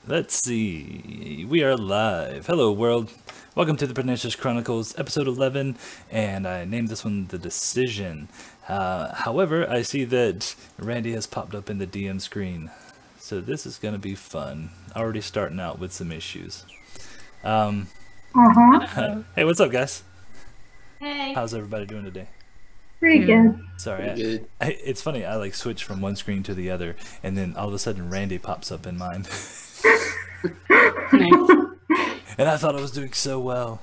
Let's see. We are live. Hello, world. Welcome to the Pernicious Chronicles, episode 11, and I named this one The Decision. However, I see that Randy has popped up in the DM screen, so this is going to be fun. Already starting out with some issues. Hey, what's up, guys? Hey. How's everybody doing today? Pretty good. Sorry, it's funny. I like switch from one screen to the other, and then all of a sudden Randy pops up in mine. Nice. And I thought I was doing so well.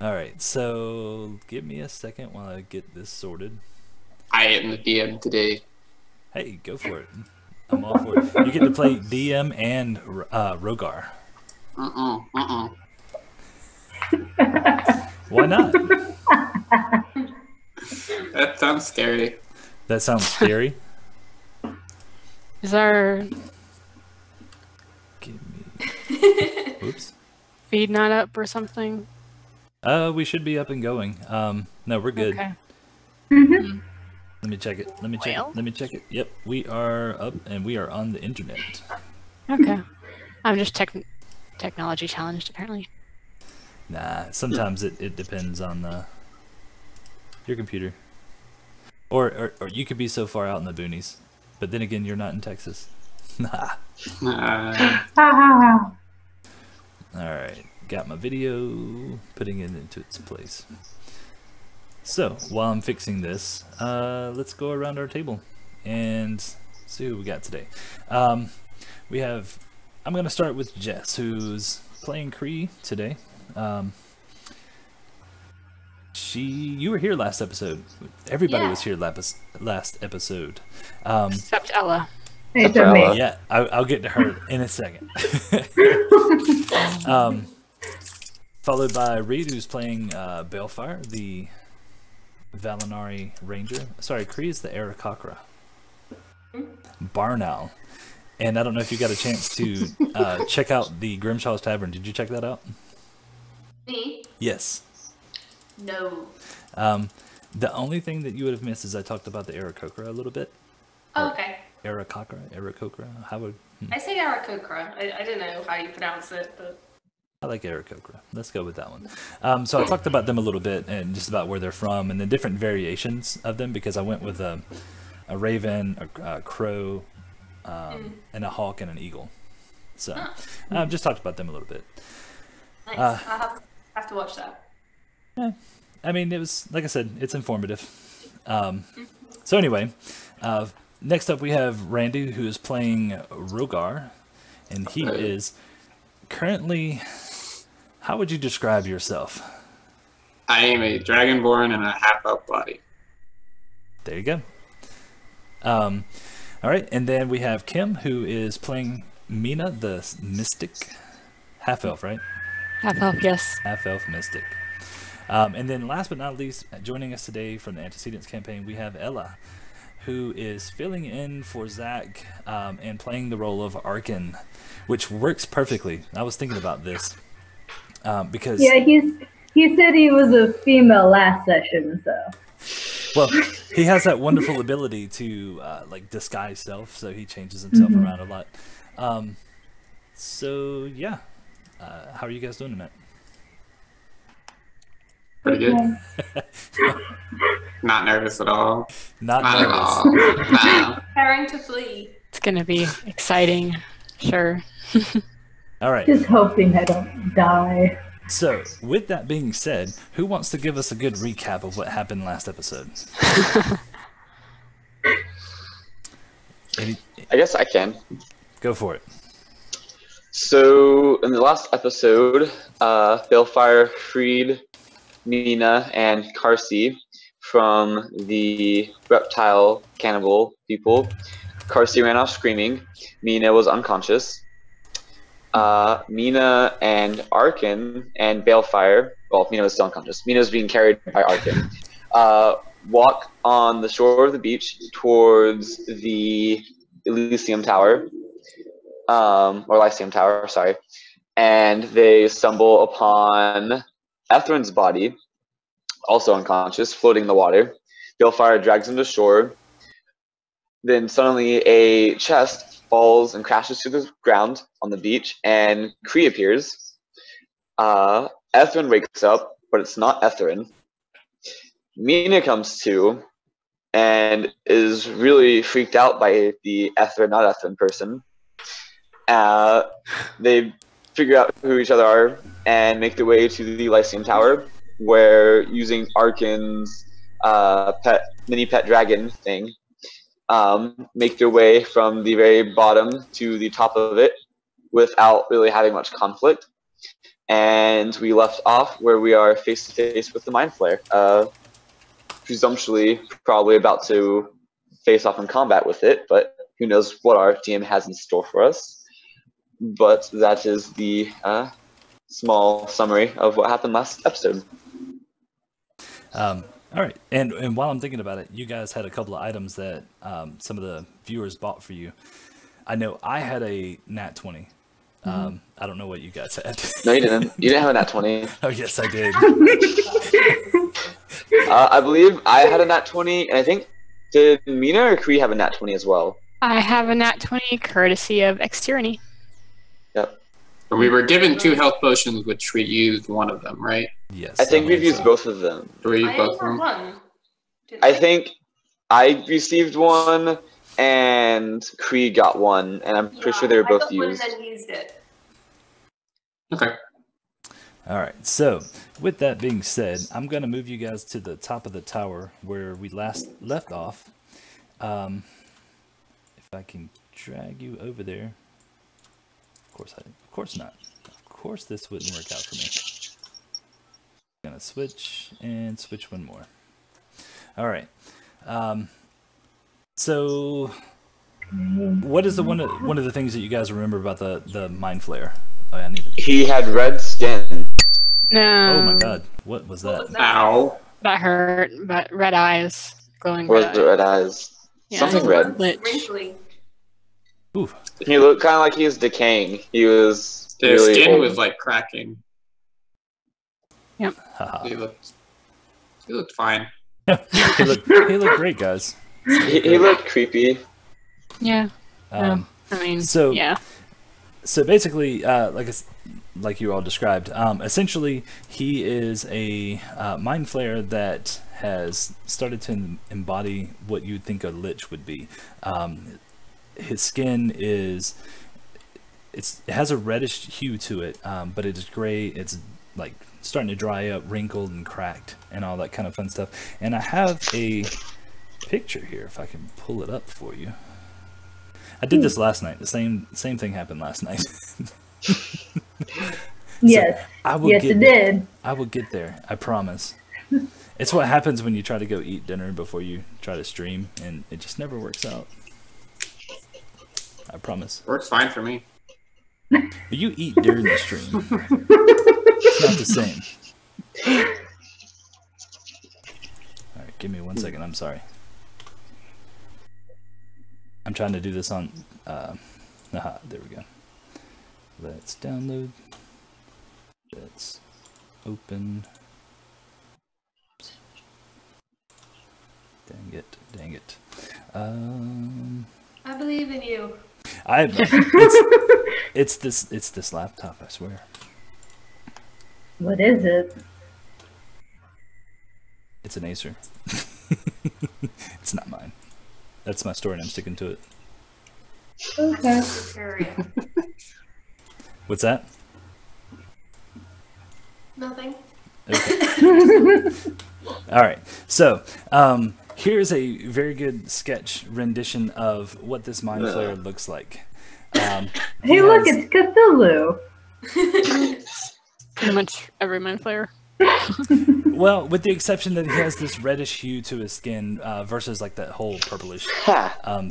Alright, so give me a second while I get this sorted. I am the DM today. Hey, go for it. I'm all for it. You get to play DM and Rogar. Why not? That sounds scary. That sounds scary. Is our Give me... Oops. feed not up or something? We should be up and going. No, we're good. Okay. Let me check it. Let me check Well. it. Let me check it. Yep, we are up and we are on the internet. Okay. I'm just technology challenged, apparently. Nah, sometimes it depends on your computer. Or you could be so far out in the boonies. But then again, you're not in Texas. Nah. Alright, got my video, putting it into its place. So, while I'm fixing this, let's go around our table and see who we got today. I'm going to start with Jess, who's playing Cree today. You were here last episode. Everybody was here last episode. Except Ella. It's a me. Yeah, I'll get to her in a second. Followed by Reed, who's playing Balefire, the Valinari Ranger. Sorry, Cree is the Aarakocra. Barn Owl. And I don't know if you got a chance to check out the Grimshaw's Tavern. Did you check that out? Me? Yes. No. The only thing that you would have missed is I talked about the Aarakocra a little bit. Oh, okay. Aarakocra, how would... I say Aarakocra. I don't know how you pronounce it, but... I like Aarakocra. Let's go with that one. So I talked about them a little bit and just about where they're from and the different variations of them because I went with a raven, a crow, and a hawk and an eagle. So I've just talked about them a little bit. Nice. I'll have to watch that. I mean, it was, like I said, it's informative. So anyway, next up we have Randy, who is playing Rogar, and he is currently... How would you describe yourself? I am a dragonborn in a half-elf body. There you go. All right, and then we have Kim, who is playing Mina, the mystic, half-elf, right? Half-elf, yes. Half-elf mystic. And then last but not least, joining us today from the Antecedents campaign, we have Ella, who is filling in for Zach and playing the role of Arkin, which works perfectly. I was thinking about this because... Yeah, he said he was a female last session, so... Well, he has that wonderful ability to like disguise self, so he changes himself around a lot. So yeah, how are you guys doing tonight? Pretty good. Not nervous at all. Not Not at nervous. all. No. Preparing to flee. It's gonna be exciting. Sure. All right. Just hoping I don't die. So with that being said, who wants to give us a good recap of what happened last episode? I guess I can. Go for it. So, in the last episode, Balefire freed Mina and Karsi from the reptile cannibal people. Karsi ran off screaming. Mina was unconscious. Mina and Arkin and Balefire, well, Mina was still unconscious. Mina was being carried by Arkin. Walk on the shore of the beach towards the Elysium Tower, or Lyceum Tower, sorry. And they stumble upon Ethrin's body, also unconscious, floating in the water. Balefire drags him to shore. Then suddenly a chest falls and crashes to the ground on the beach, and Kree appears. Ethrin wakes up, but it's not Ethrin. Mina comes to and is really freaked out by the Ethrin, not Ethrin person. They figure out who each other are and make their way to the Lyceum Tower, where using Arkin's mini pet dragon thing, make their way from the very bottom to the top of it without really having much conflict. And we left off where we are face to face with the Mind Flayer, presumptuously probably about to face off in combat with it, but who knows what our team has in store for us. But that is the small summary of what happened last episode. All right, and while I'm thinking about it, you guys had a couple of items that some of the viewers bought for you. I know I had a nat 20. I don't know what you guys had. No, you didn't. You didn't have a nat 20. Oh, yes, I did. I believe I had a nat 20, and I think, did Mina or Kree have a nat 20 as well? I have a nat 20 courtesy of Extyranny. Yep. We were given 2 health potions, which we used one of them, right? Yes. I think we've used both of them. Do we use I both used of them? one. I think I received one, and Kree got one, and I'm pretty sure they were both I got one used. and then used it. Okay. All right, so with that being said, I'm going to move you guys to the top of the tower where we last left off. If I can drag you over there. Of course not. Of course this wouldn't work out for me. I'm going to switch and switch one more. All right. So what is one of the things that you guys remember about the Mind Flayer? Oh, yeah, I need it. He had red skin. No. Oh my god, what was that? Ow. That hurt, but red eyes. Glowing Or red the eyes. red eyes. Yeah. Something red. Lich. Wrinkly. Ooh. He looked kind of like he was decaying. He was His really skin old. was like cracking. Haha. He looked fine. he looked great, guys. He looked creepy. Yeah. Um, I mean, so- yeah. So basically, like you all described, essentially he is a Mind Flayer that has started to embody what you'd think a lich would be. His skin is, it has a reddish hue to it, but it is gray. It's like starting to dry up, wrinkled and cracked and all that kind of fun stuff. And I have a picture here if I can pull it up for you. I did this last night. The same thing happened last night. Yes. I will Yes, get it there. did. I will get there. I promise. It's what happens when you try to go eat dinner before you try to stream, and it just never works out. I promise. Works fine for me. You eat during the stream. It's not the same. All right, give me 1 second. I'm sorry. I'm trying to do this on. There we go. Let's download. Let's open. Dang it. I believe in you. It's this laptop, I swear. What is it? It's an Acer. It's not mine. That's my story and I'm sticking to it. Okay. Area. What's that? Nothing. Okay. All right. So, here's a very good sketch rendition of what this Mind Flayer looks like. Hey, look, it's Cthulhu. Pretty much every Mind Flayer. Well, with the exception that he has this reddish hue to his skin versus like that whole purplish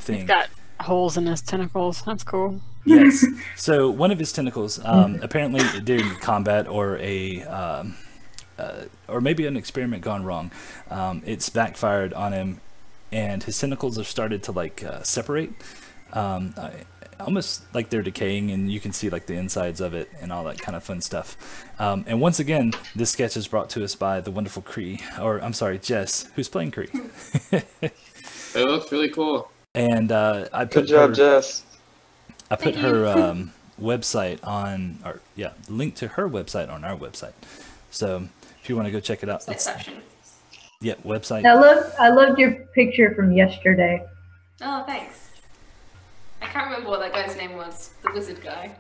thing. He's got holes in his tentacles. That's cool. Yes. So one of his tentacles, apparently during combat or or maybe an experiment gone wrong, it's backfired on him, and his tentacles have started to like separate, almost like they're decaying, and you can see like the insides of it and all that kind of fun stuff. And once again, this sketch is brought to us by the wonderful Cree, or I'm sorry, Jess, who's playing Cree. It looks really cool. And I put Good job, her, Jess. I put Thank her you. website on, or yeah, link to her website on our website. So if you want to go check it out, Site section. yeah, website. I loved your picture from yesterday. Oh, thanks. I can't remember what that guy's name was. The wizard guy.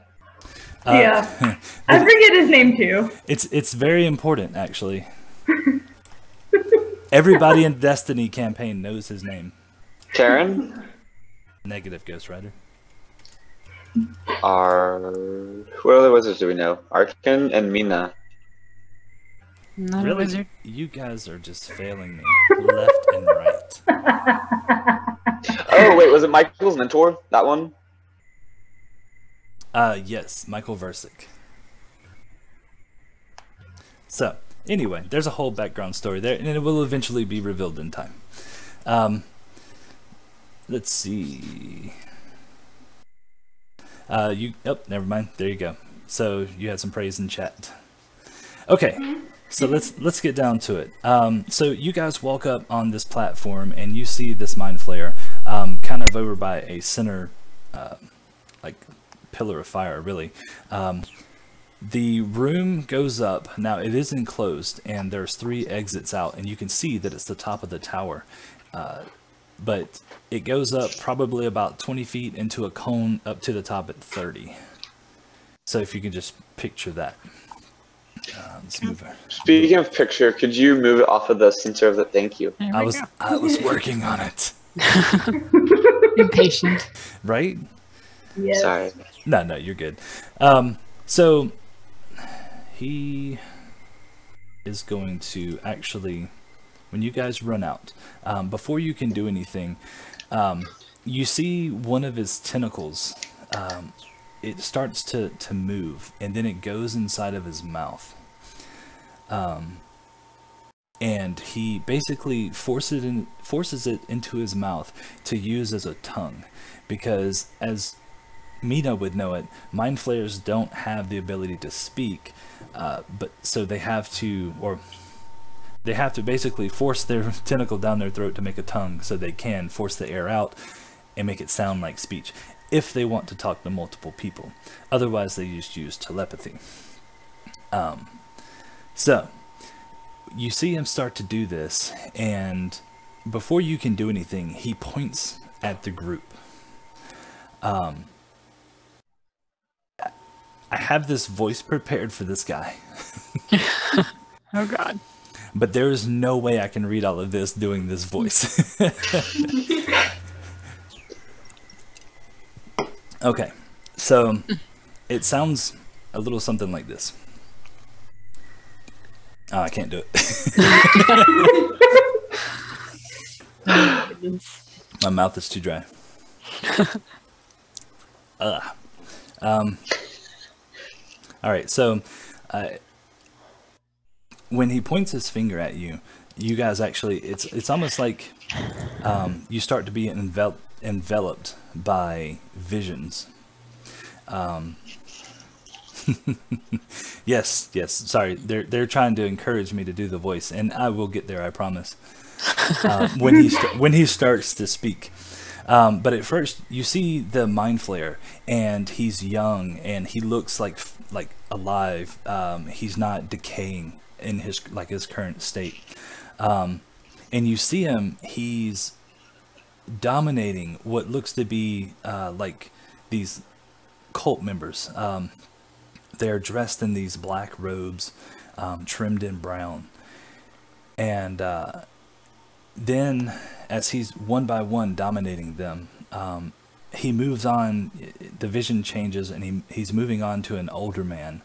Yeah. I forget his name too. It's very important, actually. Everybody in Destiny campaign knows his name. Karen? Negative Ghost Rider. What other wizards do we know? Arkin and Mina. Not a Really, wizard. you guys are just failing me left and right. Oh, wait, was it Michael's mentor? That one? Yes, Michael Versick. So, anyway, there's a whole background story there, and it will eventually be revealed in time. Let's see. Never mind. There you go. So you had some praise in chat. Okay, so let's get down to it. So you guys walk up on this platform, and you see this Mind Flayer, kind of over by a center, like pillar of fire, really. The room goes up. Now it is enclosed, and there's 3 exits out, and you can see that it's the top of the tower. But it goes up probably about 20 feet into a cone up to the top at 30. So if you can just picture that. Let's move her. Speaking of picture, could you move it off of the center of the... Thank you. There I we was working on it. go. Impatient. Right? Yes. Sorry. No, you're good. So he is going to actually, when you guys run out, before you can do anything, you see one of his tentacles. It starts to move, and then it goes inside of his mouth. And he basically forces it into his mouth to use as a tongue, because as Mina would know it, Mind Flayers don't have the ability to speak, but so they have to basically force their tentacle down their throat to make a tongue, so they can force the air out and make it sound like speech, if they want to talk to multiple people. Otherwise, they just use telepathy. So you see him start to do this, and before you can do anything, he points at the group. I have this voice prepared for this guy. Oh god. But there is no way I can read all of this doing this voice. Okay, so it sounds a little something like this. Oh, I can't do it. My mouth is too dry. All right, so when he points his finger at you, you guys actually, it's almost like you start to be enveloped by visions. Yes, sorry, they're trying to encourage me to do the voice, and I will get there, I promise. When he starts to speak. But at first, you see the Mind Flayer, and he's young, and he looks like alive. He's not decaying in his current state. And you see him, he's dominating what looks to be like these cult members. They're dressed in these black robes, trimmed in brown. And then, as he's one by one dominating them, he moves on. The vision changes, and he's moving on to an older man.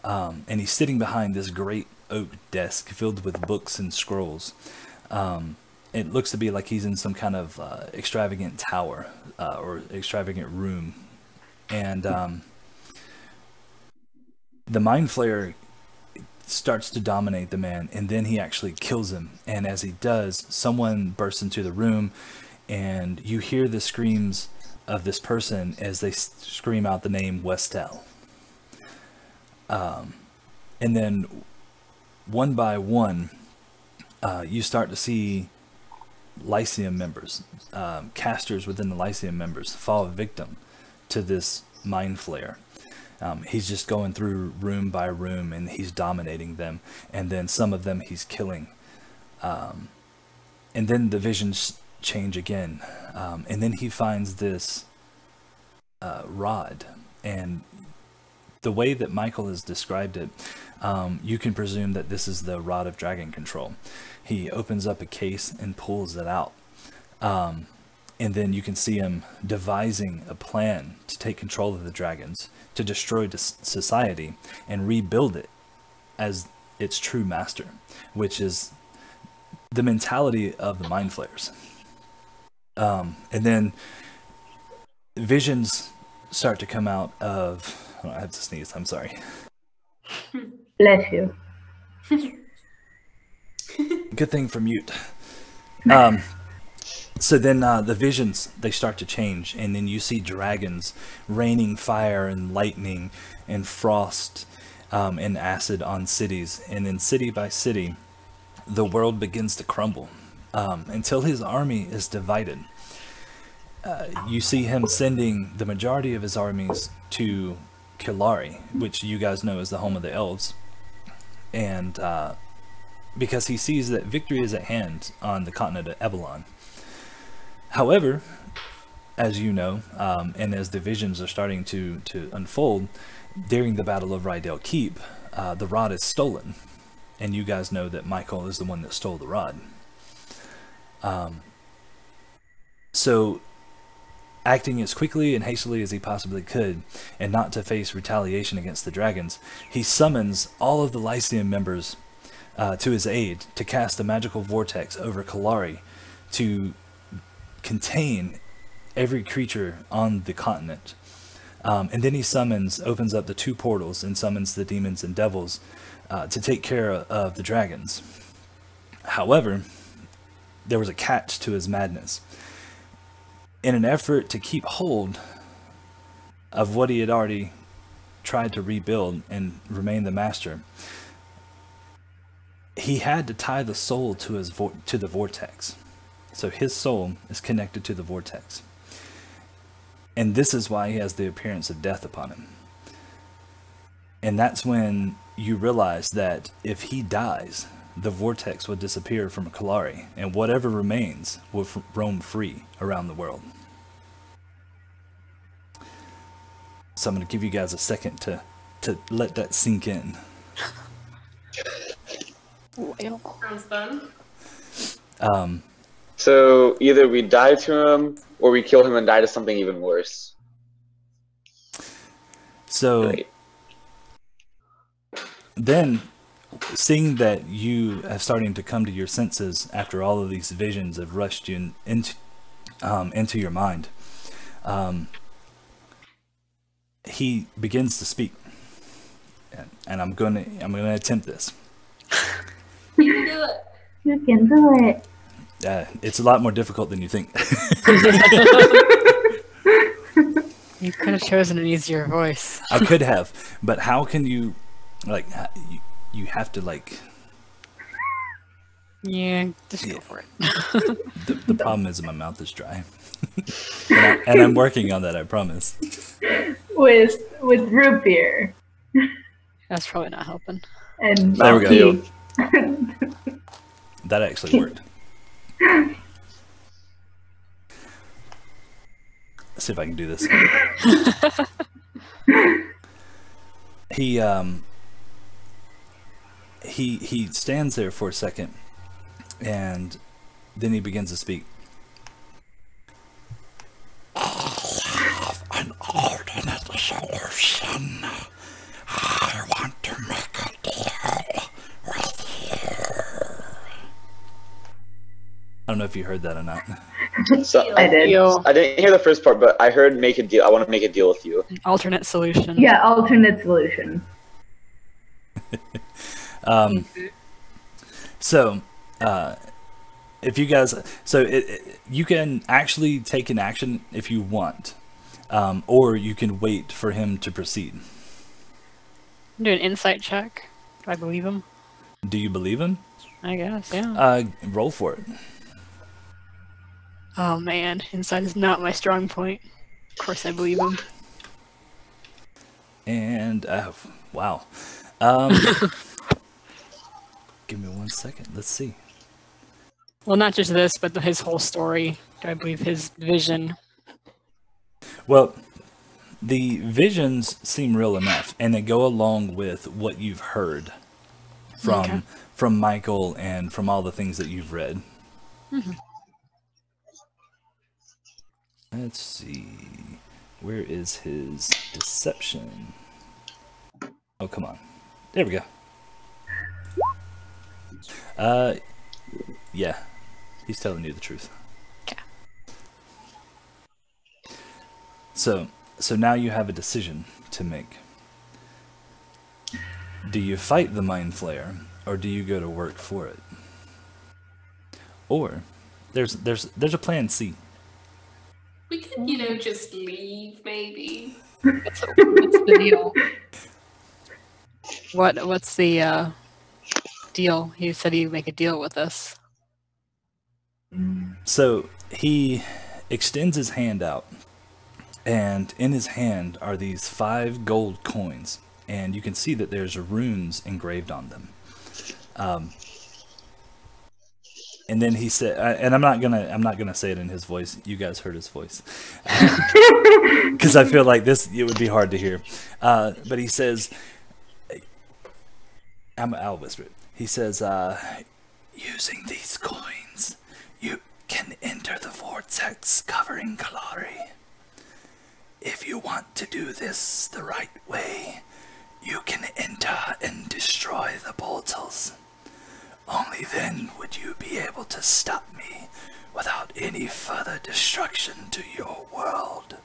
And he's sitting behind this great oak desk filled with books and scrolls. It looks to be like he's in some kind of extravagant tower or extravagant room. And the Mind Flayer starts to dominate the man, and then he actually kills him. And as he does, someone bursts into the room, and you hear the screams of this person as they scream out the name Westel. And then one by one, you start to see Lyceum members, casters within the Lyceum members, fall victim to this Mind Flayer. He's just going through room by room, and he's dominating them, and then some of them he's killing. And then the visions change again, and then he finds this rod, and the way that Michael has described it, you can presume that this is the rod of dragon control. He opens up a case and pulls it out, and then you can see him devising a plan to take control of the dragons, to destroy society and rebuild it as its true master, which is the mentality of the Mind Flayers. And then visions start to come out of... Oh, I have to sneeze, I'm sorry. Bless you. Good thing for mute. So then the visions, they start to change, and then you see dragons raining fire and lightning and frost and acid on cities, and then city by city the world begins to crumble until his army is divided. You see him sending the majority of his armies to Kilari, which you guys know is the home of the elves, and because he sees that victory is at hand on the continent of Evelon. However, as you know, and as the visions are starting to unfold, during the Battle of Rydell Keep, the rod is stolen, and you guys know that Michael is the one that stole the rod. So, acting as quickly and hastily as he possibly could, and not to face retaliation against the dragons, he summons all of the Lyceum members to his aid to cast a magical vortex over Kilari to contain every creature on the continent. And then he opens up the 2 portals and summons the demons and devils to take care of the dragons. However, there was a catch to his madness. In an effort to keep hold of what he had already tried to rebuild and remain the master, he had to tie the soul to the vortex. So his soul is connected to the vortex. And this is why he has the appearance of death upon him. And that's when you realize that if he dies, the vortex will disappear from Kilari, and whatever remains will roam free around the world. So I'm going to give you guys a second to let that sink in. Sounds fun. So either we die to him, or we kill him and die to something even worse. So Right. Then, seeing that you are starting to come to your senses after all of these visions have rushed you into your mind, he begins to speak, and I'm gonna attempt this. You can do it. You can do it. It's a lot more difficult than you think. You could have chosen an easier voice. I could have, but how can you, like, you have to, like... Yeah, just go for it. The problem is my mouth is dry. and I'm working on that, I promise. With root beer. That's probably not helping. And There we go. tea. That actually worked. Let's see if I can do this. He stands there for a second, and then he begins to speak. I have an alternate solution. I want to make a deal with you. I don't know if you heard that or not. So I did. I didn't hear the first part, but I heard make a deal. I want to make a deal with you. Alternate solution. Yeah, alternate solution. So, if you guys, you can actually take an action if you want, or you can wait for him to proceed. Do an insight check. Do I believe him? Do you believe him? I guess, yeah. Roll for it. Oh man, insight is not my strong point. Of course I believe him. And wow. Give me 1 second. Let's see. Well, not just this, but his whole story. Do I believe his vision? Well, the visions seem real enough, and they go along with what you've heard from Michael and from all the things that you've read. Mm-hmm. Let's see. Where is his deception? Oh, come on. There we go. Yeah. He's telling you the truth. Okay. So now you have a decision to make. Do you fight the Mind Flayer, or do you go to work for it? Or there's a plan C. We could, you know, just leave, maybe. What's the deal? What's the deal? He said he'd make a deal with us. So he extends his hand out, and in his hand are these 5 gold coins, and you can see that there's runes engraved on them. And then he said, and I'm not gonna say it in his voice. You guys heard his voice, because I feel like it would be hard to hear. But he says, I'll whisper it. He says, using these coins, you can enter the vortex covering Kalari. If you want to do this the right way, you can enter and destroy the portals. Only then would you be able to stop me without any further destruction to your world.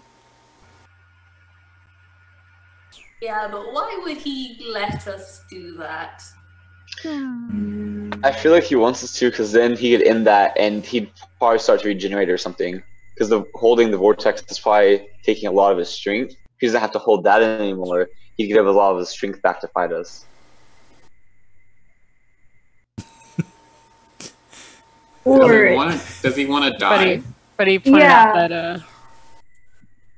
Yeah, but why would he let us do that? I feel like he wants us to, because then he could end that and he'd probably start to regenerate or something. Because holding the vortex is probably taking a lot of his strength. If he doesn't have to hold that anymore, he'd give a lot of his strength back to fight us. Does he want to die? But he pointed out that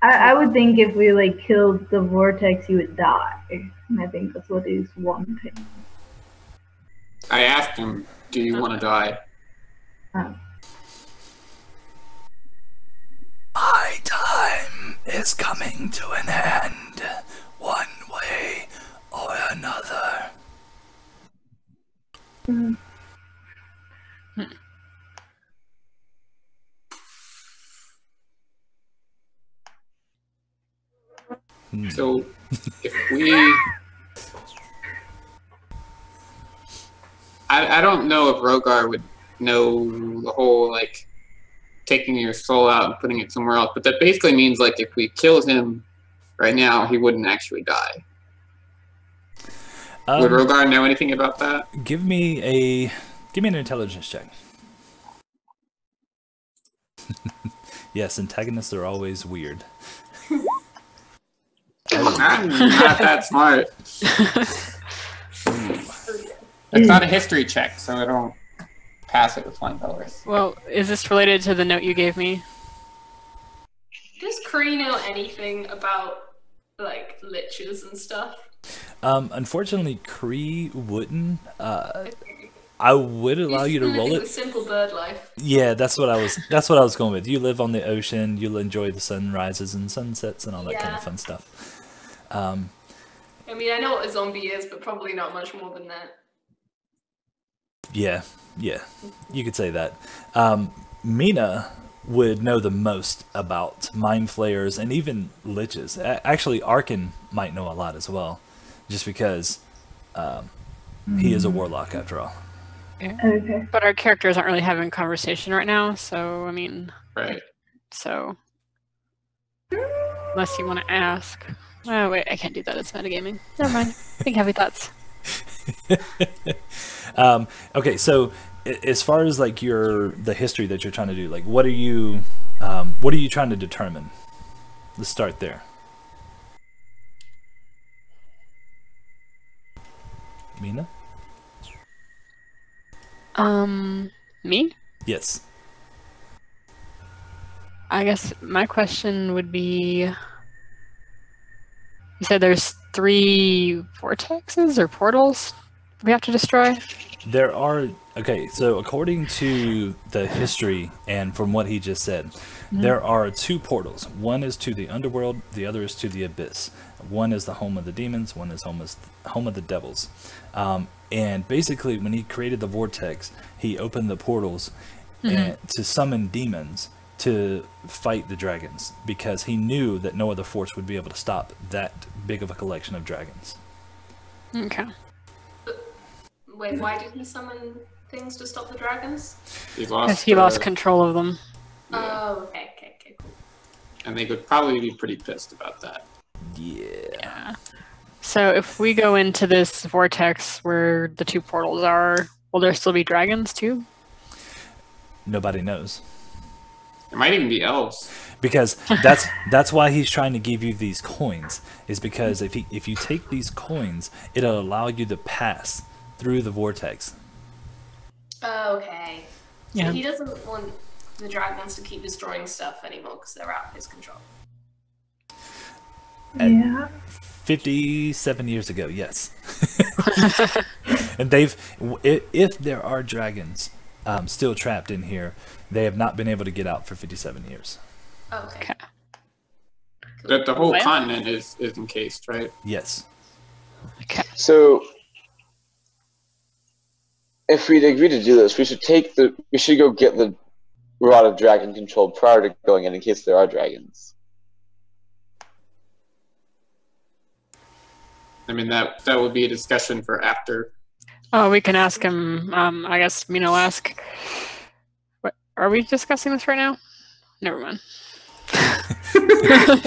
I would think if we like killed the vortex, he would die. And I think that's what he's wanting. I asked him, do you want to die? My time is coming to an end, one way or another. So, if we... I don't know if Rogar would know the whole, like, taking your soul out and putting it somewhere else, but that basically means, like, if we kill him right now, he wouldn't actually die. Would Rogar know anything about that? Give me an intelligence check. Yes, antagonists are always weird. I'm not that smart. It's not a history check, so I don't pass it with flying colors. well, is this related to the note you gave me? Does Kree know anything about, like, liches and stuff? Unfortunately, Kree wouldn't. I would allow you to roll it. Simple bird life. Yeah, that's what I was going with. You live on the ocean. You'll enjoy the sunrises and sunsets and all that kind of fun stuff. I mean, I know what a zombie is, but probably not much more than that. Yeah, you could say that. Mina would know the most about mind flayers and even liches. Actually, Arkin might know a lot as well, just because he is a warlock after all. Yeah. Okay. But our characters aren't really having a conversation right now, so I mean, Right. so unless you want to ask. Oh wait, I can't do that. It's metagaming. Never mind. Think heavy thoughts. Okay, so as far as like the history that you're trying to do, like what are you trying to determine? Let's start there. Mina? Me? Yes. I guess my question would be, you said there's 3 vortexes or portals we have to destroy? There are, okay, so according to the history and from what he just said, there are 2 portals. One is to the underworld, the other is to the abyss. One is the home of the demons, one is home of the devils. And basically, when he created the vortex, he opened the portals to summon demons to fight the dragons, because he knew that no other force would be able to stop that big of a collection of dragons. Okay. Wait, why did he summon things to stop the dragons? Because he lost control of them. Oh, okay, cool. And they could probably be pretty pissed about that. Yeah. So if we go into this vortex where the 2 portals are, will there still be dragons too? Nobody knows. There might even be elves. Because that's why he's trying to give you these coins, is because if you take these coins, it'll allow you to pass through the vortex. Oh, okay. So Yeah. he doesn't want the dragons to keep destroying stuff anymore because they're out of his control. Yeah. 57 years ago, yes. And if there are dragons still trapped in here, they have not been able to get out for 57 years. Oh, okay. That the whole Well. continent is encased, right? Yes. Okay. So, if we'd agree to do this, we should go get the Rod of Dragon Control prior to going in case there are dragons. I mean, that would be a discussion for after. Oh, we can ask him. I guess Mina will ask. What are we discussing this right now? Never mind.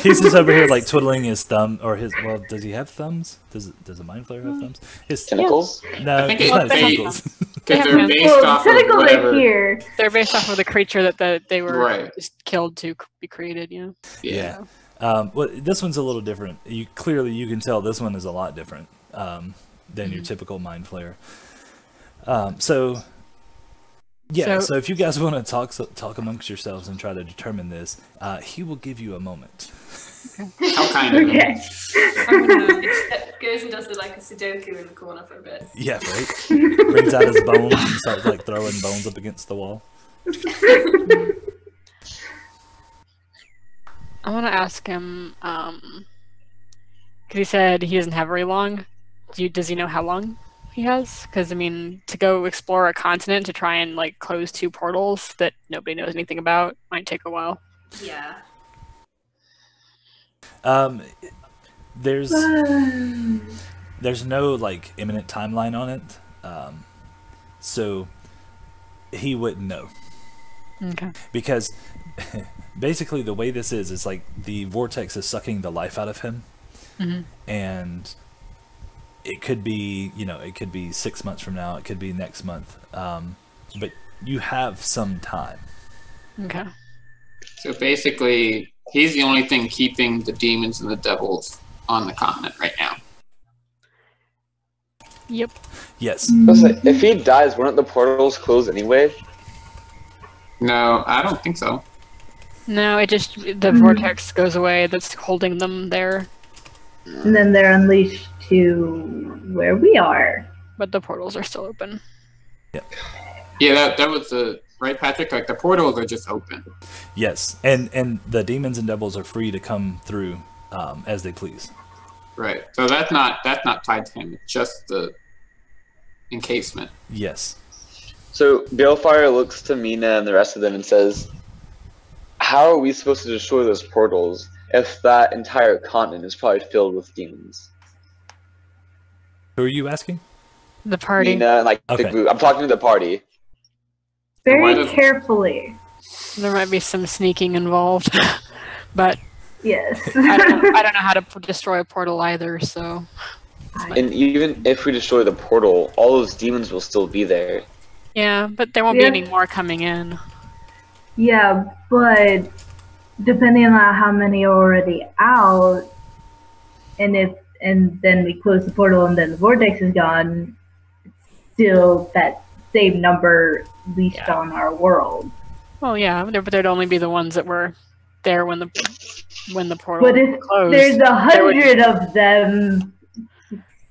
He's just over here like twiddling his thumb, or his. Well, does he have thumbs? Does a Mind Flayer have thumbs? His Tentacles? No, I think it's it- not his they- tentacles. Because Yeah, they're based Well, off of tentacles are whatever. here. They're based off of the creature that they were Right. just killed to be created. Yeah. Yeah. Well, this one's a little different. You can tell this one is a lot different than your typical Mind Flayer. So if you guys want to talk amongst yourselves and try to determine this, he will give you a moment. How kind of Okay. Goes and does like a Sudoku in the corner for a bit. Yeah, right. Brings out his bones and starts like throwing bones up against the wall. I want to ask him. Because he said he doesn't have very long. Does he know how long he has? Because I mean, to go explore a continent to try and like close 2 portals that nobody knows anything about might take a while. Yeah. There's no like imminent timeline on it, so he wouldn't know. Okay. Because basically the way this is like the vortex is sucking the life out of him, and it could be, it could be 6 months from now, it could be next month, but you have some time. Okay. So basically, he's the only thing keeping the demons and the devils on the continent right now. Yep. Yes. If he dies, wouldn't the portals close anyway? No, I don't think so. No, the vortex goes away that's holding them there, And then they're unleashed to where we are. but the portals are still open. Yeah, that was the right, Patrick. Like the portals are just open. Yes, and the demons and devils are free to come through as they please. Right. So that's not tied to him. It's just the encasement. Yes. So Balefire looks to Mina and the rest of them and says, "How are we supposed to destroy those portals if that entire continent is probably filled with demons?" Who are you asking? The party. Mina and like Okay. the group. I'm talking to the party. Why Very does- carefully. There might be some sneaking involved, but Yes. I don't know how to destroy a portal either. So And even if we destroy the portal, all those demons will still be there. yeah, but there won't be any more coming in. Yeah, but depending on how many are already out, and then we close the portal and then the vortex is gone, it's still that same number leashed Yeah. on our world. Well, yeah, but there'd only be the ones that were there when the portal But if closed. there's there would- 100 of them,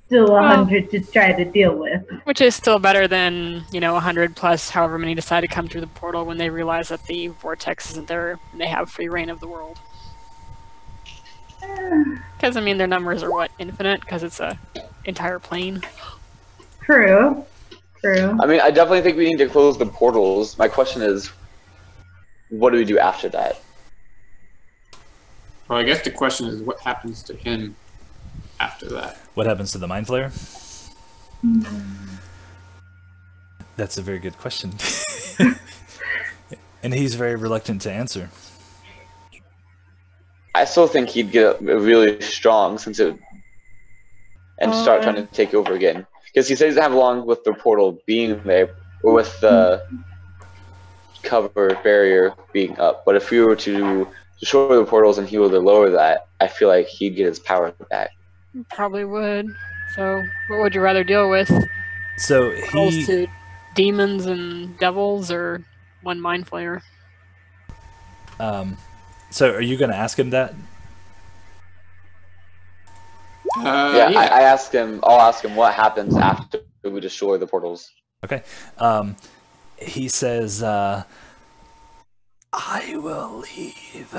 still 100 to try to deal with. Which is still better than, 100 plus however many decide to come through the portal when they realize that the vortex isn't there and they have free reign of the world. Because, their numbers are, infinite? Because it's a entire plane. True. True. I definitely think we need to close the portals. My question is, what do we do after that? Well, I guess the question is what happens to him after that. What happens to the Mind Flayer? That's a very good question. And he's very reluctant to answer. I still think he'd get really strong and start trying to take over again. Because he says he doesn't have long with the portal being there, or with the cover barrier being up. But if we were to destroy the portals and he were to lower that, I feel like he'd get his power back. Probably would. So, what would you rather deal with? So Calls he to demons and devils, or one Mind Flayer? So are you going to ask him that? Yeah, I asked him. I'll ask him what happens after we destroy the portals. Okay. He says, I will leave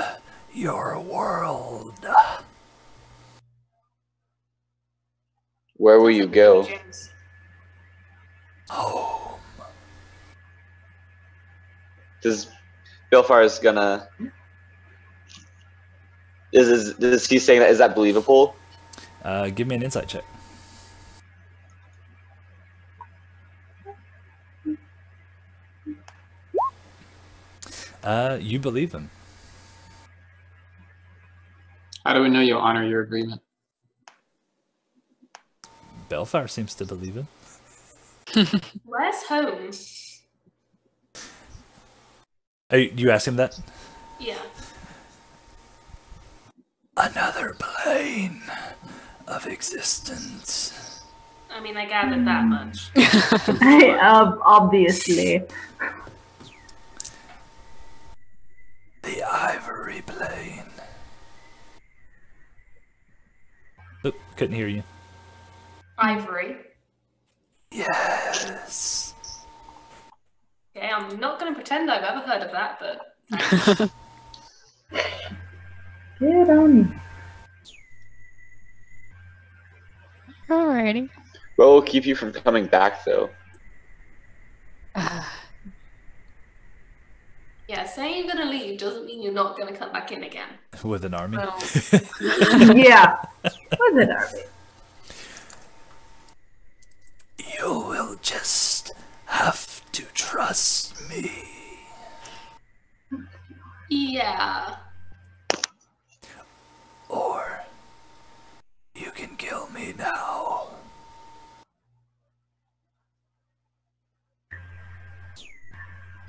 your world. Where will you go? Home. Does Balefire gonna? Is he saying that? Is that believable? Give me an insight check. You believe him. How do we know you'll honor your agreement? Balefire seems to believe him. Where's home? You ask him that? Yeah. Another plane of existence. I gathered that much. Obviously. The ivory plane. Oop, couldn't hear you. Ivory. Yes. Okay, I'm not going to pretend I've ever heard of that, but... Get on. Alrighty. What will keep you from coming back, though? Yeah, saying you're going to leave doesn't mean you're not going to come back in again. With an army. Well, Yeah. What's it, Arby? You will just have to trust me. yeah. Or you can kill me now.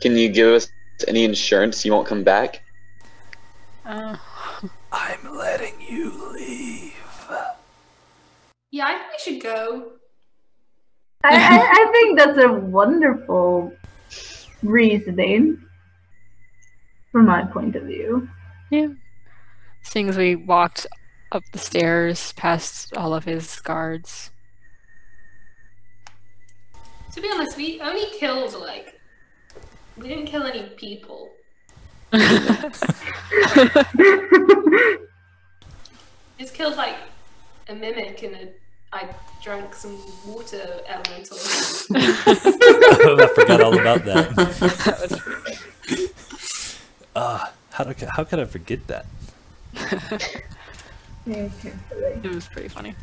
Can you give us any insurance you won't come back? Uh, I'm letting you leave. Yeah, I think we should go. I think that's a wonderful reasoning from my point of view. yeah. Seeing as we walked up the stairs past all of his guards. To be honest, we only killed, we didn't kill any people. Just killed, a mimic and I drank some water elemental. Oh, I forgot all about that. How could I forget that? It was pretty funny.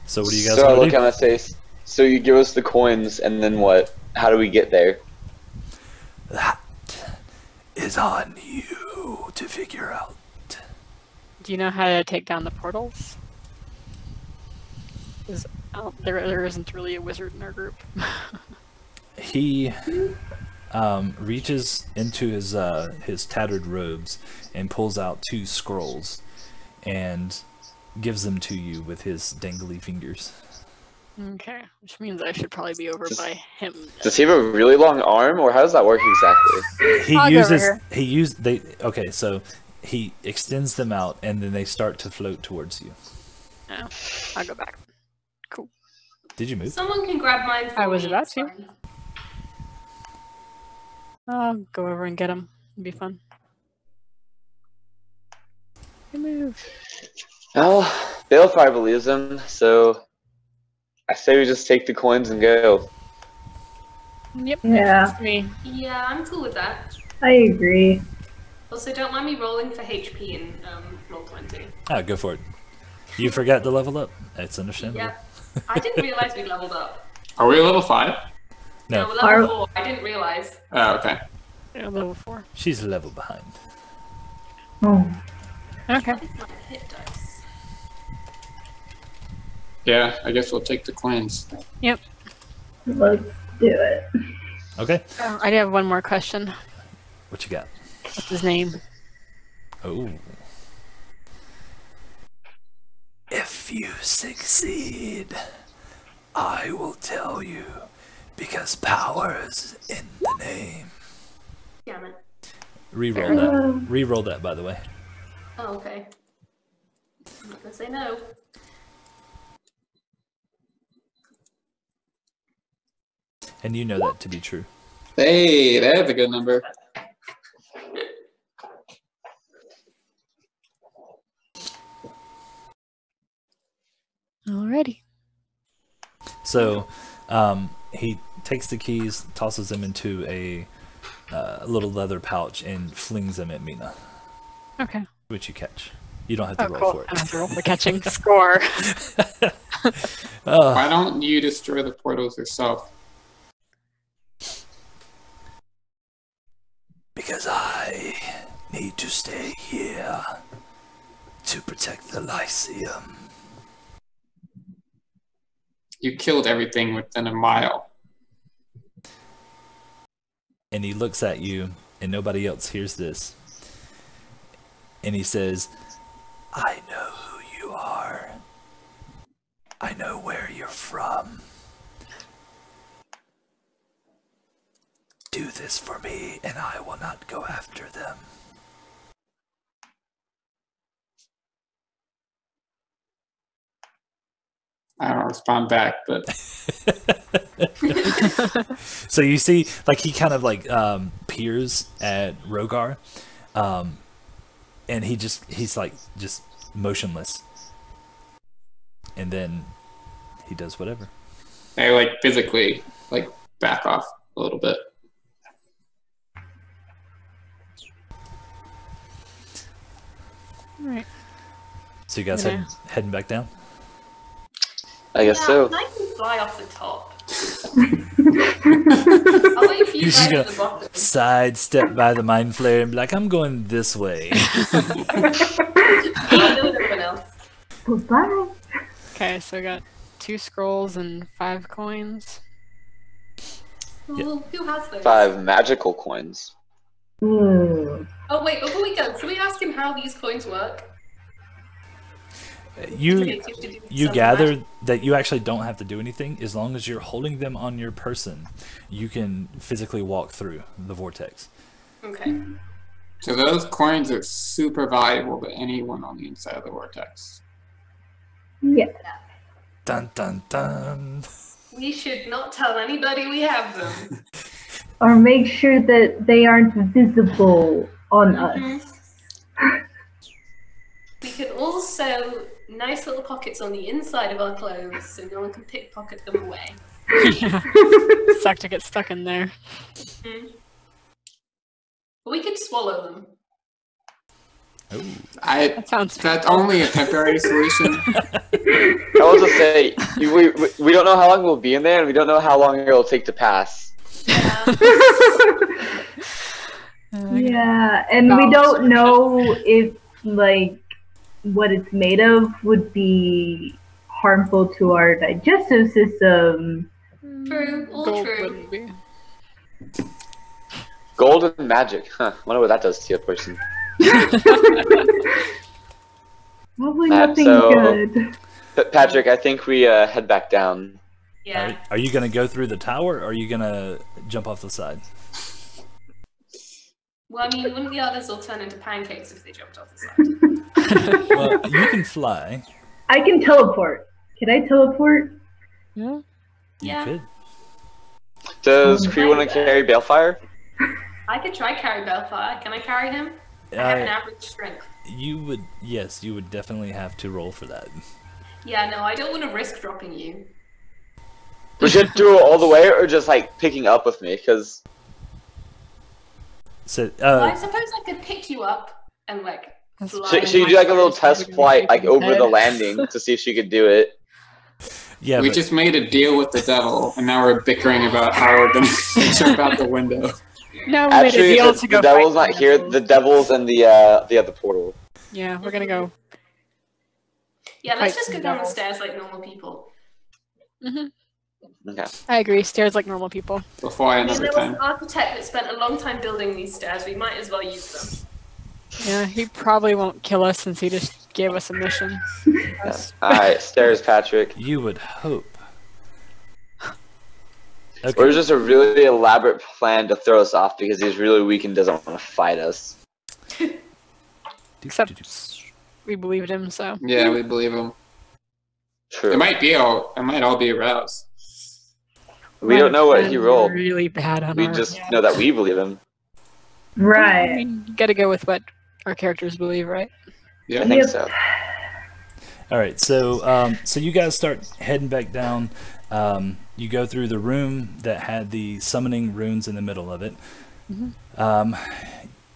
So what do you guys So I want look to do? at him and say, so you give us the coins, and then what? How do we get there? That is on you to figure out. Do you know how to take down the portals? 'Cause, there isn't really a wizard in our group. He reaches into his tattered robes and pulls out 2 scrolls and gives them to you with his dangly fingers. Okay, which means I should probably be over by him. Does he have a really long arm, or how does that work exactly? He I'll go over uses here. okay, so he extends them out, and then they start to float towards you. No, I'll go back. Cool. Did you move? Someone can grab mine for I was me, about it's to. fine. I'll go over and get him. It'd be fun. Good move. Well, Balefire believes him, so I say we just take the coins and go. Yep. Yeah. That's me. Yeah, I'm cool with that. I agree. Also, don't mind me rolling for HP in roll 20. Ah, go for it. You forgot to level up. It's understandable. Yeah. I didn't realize we leveled up. Are we level 5? No, No, we're Are- level 4. I didn't realize. Oh, okay. Yeah, level 4. she's a level behind. Oh. Okay. It's not a hit dice. Yeah, I guess we'll take the coins. Yep. Let's do it. Okay, Oh, I do have one more question. what you got? What's his name? Oh. If you succeed, I will tell you, because power is in the name. Damn it. Reroll that. Reroll that, by the way. Oh, okay. I'm not gonna say no. And you know that to be true. Hey, that's a good number. Alrighty. So, he takes the keys, tosses them into a little leather pouch, and flings them at Mina, Okay. which you catch. You don't have to Oh, roll cool. for I don't have it. to roll for catching. Score. Oh, Why don't you destroy the portals yourself? because I need to stay here to protect the Lyceum. You killed everything within a mile. And he looks at you, and nobody else hears this. And he says, I know who you are. I know where you're from. Do this for me, and I will not go after them. I don't respond back, but So you see, like, he kind of like peers at Rogar, and he's like just motionless, and then he does whatever. I like physically like back off a little bit. Alright. So you guys Yeah. heading back down. I guess so. I can fly off the top. I'll wait for you He's guys just at the bottom. Sidestep by the Mind Flayer and be like, I'm going this way. I know everyone else. Goodbye. Okay, so we got 2 scrolls and 5 coins. Who has those? 5 magical coins. Ooh. Oh wait, before we go, can we ask him how these coins work? You Okay, so you have to do you some gather magic. that you actually don't have to do anything. As long as you're holding them on your person, you can physically walk through the vortex. Okay. So those coins are super valuable to anyone on the inside of the vortex. Yeah. Dun dun dun. We should not tell anybody we have them. Or make sure that they aren't visible on Mhm. us. We can also nice little pockets on the inside of our clothes so no one can pickpocket them away. Yeah. Suck to get stuck in there. Mhm. But we could swallow them. That sounds That's only a temporary solution. I was to say, we don't know how long we'll be in there, and we don't know how long it'll take to pass. Yeah. Yeah, and we don't know if, like, what it's made of would be harmful to our digestive system. True, all Gold true. wouldn't be. Gold and magic. Huh. Wonder what that does to a person. Probably nothing so- good. Patrick, I think we head back down. Yeah. Are you gonna go through the tower, or are you gonna jump off the side? Well, I mean, wouldn't the others all turn into pancakes if they jumped off the side? Well, you can fly. I can teleport. Can I teleport? Yeah. You Yeah. could. Does Kree want to carry Balefire? I could try carry Balefire. Can I carry him? I have an average strength. You would, yes, you would definitely have to roll for that. Yeah, no, I don't want to risk dropping you. We should do it all the way, or just like picking up with me? Because So, Well, I suppose I could pick you up and like fly. she do like a little test flight, like over the landing, to see if she could do it. yeah, We but just made a deal with the devil, and now we're bickering about how we're gonna jump out the window. No, we made a Actually, deal the to go devil's fight not here. devils. The devil's in the other portal. Yeah, we're gonna go. Yeah, let's Fight just go some down the devils. stairs like normal people. Okay. I agree. Stairs like normal people. Before I I mean, another there was time. an architect that spent a long time building these stairs. We might as well use them. Yeah, he probably won't kill us since he just gave us a mission. Alright, stairs, Patrick. you would hope. Or Okay. just a really elaborate plan to throw us off because he's really weak and doesn't want to fight us. Except we believed him, so. Yeah, we believe him. True. It might all be aroused. We don't know what he Might have rolled. been Really bad on We our. just know that we believe him. I Right. mean, you gotta go with what our characters believe, right? Yeah. I think Yep. so. All right, so so you guys start heading back down. You go through the room that had the summoning runes in the middle of it.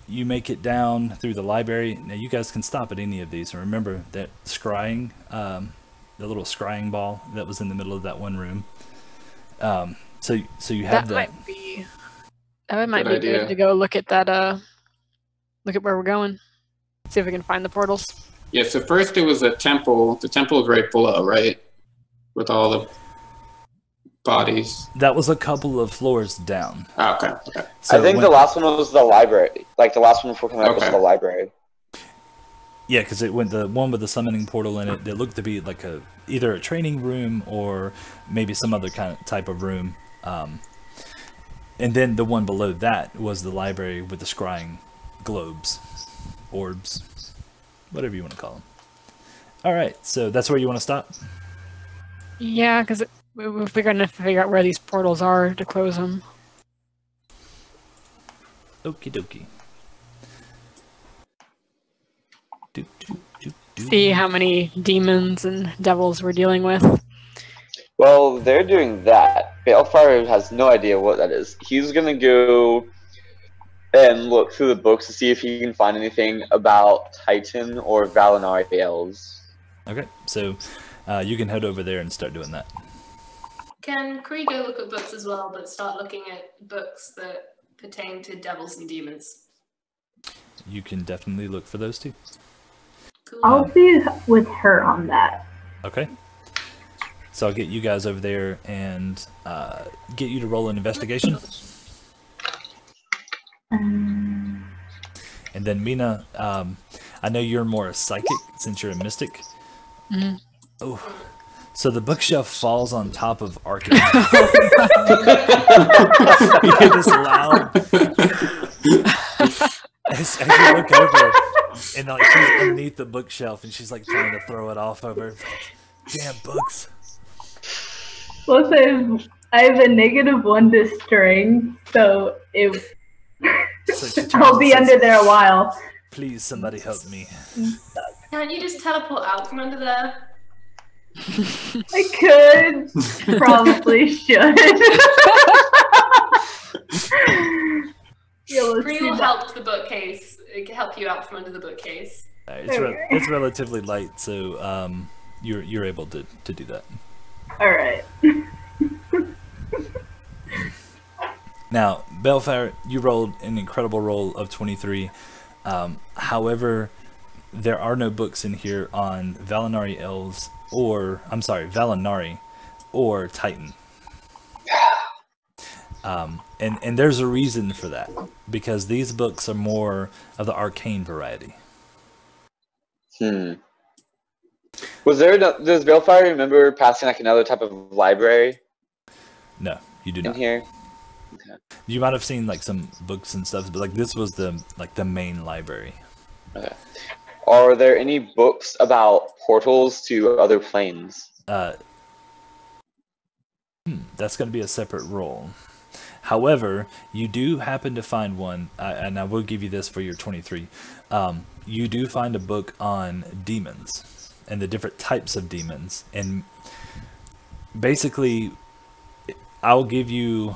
You make it down through the library. Now you guys can stop at any of these. And remember that scrying, the little scrying ball that was in the middle of that one room. So you have That that. might be. That might Good be idea. good to go look at that. Look at where we're going. See if we can find the portals. Yeah, so first it was the temple. The temple is right below, right? With all the bodies. That was a couple of floors down. Oh, okay, okay. So I think when- the last one was the library. Like the last one before coming up was Okay. the library. Yeah, because it went the one with the summoning portal in it. That looked to be like either a training room or maybe some other kind of type of room. And then the one below that was the library with the scrying globes, orbs, whatever you want to call them. All right, so that's where you want to stop. Yeah, because we're gonna figure out where these portals are to close them. Okie dokie. Do, do, do, do. See how many demons and devils we're dealing with. Well, they're doing that. Balefire has no idea what that is. He's gonna go and look through the books to see if he can find anything about Titan or Valinari elves. Okay, so you can head over there and start doing that. Can Kree go look at books as well, but start looking at books that pertain to devils and demons? You can definitely look for those too. Cool. I'll be with her on that. Okay. So I'll get you guys over there and get you to roll an investigation. And then Mina, I know you're more a psychic since you're a mystic. Mhm. Oh, so the bookshelf falls on top of Arkin. You hear this loud. As you look over, and like she's underneath the bookshelf, and she's like trying to throw it off over. Damn books. Plus, I have a -1 to strength, so So she turns I'll be and says, under there a while. Please, somebody help me. Can't you just teleport out from under there? I could, probably should. Yeah, let's Kree do will that. help the bookcase. It can help you out from under the bookcase. It's relatively light, so you're able to do that. All right. Now, Balefire, you rolled an incredible roll of 23. However, there are no books in here on Valinari elves Valinari or Titan. And there's a reason for that, because these books are more of the arcane variety. Does Balefire remember passing like another type of library No, you do in not. here? You might have seen like some books and stuff, but like this was the main library. Okay. Are there any books about portals to other planes? That's going to be a separate roll. However, you do happen to find one, and I will give you this for your 23. You do find a book on demons and the different types of demons, and basically, I'll give you,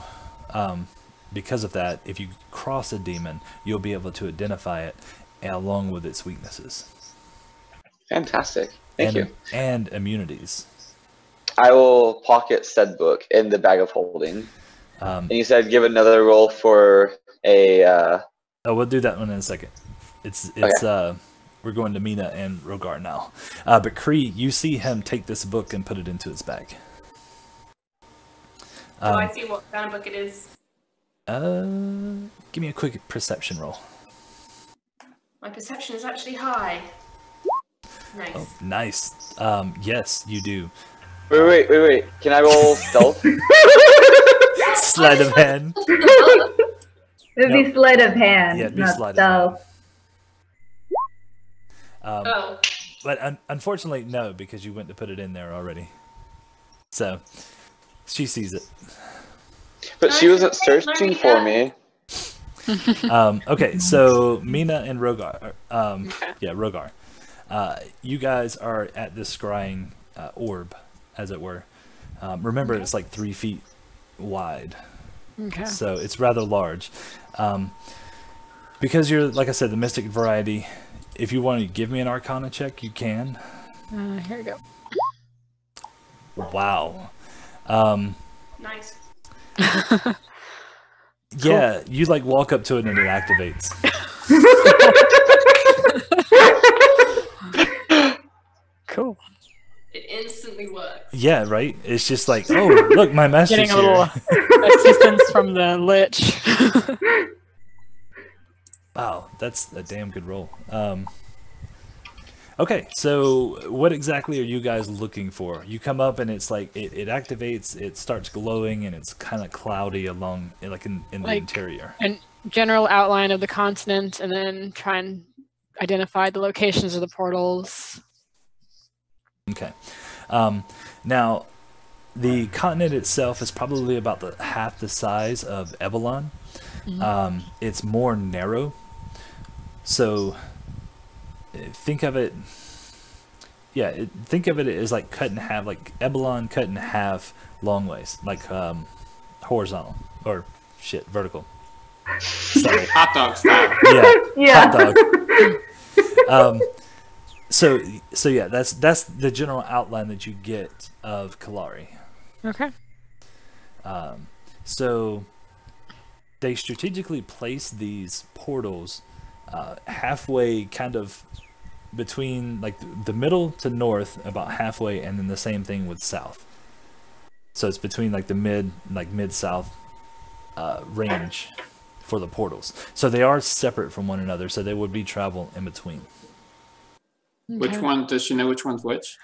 because of that, if you cross a demon, you'll be able to identify it along with its weaknesses. Fantastic. Thank you. And immunities. I will pocket said book in the bag of holding. And you said give another roll for a... Oh, we'll do that one in a second. It's Okay. We're going to Mina and Rogar now. But Kree, you see him take this book and put it into his bag. Do I see what kind of book it is? Give me a quick perception roll. My perception is actually high. Nice. Oh, nice. Yes, you do. Wait. Can I roll stealth? Sleight of hand. It'd be sleight of hand, Yeah, it'd be not sleight of stealth. Oh. But unfortunately, no, because you went to put it in there already. So, she sees it. But she wasn't searching for me. Okay, so Mina and Rogar, Rogar, you guys are at this scrying orb, as it were. Remember, it's like 3 feet wide, so it's rather large. Because you're, like I said, the mystic variety. If you want to give me an Arcana check, you can. Here we go. Wow. Nice. Yeah, you like walk up to it and it activates. Cool. It instantly works. Yeah, right? It's just like, oh, look, my master's Getting a here. little assistance from the Lich. Wow, that's a damn good roll. Okay, so what exactly are you guys looking for? You come up and it's like, it activates, it starts glowing, and it's kind of cloudy along, like in the Like- interior. And general outline of the continent, and then try and identify the locations of the portals. Okay. Now, the continent itself is probably about half the size of Ebelon. It's more narrow. So, think of it... Yeah, think of it as like cut in half, like Ebelon cut in half long ways. Like horizontal. Or, shit, vertical. Sorry. Hot dog style. Yeah, hot dog. So yeah, that's the general outline that you get of Kalari. Okay. So they strategically place these portals halfway, kind of between like the middle to north, about halfway, and then the same thing with south. So it's between like the mid south range for the portals. So they are separate from one another. So there would be travel in between. Which Okay. one, does she know which one's which?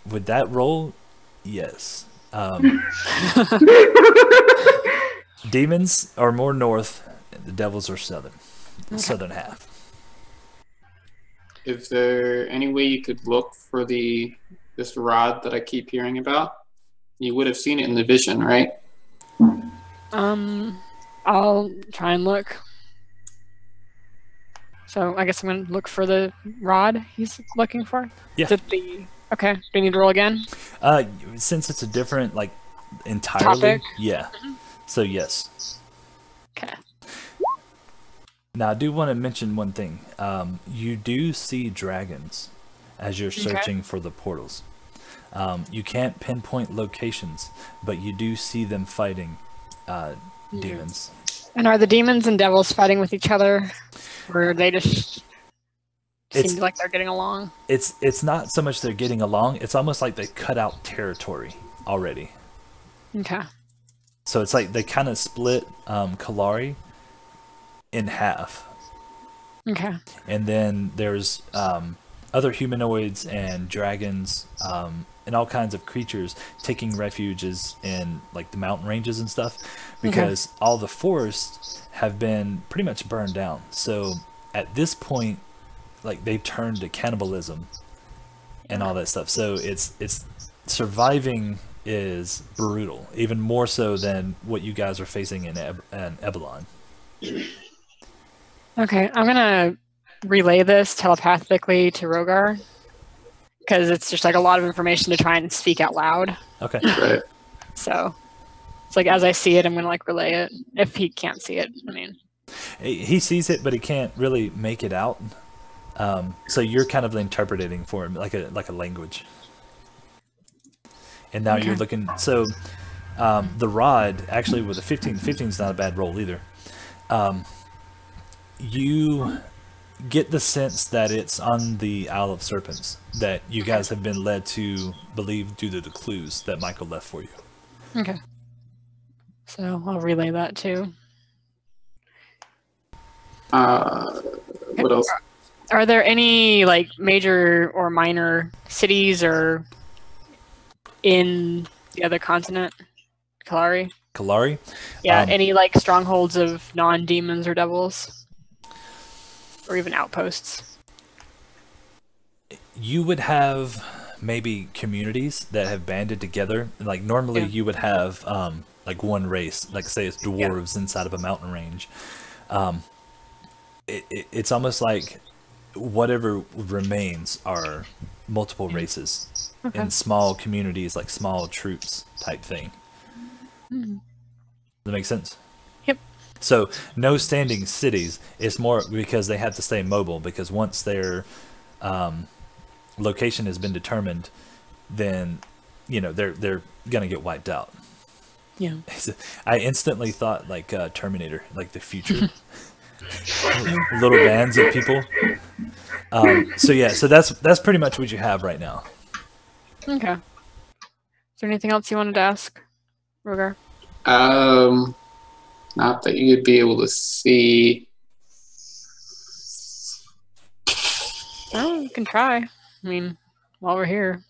With that roll, yes. Demons are more north, the devils are southern. The southern half. Is there any way you could look for this rod that I keep hearing about? You would have seen it in the vision, right? I'll try and look. So I guess I'm gonna look for the rod he's looking for. Yeah. Is it the... Okay. Do we need to roll again? Since it's a different, like, entirely. Topic? Yeah. So yes. Okay. Now I do want to mention one thing. You do see dragons as you're searching for the portals. You can't pinpoint locations, but you do see them fighting demons. And are the demons and devils fighting with each other, or they just seem like they're getting along? It's not so much they're getting along. It's almost like they cut out territory already. Okay. So it's like they kind of split Kalari in half. Okay. And then there's other humanoids and dragons, and and all kinds of creatures taking refuges in like the mountain ranges and stuff, because all the forests have been pretty much burned down. So at this point, like they've turned to cannibalism and all that stuff. So it's surviving is brutal, even more so than what you guys are facing in Ebelon. Okay, I'm gonna relay this telepathically to Rogar, because it's just like a lot of information to try and speak out loud. Okay. Right. So it's like as I see it, I'm gonna like relay it. If he can't see it, I mean. He sees it, but he can't really make it out. So you're kind of interpreting for him like a language. And now you're looking. So the rod, actually, with a 15 is not a bad roll either. You get the sense that it's on the Isle of Serpents that you guys have been led to believe due to the clues that Michael left for you. Okay. So I'll relay that too. What else? Are there any like major or minor cities or in the other continent, Kalari? Kalari? Yeah, any like strongholds of non-demons or devils? Or even outposts? You would have maybe communities that have banded together. Like normally you would have like one race, like say it's dwarves inside of a mountain range. It's almost like whatever remains are multiple races in small communities, like small troops type thing. Does that make sense? Yep. So no standing cities. It's more because they have to stay mobile, because once their location has been determined, then they're gonna get wiped out. Yeah. I instantly thought like Terminator, like the future. Little bands of people. So that's pretty much what you have right now. Okay. Is there anything else you wanted to ask, Rogar? Not that you'd be able to see. Oh, you can try. I mean, while we're here.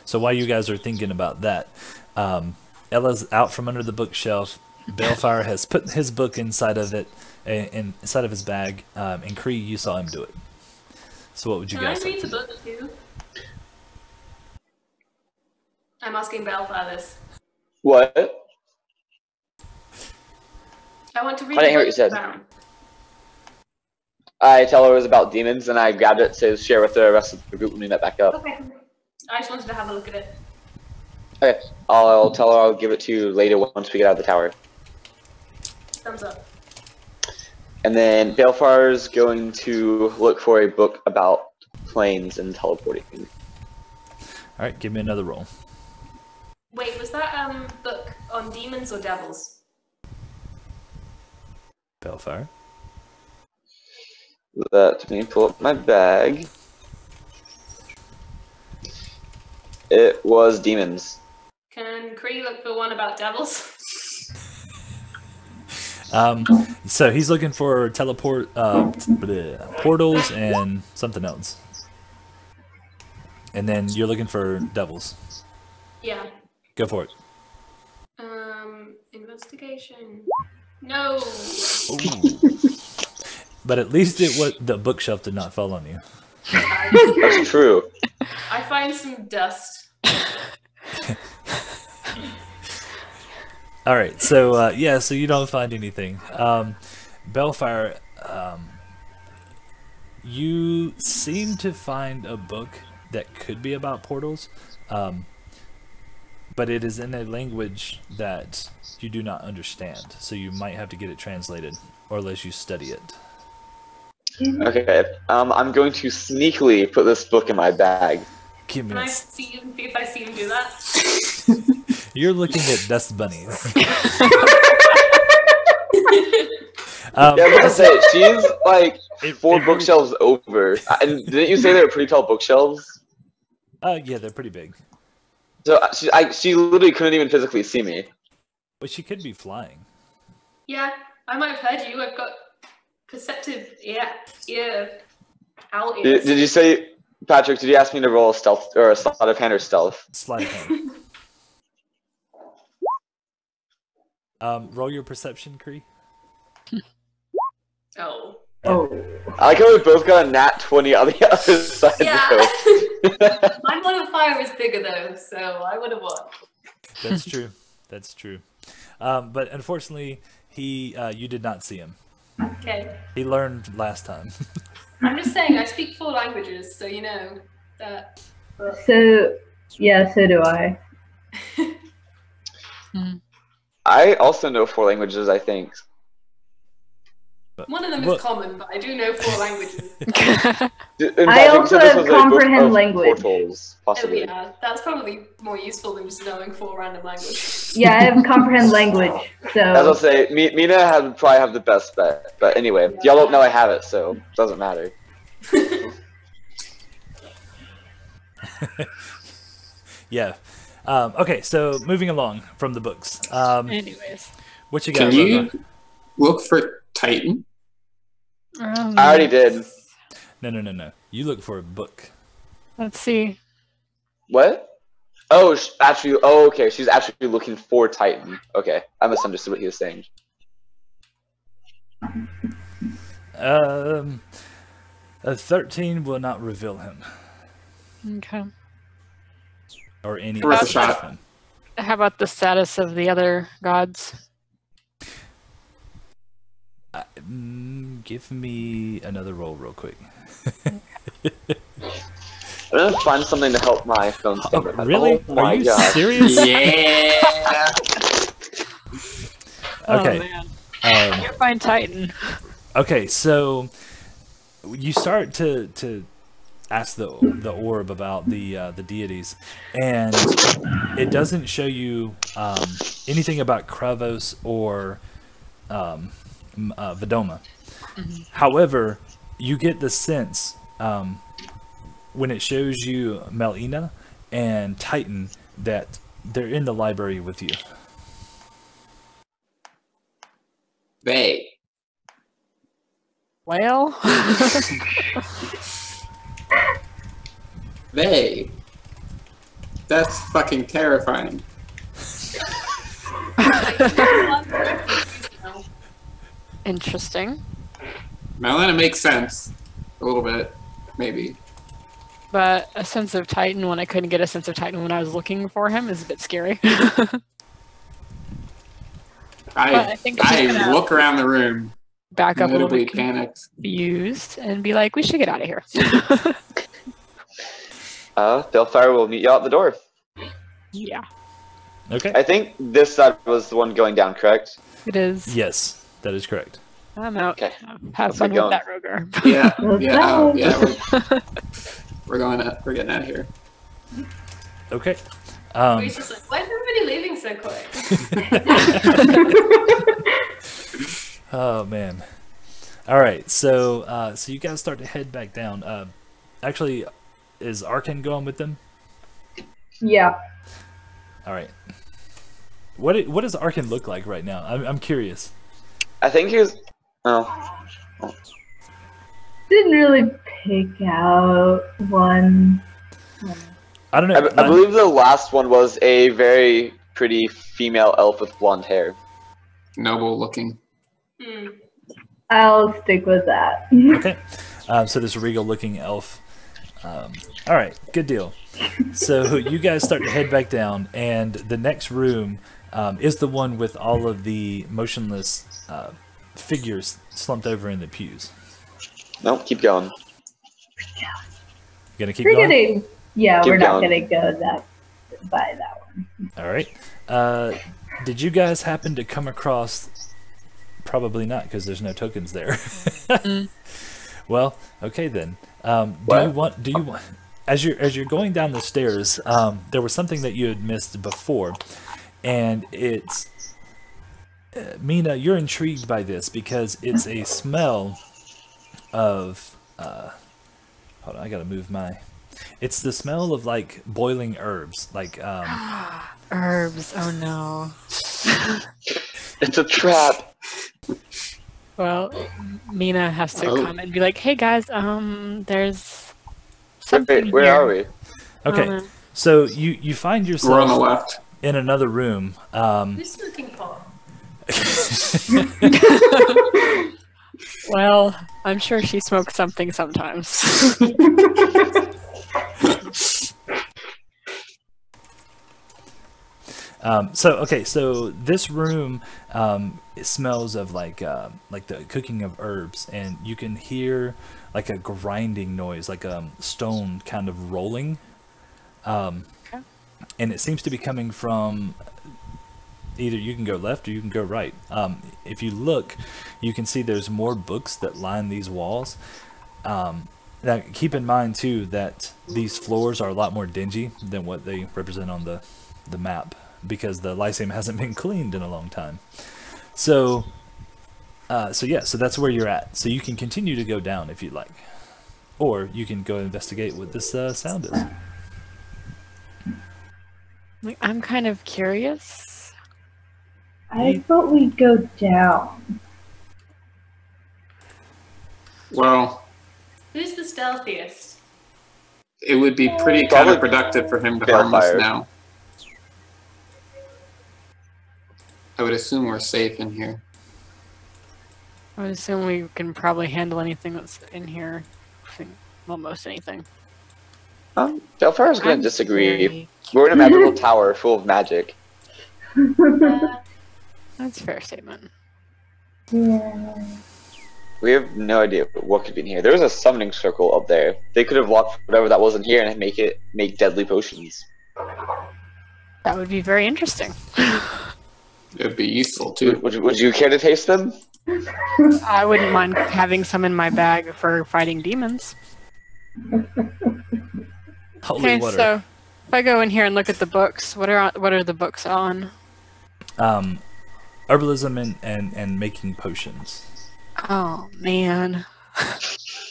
So while you guys are thinking about that, Ella's out from under the bookshelf. Balefire has put his book inside of it, inside of his bag, and Kree, you saw him do it. So what would you guys Can I like read to the do? book too? I'm asking Balefire this. What? I want to read I didn't hear the what you said. down. I tell her it was about demons, and I grabbed it to share with the rest of the group when we met back up. Okay. I just wanted to have a look at it. Okay, I'll tell her I'll give it to you later once we get out of the tower. Thumbs up. And then Balefire's going to look for a book about planes and teleporting. Alright, give me another roll. Wait, was that book on demons or devils? Balefire. Let me pull up my bag. It was demons. Can Kree look for one about devils? So he's looking for portals and something else. And then you're looking for devils. Yeah. Go for it. Investigation. No. Ooh. But at least the bookshelf did not fall on you. That's true. I find some dust. All right, so so you don't find anything. Balefire, you seem to find a book that could be about portals, but it is in a language that you do not understand, so you might have to get it translated, or unless you study it. Okay, I'm going to sneakily put this book in my bag. Give me Can I a see if I see him do that? You're looking at dust bunnies. Yeah, that's it. She's like four it really- bookshelves over. And didn't you say they were pretty tall bookshelves? Yeah, they're pretty big. So she literally couldn't even physically see me. But she could be flying. Yeah, I might have heard you. I've got perceptive owl ears. Did you say Patrick, did you ask me to roll a stealth or a sleight of hand or stealth? Sleight of hand. Roll your perception, Kree. Oh. Oh. I like how we both got a nat 20 on the other side. Yeah. though. My modifier is bigger though, so I would have won. That's true. That's true. But unfortunately, you did not see him. Okay. He learned last time. I'm just saying, I speak 4 languages, so you know that. So, yeah, so do I. I also know 4 languages, I think. One of them Well- is common, but I do know 4 languages. I also have comprehend language. Portals, Oh possibly. yeah, that's probably more useful than just knowing 4 random languages. Yeah, I have comprehend language. As I'll So, say, Mina would probably have the best bet. But anyway, Yeah. y'all don't know I have it, so it doesn't matter. Yeah. Okay, so moving along from the books. Anyways. What you got? Can you Roga? look for Titan? I already did. No. You look for a book. Let's see. What? Oh, actually, oh, okay. She's actually looking for Titan. Okay, I misunderstood what he was saying. A 13 will not reveal him Okay. or any Worth a aspect shot. of him. How about the status of the other gods? Give me another roll real quick. I'm gonna find something to help my phone. Oh, really? Oh my Are you gosh. serious? Yeah. Okay. Oh, man. You'll find Titan. Okay, so you start to ask the orb about the deities, and it doesn't show you anything about Kravos or Vedoma. However, you get the sense when it shows you Melina and Titan that they're in the library with you. They. Well, They. That's fucking terrifying. interesting. Melina makes sense. A little bit. Maybe. But a sense of Titan when I couldn't get a sense of Titan when I was looking for him is a bit scary. I think it's just gonna- look around the room, Back up a little notably bit panicked. confused and be like, we should get out of here. Bellfire will meet y'all at the door. Yeah, Okay. I think this side was the one going down, correct? it is. Yes, that is correct. I'm out. Okay. Have Let's fun get with going. that, Rogar. Yeah, Let's yeah, go. we're going up. We're getting out of here. Okay. He's just like, why is everybody leaving so quick? Oh man. All right. So so you guys start to head back down. Actually, is Arkan going with them? yeah. All right. What does Arkan look like right now? I'm curious. I think he was. Oh, Didn't really pick out one. I don't know. I believe the last one was a very pretty female elf with blonde hair. Noble looking. Hmm. I'll stick with that. Okay. So this regal-looking elf. All right. Good deal. So you guys start to head back down, and the next room is the one with all of the motionless figures slumped over in the pews. No, keep going. You gonna keep We're going? yeah, Keep we're not going. gonna go by that one. All right. Did you guys happen to come across? Probably not, because there's no tokens there. Well, okay then. Do you want? As you're going down the stairs, there was something that you had missed before, and it's Mina. You're intrigued by this because it's a smell of. Hold on, I gotta move my. It's the smell of like boiling herbs, like Herbs. Oh no. It's a trap. Well, Mina has to Oh. come and be like, "Hey guys, there's something Where here. are we? Okay, so you find We're on the yourself left. in another room. Who's smoking pot? Well, I'm sure she smokes something sometimes. So this room it smells of like the cooking of herbs, and you can hear like a grinding noise, like a stone kind of rolling, and it seems to be coming from either you can go left or you can go right. If you look, you can see there's more books that line these walls. Now keep in mind too that these floors are a lot more dingy than what they represent on the map, because the Lyceum hasn't been cleaned in a long time. So that's where you're at. So you can continue to go down if you'd like, or you can go investigate what this sound is. I'm kind of curious. I thought we'd go down. Well, Who's the stealthiest? it would be pretty Probably counterproductive for him to harm us Balefire. now. I would assume we're safe in here. I would assume we can probably handle anything that's in here. Well, most anything. Balfire's gonna I'm disagree. very We're in a magical tower full of magic. That's a fair statement. Yeah. We have no idea what could be in here. There was a summoning circle up there. They could have locked whatever that wasn't here and make deadly potions. That would be very interesting. It would be useful too. Would you care to taste them? I wouldn't mind having some in my bag for fighting demons. Holy Okay, water. so if I go in here and look at the books, what are the books on? Herbalism and making potions. Oh man.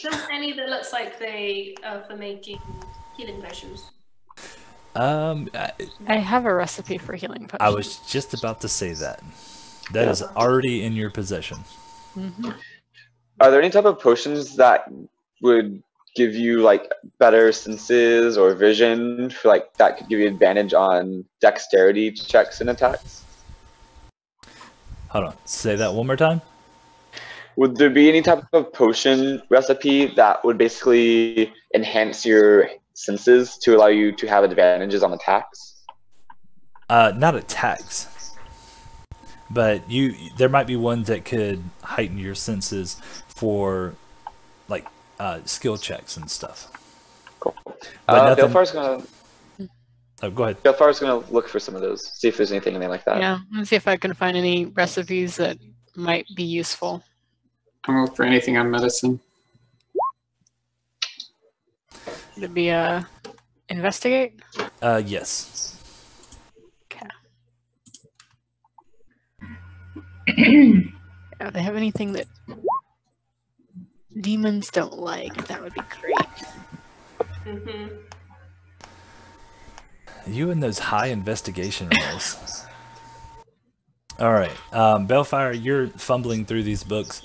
There's any that looks like they are for making healing potions. I have a recipe for healing potions. I was just about to say that. That is already in your possession. Mm-hmm. Are there any type of potions that would give you like better senses or vision for like that could give you advantage on dexterity checks and attacks? Hold on. Say that one more time. Would there be any type of potion recipe that would basically enhance your senses to allow you to have advantages on attacks? Not attacks, but there might be ones that could heighten your senses for like skill checks and stuff. Cool. But nothing... Delphar's gonna. Oh, go ahead. Delphar's gonna look for some of those. See if there's anything in there like that. Yeah, let's see if I can find any recipes that might be useful. I'm gonna look for anything on medicine. Would it be investigate? Yes. Okay. Do they have anything that demons don't like? That would be great. Mm-hmm. You and those high investigation rolls. All right, Balefire, you're fumbling through these books.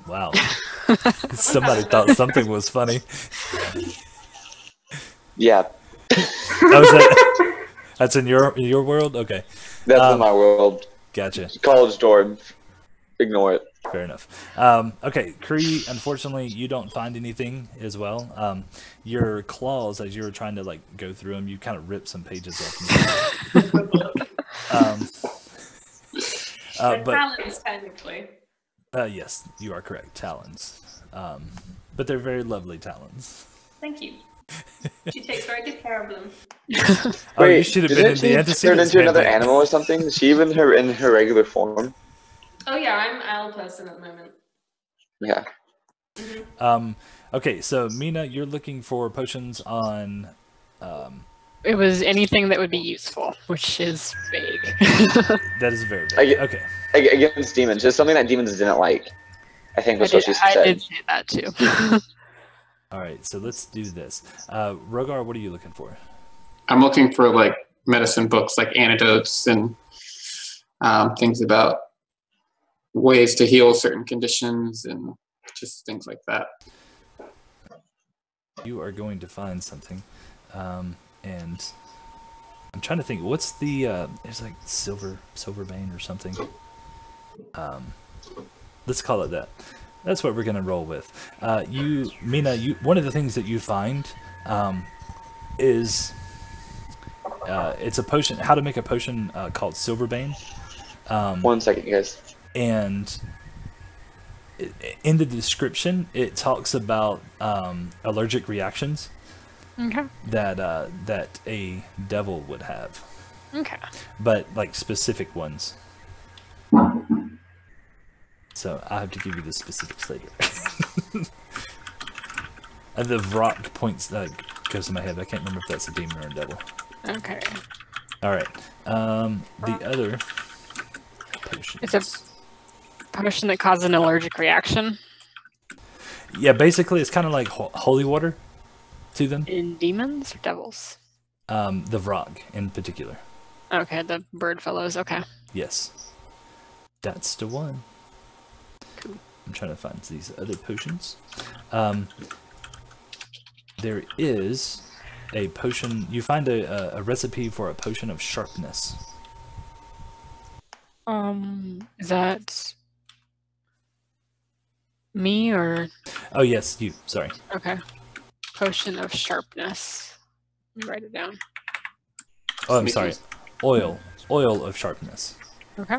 Wow. Somebody thought something was funny. Yeah. Oh, that's in your world? Okay. That's in my world. Gotcha. College dorm. Ignore it. Fair enough. Okay, Kree, unfortunately, you don't find anything as well. Your claws, as you were trying to like go through them, you kind of rip some pages off. But but talents, technically. yes, you are correct. Talons, but they're very lovely talons. Thank you. She takes very good care of them. Oh, you Wait, should have been in the didn't she turn antecedents. into another animal or something? Is she even in her regular form? Oh yeah, I'm owl person at the moment. Yeah. Mm-hmm. Okay, so Mina, you're looking for potions on. It was anything that would be useful, which is vague. That is very vague. Okay. Against demons, just something that demons didn't like. I think was what she said. I did say that too. All right, so let's do this. Rogar, what are you looking for? I'm looking for like medicine books, like antidotes and things about ways to heal certain conditions and just things like that. you are going to find something, and I'm trying to think. What's the? There's like Silverbane or something. Let's call it that. That's what we're gonna roll with. Mina, one of the things that you find is it's a potion. How to make a potion called Silverbane. 1 second, guys. And in the description, it talks about allergic reactions Okay. that a devil would have, Okay. but like specific ones. So I have to give you the specifics later. And the rock points goes in my head. I can't remember if that's a demon or a devil. Okay. All right. The other potion. It's a potion that causes an allergic reaction Yeah, basically it's kind of like holy water to them. in demons or devils. The Vrog in particular. Okay, the bird fellows. Okay. Yes. That's the one. Cool. I'm trying to find these other potions. There is a potion. You find a recipe for a potion of sharpness. Is that me or? Oh yes, you. Sorry. Okay. Potion of sharpness. Let me write it down. Oh, I'm sorry. Oil of sharpness. Okay.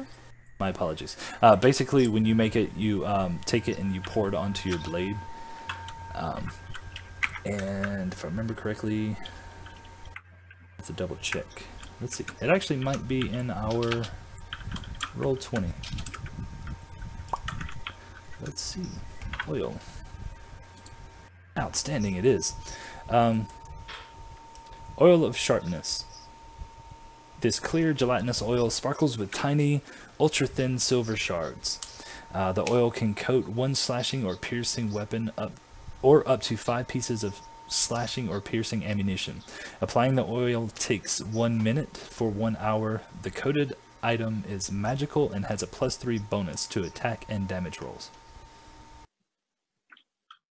My apologies. Basically, when you make it, you take it and you pour it onto your blade. And if I remember correctly, let's double check. Let's see. It actually might be in our roll 20. Let's see. Oil. Outstanding it is. Oil of sharpness. This clear gelatinous oil sparkles with tiny, ultra-thin silver shards. The oil can coat one slashing or piercing weapon up to 5 pieces of slashing or piercing ammunition. Applying the oil takes 1 minute for 1 hour. The coated item is magical and has a +3 bonus to attack and damage rolls.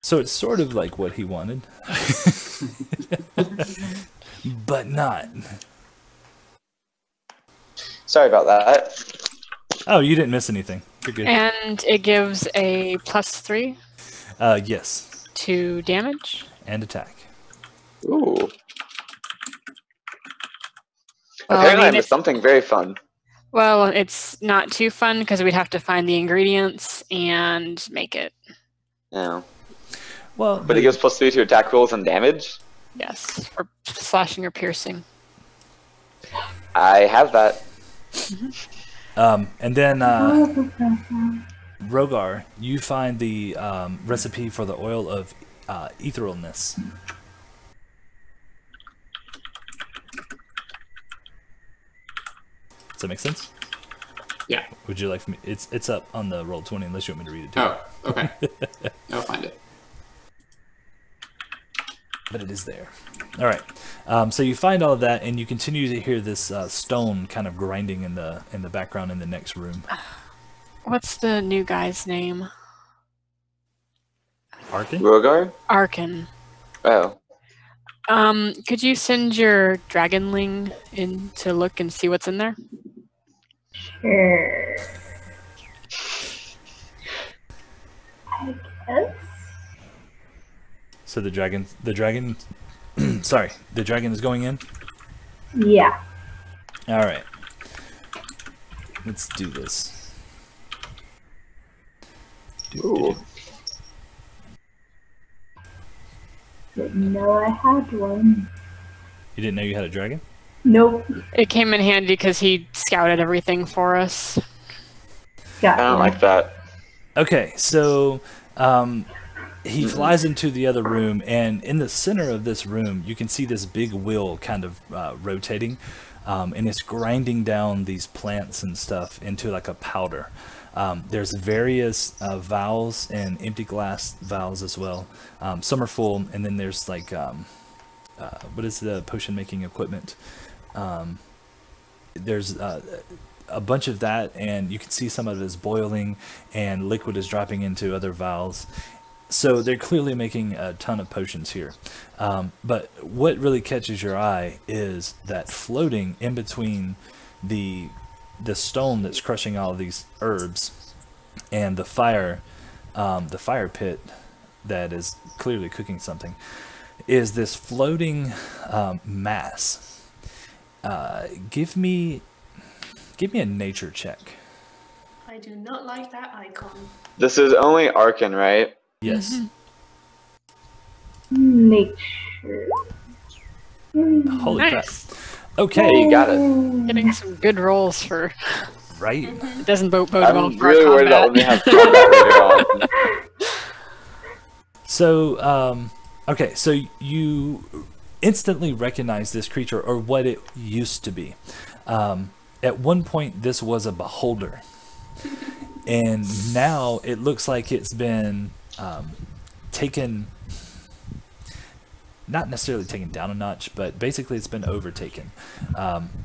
So it's sort of like what he wanted. But not. Sorry about that. Oh, you didn't miss anything. You're good. And it gives a +3 Yes. to damage. And attack. Ooh. Well, Apparently, I it's, missed something very fun. well, it's not too fun because we'd have to find the ingredients and make it. Yeah. Well, But it gives +3 to attack rolls and damage. Yes, for slashing or piercing. I have that. and then Rogar, you find the recipe for the oil of etherealness. Does that make sense? Yeah. Would you like for me? It's up on the roll 20 unless you want me to read it too. Oh, okay. I'll find it. But it is there. All right. So you find all of that, and you continue to hear this stone kind of grinding in the background in the next room. What's the new guy's name? Arkin? Rogar? Arkin. Oh. Could you send your dragonling in to look and see what's in there? Sure. I guess. So the dragon, sorry, the dragon is going in? Yeah. All right. Let's do this. Ooh. Didn't know I had one. You didn't know you had a dragon? Nope. It came in handy because he scouted everything for us. Got I don't one. like that. Okay, so he flies into the other room, and in the center of this room, you can see this big wheel kind of rotating, and it's grinding down these plants and stuff into like a powder. There's various vials and empty glass vials as well. Some are full, and then there's like, what is the potion making equipment? There's a bunch of that, and you can see some of it is boiling, and liquid is dropping into other vials. So they're clearly making a ton of potions here. But what really catches your eye is that floating in between the stone that's crushing all of these herbs and the fire pit that is clearly cooking something, is this floating mass. Give me a nature check. I do not like that icon. This is only Arkin, right? Yes. Nature. Holy Nice. crap. Okay. You got it. Getting some good rolls for. Right. It doesn't bode well I'm for really our worried about when we combat. have combat later on. So, okay, so you instantly recognize this creature, or what it used to be. At one point, this was a beholder. And now it looks like it's been taken, not necessarily taken down a notch, but basically it's been overtaken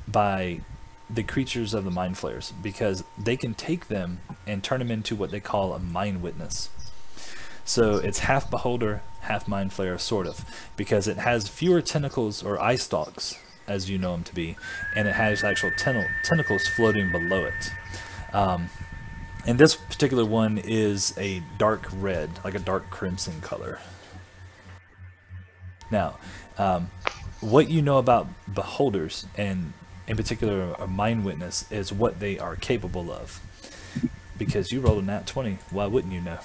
by the creatures of the Mind Flayers, because they can take them and turn them into what they call a Mind Witness. So it's half beholder, half Mind Flayer, sort of, because it has fewer tentacles or eye stalks, as you know them to be, and it has actual tentacles floating below it. And this particular one is a dark red, like a dark crimson color. Now, what you know about beholders, and in particular a Mind Witness, is what they are capable of. Because you rolled a nat 20, why wouldn't you know?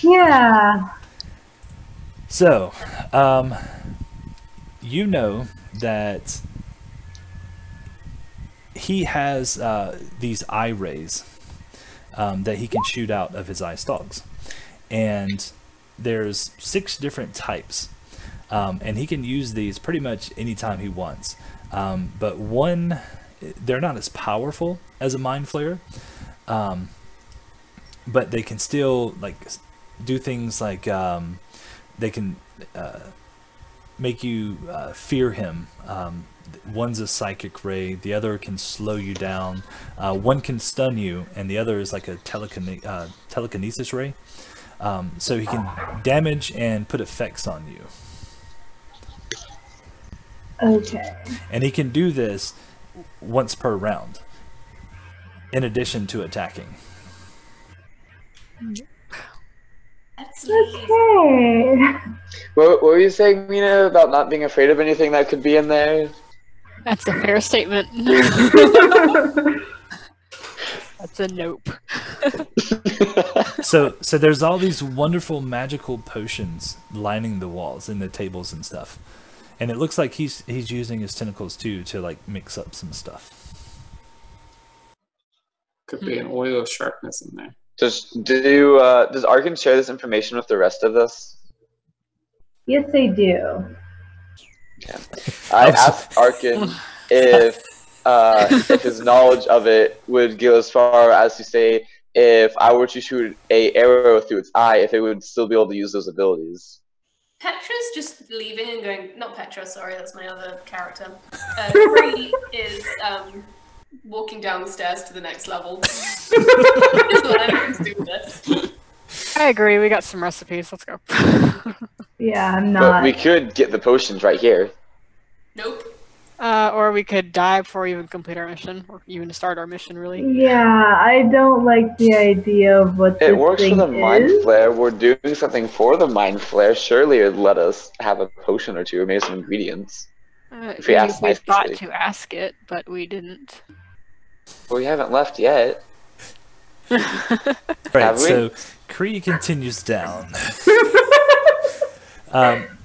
Yeah. So, you know that he has these eye rays that he can shoot out of his eye stalks. And there's 6 different types. And he can use these pretty much anytime he wants. But one, they're not as powerful as a Mind Flayer. But they can still like do things like they can make you fear him. One's a psychic ray, the other can slow you down. One can stun you, and the other is like a telekinesis ray. So he can damage and put effects on you. Okay. And he can do this once per round, in addition to attacking. That's Okay. What were you saying, Mina, about not being afraid of anything that could be in there? That's a fair statement. That's a nope. So there's all these wonderful magical potions lining the walls and the tables and stuff. And it looks like he's using his tentacles too to like mix up some stuff. Could be an oil of sharpness in there. Does Arkin share this information with the rest of us? Yes, they do. Okay. I asked Arkin if his knowledge of it would go as far as to say, if I were to shoot a arrow through its eye, if it would still be able to use those abilities. Petra's just leaving and going, not Petra, sorry, that's my other character. Bree is walking down the stairs to the next level. Just let anything to do with this. I agree. We got some recipes. Let's go. Yeah, I'm But not. we could get the potions right here. Nope. Or we could die before we even complete our mission, or even start our mission, really. Yeah, I don't like the idea of what this It works for thing the Mind is. Flayer. We're doing something for the Mind Flayer. Surely it'd let us have a potion or two, or maybe some ingredients. If we ask we thought nicely. to ask it, but we didn't. Well, we haven't left yet. Right, Have we? so Kree continues down.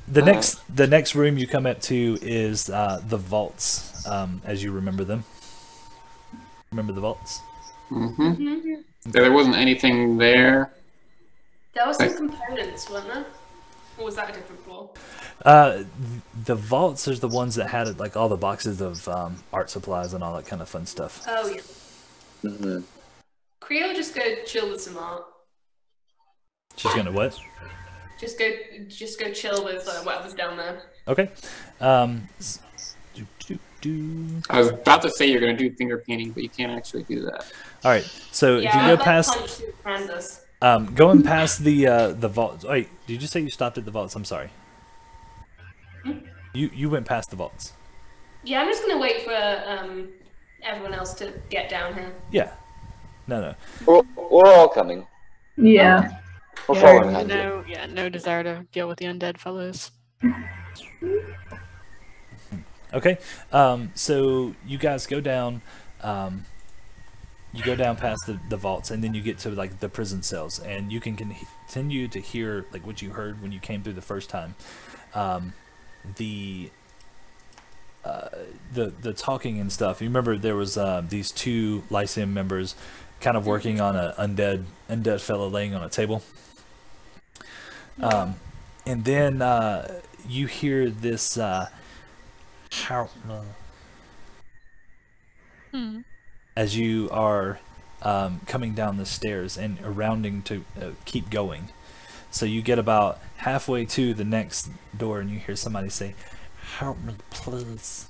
The next room you come up to is the vaults, as you remember them. Remember the vaults? Mm-hmm. There wasn't anything there. There were some components, weren't there? Or was that a different floor? The vaults are the ones that had like all the boxes of art supplies and all that kind of fun stuff. Oh, yeah. Mm-hmm. Creo just go chill with some art. She's gonna what? Just go chill with whatever's down there. Okay. I was about to say you're going to do finger painting, but you can't actually do that. All right. So Yeah, if you I'd go like past, punch through canvas. Going past the vaults. Wait, did you say you stopped at the vaults? I'm sorry. You went past the vaults. Yeah, I'm just gonna wait for everyone else to get down here. Yeah. No. We're all coming. Yeah. We're following behind you. No desire to deal with the undead fellows. Okay. So you guys go down. You go down past the vaults, and then you get to like the prison cells, and you can continue to hear like what you heard when you came through the first time. The talking and stuff. You remember there was these two Lyceum members kind of working on a undead fellow laying on a table. And then you hear this as you are coming down the stairs and rounding to keep going. So you get about halfway to the next door and you hear somebody say, "Help me, please."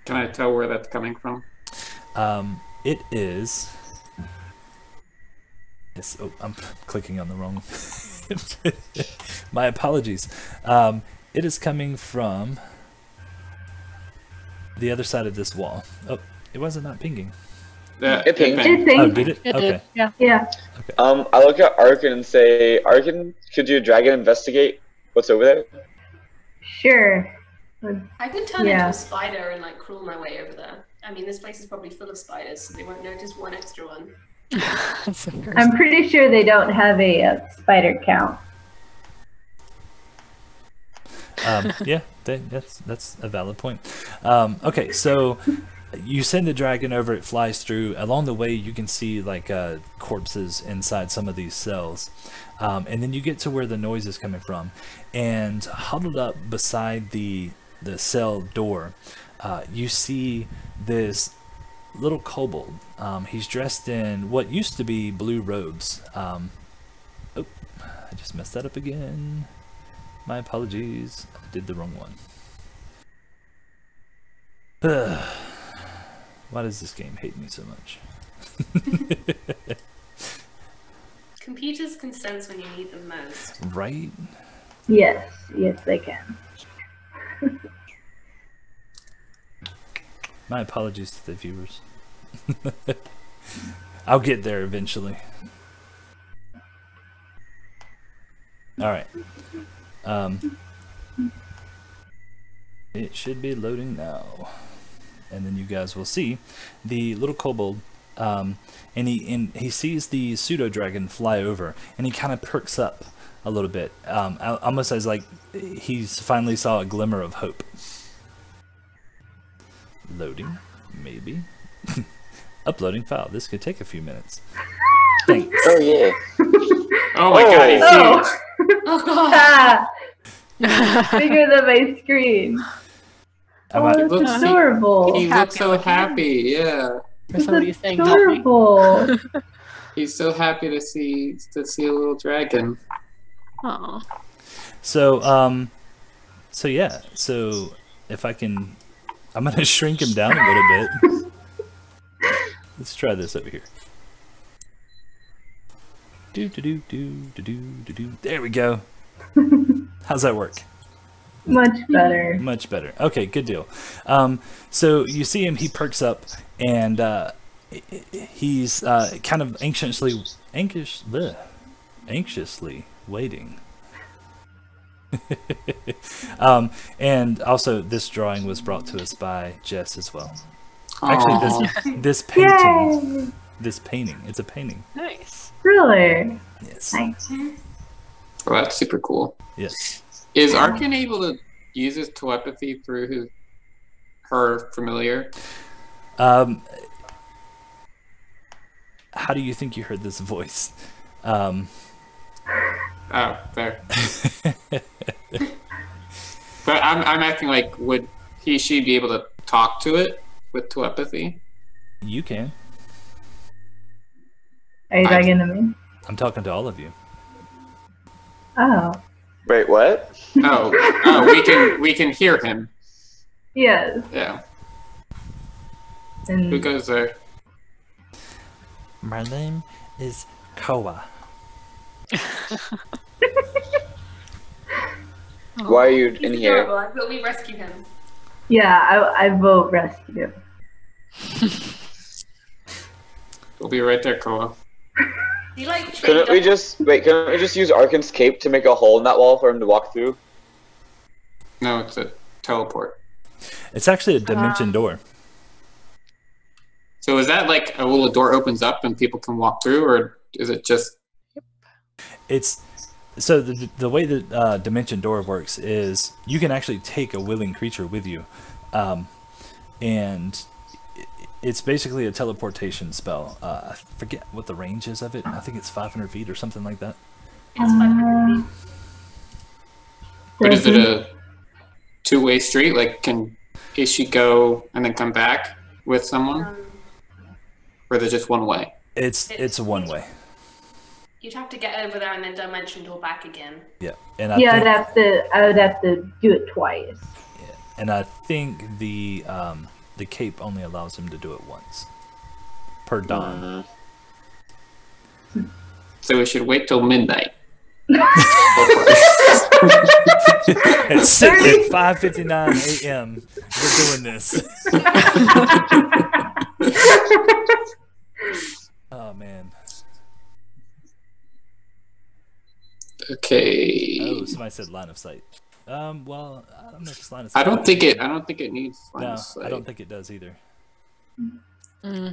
Can I tell where that's coming from? It is. Yes, oh, I'm clicking on the wrong. My apologies. It is coming from the other side of this wall. Oh, it wasn't not pinging. It pinged. It Oh, thinks. did it? It Okay. did, yeah. Yeah. I look at Arkin and say, Arkin, could you dragon investigate what's over there? Sure. I could turn Yeah. into a spider and like crawl my way over there. I mean, this place is probably full of spiders, so they won't notice one extra one. That's embarrassing. I'm pretty sure they don't have a spider count. Yeah, that's a valid point. Okay, so you send the dragon over, it flies through. Along the way, you can see like corpses inside some of these cells. And then you get to where the noise is coming from. And huddled up beside the cell door, you see this little kobold. He's dressed in what used to be blue robes. Oh, I just messed that up again. My apologies. I did the wrong one. Why does this game hate me so much? Computers can sense when you need them most. Right? Yes, they can. My apologies to the viewers. I'll get there eventually. Alright. It should be loading now. And then you guys will see the little kobold, and he sees the pseudo dragon fly over, and he kind of perks up a little bit, almost as like he's finally saw a glimmer of hope. Loading, maybe. Uploading file. This could take a few minutes. Thanks. Oh yeah. Oh my god, he's Oh. huge. Oh god! Ah, bigger than my screen. I'm Oh, out- that's looks- adorable. He looks so looking. happy, yeah. For somebody That's saying help me. adorable. He's so happy to see a little dragon. Aw. So yeah. So if I can, I'm gonna shrink him down a little bit. Let's try this over here. Do. There we go. How's that work? Much better. Much better. Okay, good deal. So you see him, he perks up, and he's kind of anxiously waiting. And also, this drawing was brought to us by Jess as well. Actually, this painting, Yay! it's a painting. Nice. Really? Yes. Nice. Oh, that's super cool. Yes. Is Arkin able to use his telepathy through her familiar? How do you think you heard this voice? Oh, fair. But I'm acting like, would she be able to talk to it with telepathy? You can. Are you talking to me? I'm talking to all of you. Oh. Wait, what? Oh, we can hear him. Yes. Yeah. And Who goes there? My name is Koa. Why are you He's in here? adorable. I thought we rescue him. Yeah, I vote rescue. We'll be right there, Koa. You like Couldn't we just use Arkan's cape to make a hole in that wall for him to walk through? No, it's a teleport. It's actually a dimension door. So is that like a little door opens up and people can walk through, or is it just? It's so the way that dimension door works is you can actually take a willing creature with you, and it's basically a teleportation spell. I forget what the range is of it. I think it's 500 feet or something like that. It's 500 feet. But is it a two-way street? Like, can Ishi go and then come back with someone, or is it just one way? It's a one way. You'd have to get over there and then dimension door back again. Yeah, and I would have to do it twice. Yeah, and I think the cape only allows him to do it once per dawn. So we should wait till midnight. At 5:59 a.m. we're doing this. Oh man. Okay. Oh, somebody said line of sight. Well, I don't know if it's line of sight. I don't think it needs line No, of sight. I don't think it does either.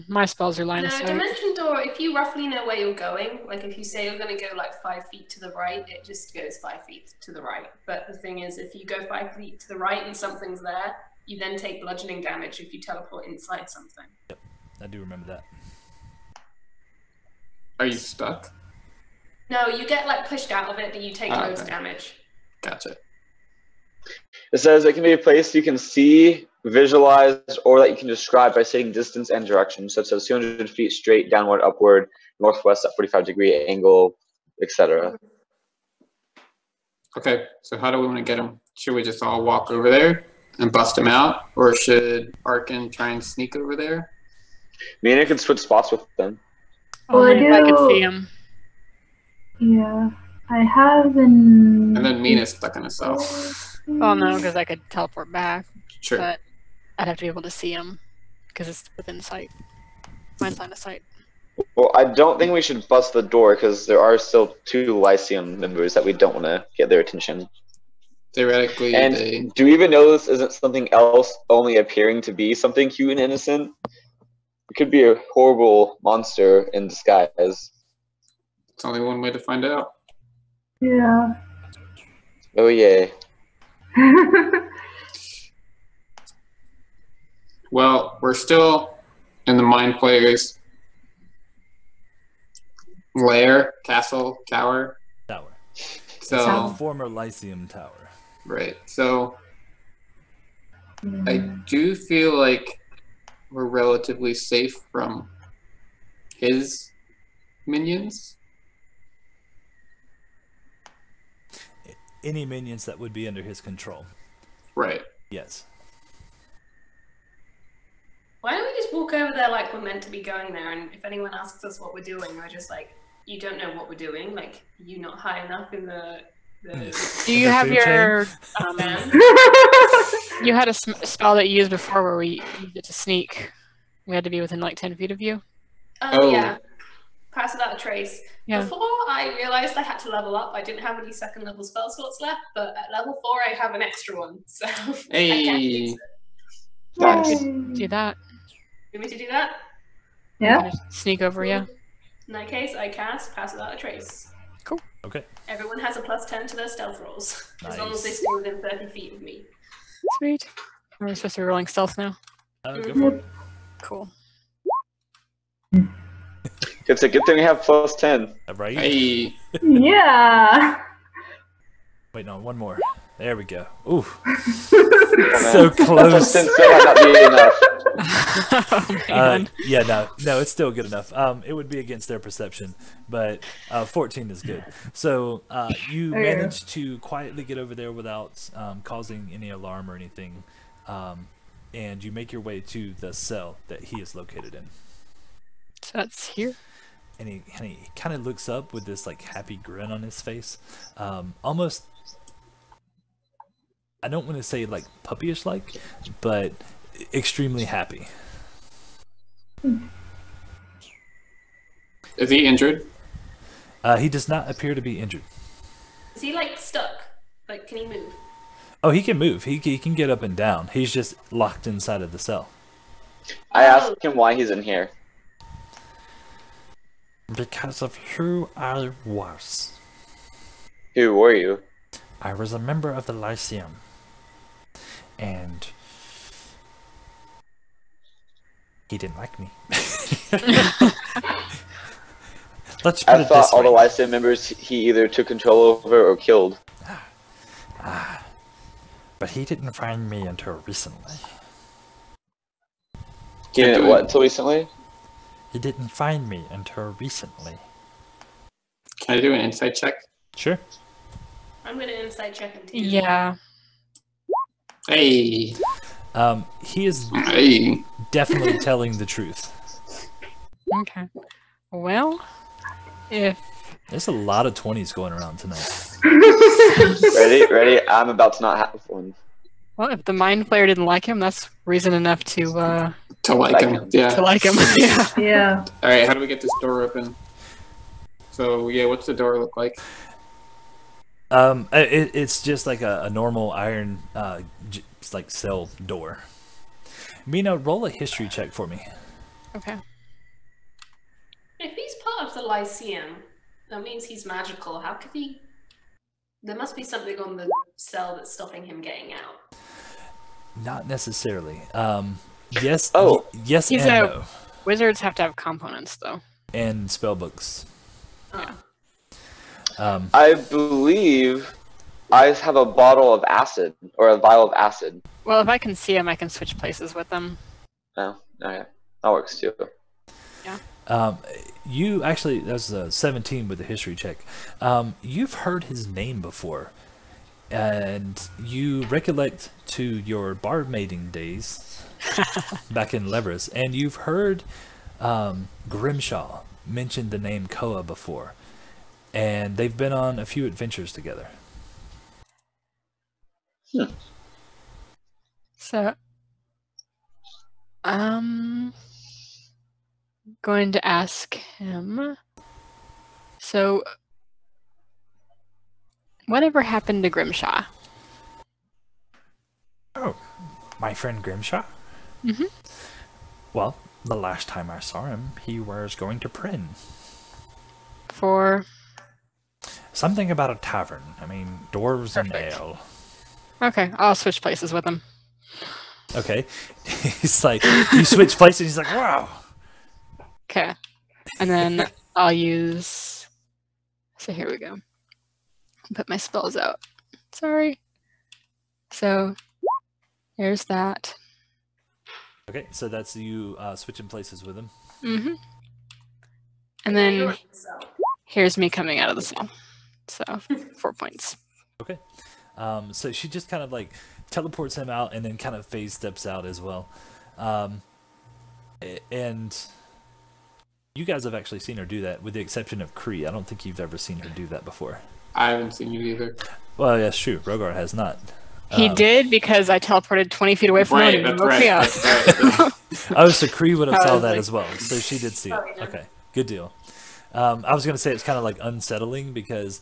My spells are line of No, sight. dimension door, if you roughly know where you're going, like if you say you're going to go like 5 feet to the right, it just goes 5 feet to the right. But the thing is, if you go 5 feet to the right and something's there, you then take bludgeoning damage if you teleport inside something. Yep, I do remember that. Are you stuck? No, you get like pushed out of it, but you take loads of damage. Gotcha. It says it can be a place you can see, visualize, or that you can describe by setting distance and direction, such as 200 feet straight, downward, upward, northwest at 45-degree angle, etc. Okay, so how do we want to get him? Should we just all walk over there and bust him out, or should Arkan try and sneak over there? Me and I can switch spots with them. Oh, Well, maybe I could see him. Yeah, I have an. And then Mina's stuck in herself. Oh no, because I could teleport back, Sure. but I'd have to be able to see him because it's within sight. Mine's line of sight. Well, I don't think we should bust the door because there are still 2 Lyceum members that we don't want to get their attention. Theoretically, And do we even know this isn't something else only appearing to be something cute and innocent? It could be a horrible monster in disguise. it's only one way to find out. Yeah. Oh yeah. Well, we're still in the Mind Flayer's lair, castle, tower. Tower. So, Former Lyceum Tower. right. So, I do feel like we're relatively safe from his minions. Any minions that would be under his control. Right. Yes. Why don't we just walk over there like we're meant to be going there, and if anyone asks us what we're doing, we're just like, you don't know what we're doing, like, you not high enough in the Do you The have food your? man. You had a spell that you used before where we used it to sneak. We had to be within like 10 feet of you. Oh. Yeah. Pass without a trace. Yeah. Before I realized I had to level up, I didn't have any second level spell slots left, but at level 4 I have an extra one, so I can use Hey. it. Nice. Do that. You want me to do that? Yeah. Just sneak over you. In that case, I cast Pass Without a Trace. Okay. Everyone has a +10 to their stealth rolls, as long as they Nice. stay within 30 feet of me. Sweet. We're supposed to be rolling stealth now. Go for it. Cool. It's a good thing we have +10. Right? Hey. Yeah. Wait, no, one more. There we go. Ooh. Oh, So man. close. +10 still might not be enough. Oh, man. Yeah, no, it's still good enough. It would be against their perception, but 14 is good. So you Okay. manage to quietly get over there without causing any alarm or anything, and you make your way to the cell that he is located in. So that's here. and he kind of looks up with this like happy grin on his face, almost. I don't want to say like puppyish like, but extremely happy. Is he injured? He does not appear to be injured. Is he like stuck? Like, can he move? Oh, he can move. He can get up and down. He's just locked inside of the cell. I asked him why he's in here. Because of who I was. Who were you? I was a member of the Lyceum. And he didn't like me. Let's put I it thought this all the way. Lyceum members he either took control over or killed. But he didn't find me until recently. He didn't what until recently? He didn't find me until recently. Can I do an insight check? Sure. I'm gonna insight check him too. Yeah. Hey. He is Hey. definitely telling the truth. Okay. Well, if There's a lot of 20s going around tonight. Ready? I'm about to not have one. if the Mind Flayer didn't like him, that's reason enough to Like him. Yeah. like him. Yeah. Yeah. All right. How do we get this door open? So yeah, what's the door look like? It's just like a normal iron, like cell door. Mina, roll a history check for me. Okay. If he's part of the Lyceum, that means he's magical. How could he? There must be something on the cell that's stopping him getting out. Not necessarily. Yes. Oh. Yes He's and a- no. Wizards have to have components, though. And spell books. Oh. I believe I have a bottle of acid or a vial of acid. Well, if I can see him, I can switch places with them. Oh, okay. That works too. You actually, that was 17 with the history check. You've heard his name before, and you recollect to your barmaiding days back in Leverus, and you've heard Grimshaw mention the name Koa before, and they've been on a few adventures together. So, going to ask him. So, whatever happened to Grimshaw? Oh, my friend Grimshaw? Mhm. Well, the last time I saw him, he was going to Prin. For Something about a tavern. I mean, dwarves and Perfect. ale. okay, I'll switch places with him. Okay. He's like, you switch places, he's like, wow. Okay, and then I'll use. So here we go. Put my spells out. Sorry. So there's that. Okay, so that's you switching places with him. Mm-hmm. And You're then in the cell. here's me coming out of the cell. So 4 points. Okay. So she just kind of like teleports him out and then kind of phase steps out as well. And you guys have actually seen her do that, with the exception of Kree. I don't think you've ever seen her do that before. I haven't seen you either. Well, yes, true. Rogar has not. He did because I teleported 20 feet away from Right, him and that's woke right. me up. That's right. Oh, so Kree would have I saw was that like- as well. So she did see it. Oh, yeah. Okay, good deal. I was going to say it's kind of like unsettling because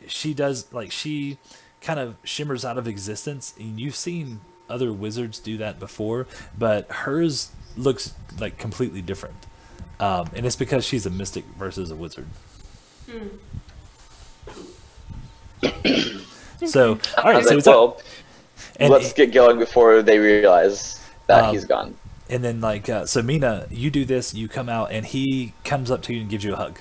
she does, like, she kind of shimmers out of existence. And you've seen other wizards do that before, but hers looks like completely different. And it's because she's a mystic versus a wizard. So, all right, I was so like, it's up. well, And, let's get going before they realize that he's gone. and then, like, so Mina, you do this, you come out, and he comes up to you and gives you a hug.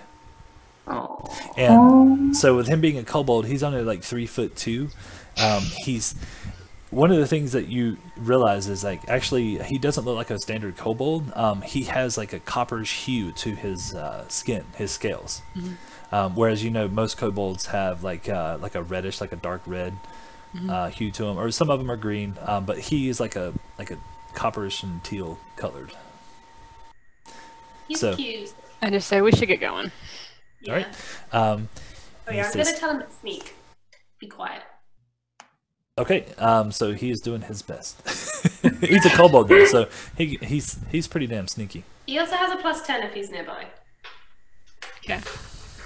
Oh. And so with him being a kobold, he's only like 3'2". He's one of the things that you realize is, like, actually he doesn't look like a standard kobold. He has like a copperish hue to his skin, his scales. Whereas, you know, most kobolds have like a reddish, like a dark red hue to them, or some of them are green. But he is like a copperish and teal colored. He's So- cute. I just say we should get going. Yeah. All right. Oh yeah, I'm This gonna is- tell him to sneak. Be quiet. Okay. So he is doing his best. He's a kobold though, so he's pretty damn sneaky. He also has a +10 if he's nearby. Okay.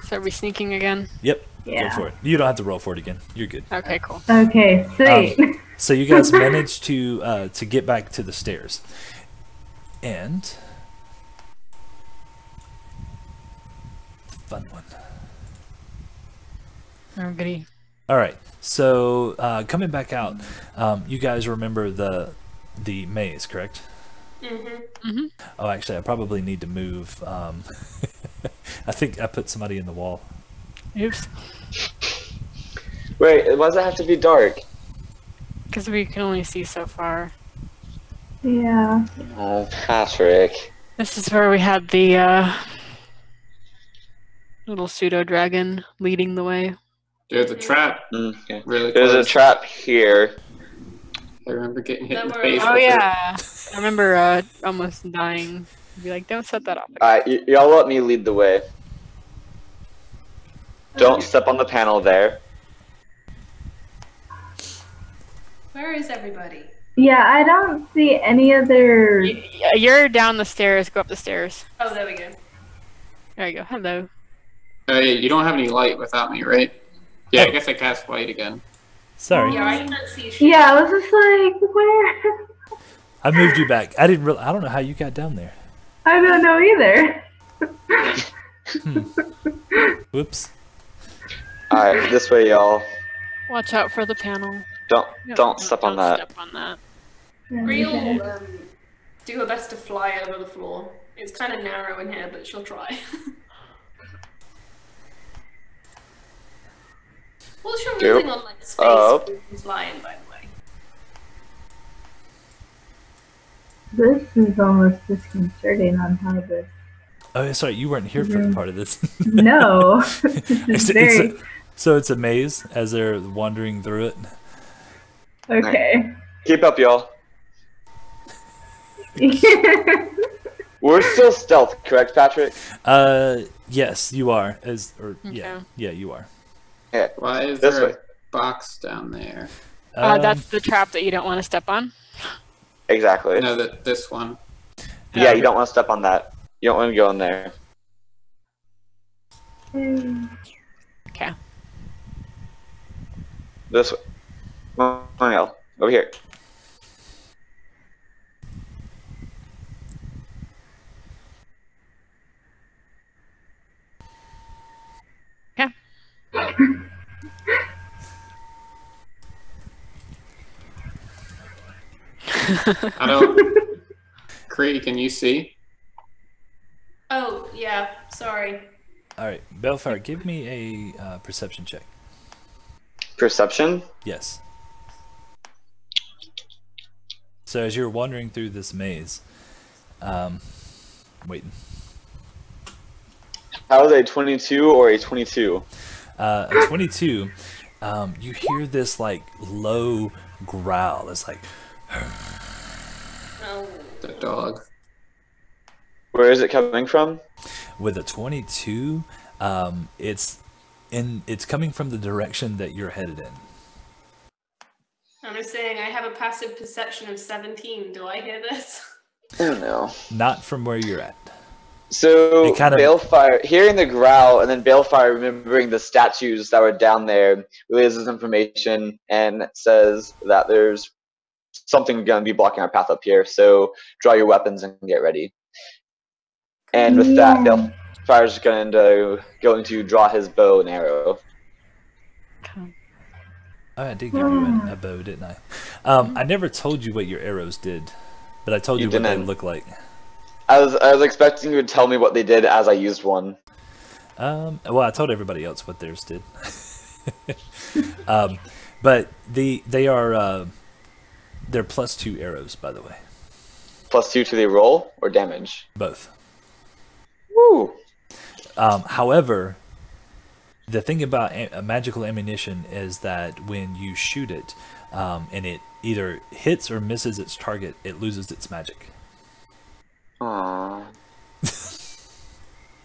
So are we sneaking again? Yep. Yeah. Go for it. You don't have to roll for it again. You're good. Okay, cool. Okay, sweet. So you guys managed to get back to the stairs, and fun one. Oh, goody. All right. So coming back out, you guys remember the maze, correct? Mm-hmm. Oh, actually, I probably need to move. I think I put somebody in the wall. Oops. Wait, why does it have to be dark? Because we can only see so far. Yeah. Oh, Patrick. This is where we had the little pseudo dragon leading the way. There's a trap Okay. really There's close. a trap here. I remember getting hit in the Don't face. worry. Oh with it. yeah. I remember almost dying. Be like, don't set that off. Alright, y'all let me lead the way. Don't step on the panel there. Where is everybody? Yeah, I don't see any other. You're down the stairs. Go up the stairs. Oh, there we go. There you go. Hello. Oh, yeah, you don't have any light without me, right? Yeah, I guess I cast light again. Sorry, Yeah, I can't see shit. Yeah, I was just like, where? I moved you back. I didn't. I don't know how you got down there. I don't know either. Whoops. Alright, this way, y'all. Watch out for the panel. Don't step on that. Step on that. Real do her best to fly over the floor. It's kind of narrow in here, but she'll try. Well, she's moving on like space. Up. She's flying, by the way. This is almost disconcerting on how this. Oh, sorry, you weren't here for the part of this. No. This is very. So it's a maze as they're wandering through it. Okay. Keep up, y'all. We're still stealth, correct, Patrick? Yes, you are. Yeah, Okay. you are. Yeah. Why is This there way. a box down there? That's the trap that you don't want to step on. Exactly. No, this one. Yeah, you don't want to step on that. You don't want to go in there. Okay. This way. Come on, y'all. Over here. Okay. I don't. Cree, can you see? Oh, yeah, sorry. All right, Bellfire, give me a perception check. Perception? Yes. So as you're wandering through this maze, waiting. How is a 22 or a 22? A 22, you hear this like low growl. It's like, Oh. The dog. Where is it coming from? with a 22, it's coming from the direction that you're headed in. I'm just saying, I have a passive perception of 17. Do I hear this? I don't know. Not from where you're at. So, It kind of- Balefire, hearing the growl, and then Balefire remembering the statues that were down there, relays this information and says that there's something going to be blocking our path up here, so draw your weapons and get ready. And with that, Balefire's going to draw his bow and arrow. Oh, I did give you a bow, didn't I? I never told you what your arrows did, but I told you what they didn't. look like. I was expecting you to tell me what they did as I used one. Well, I told everybody else what theirs did. But they are they're +2 arrows, by the way. +2 to the roll or damage? Both. Woo! However, the thing about magical ammunition is that when you shoot it, and it either hits or misses its target, it loses its magic. Aww.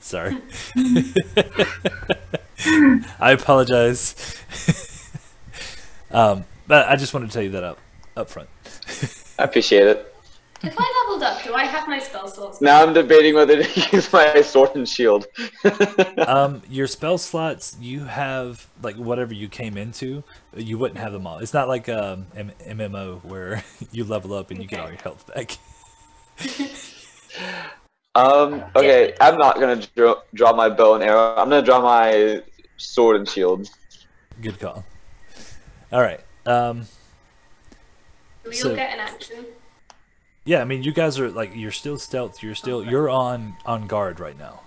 Sorry. I apologize. But I just wanted to tell you that up front. I appreciate it. If I leveled up, do I have my spell slots? Now I'm debating whether to use my sword and shield. Your spell slots, you have like whatever you came into. You wouldn't have them all. It's not like MMO where you level up and you get all your health back. Okay, I'm not gonna draw my bow and arrow. I'm gonna draw my sword and shield. Good call. All right. Will you So- get an action? Yeah, I mean, you guys are like you're still stealth. You're on guard right now.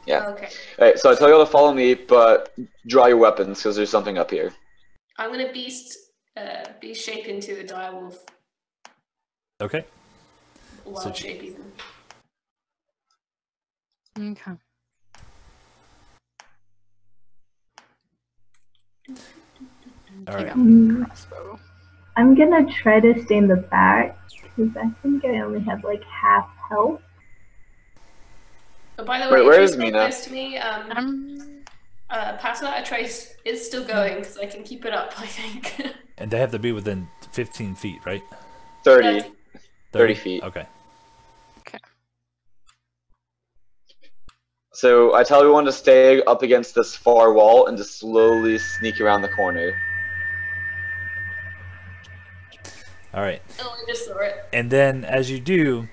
Yeah. Okay. Alright, so I tell you all to follow me, but draw your weapons because there's something up here. I'm gonna beast shape into a direwolf. Okay. Wild So- shape even. Okay. All Take right. out my crossbow. I'm gonna try to stay in the back because I think I only have like half health. Oh, by the Wait, way, where if you is stay Mina? close to me, I'm passing out a trace is still going because I can keep it up, I think. And they have to be within 15 feet, right? 30. 30 feet. Okay. So I tell everyone to stay up against this far wall and to slowly sneak around the corner. All right. Oh, I just saw it. And then as you do,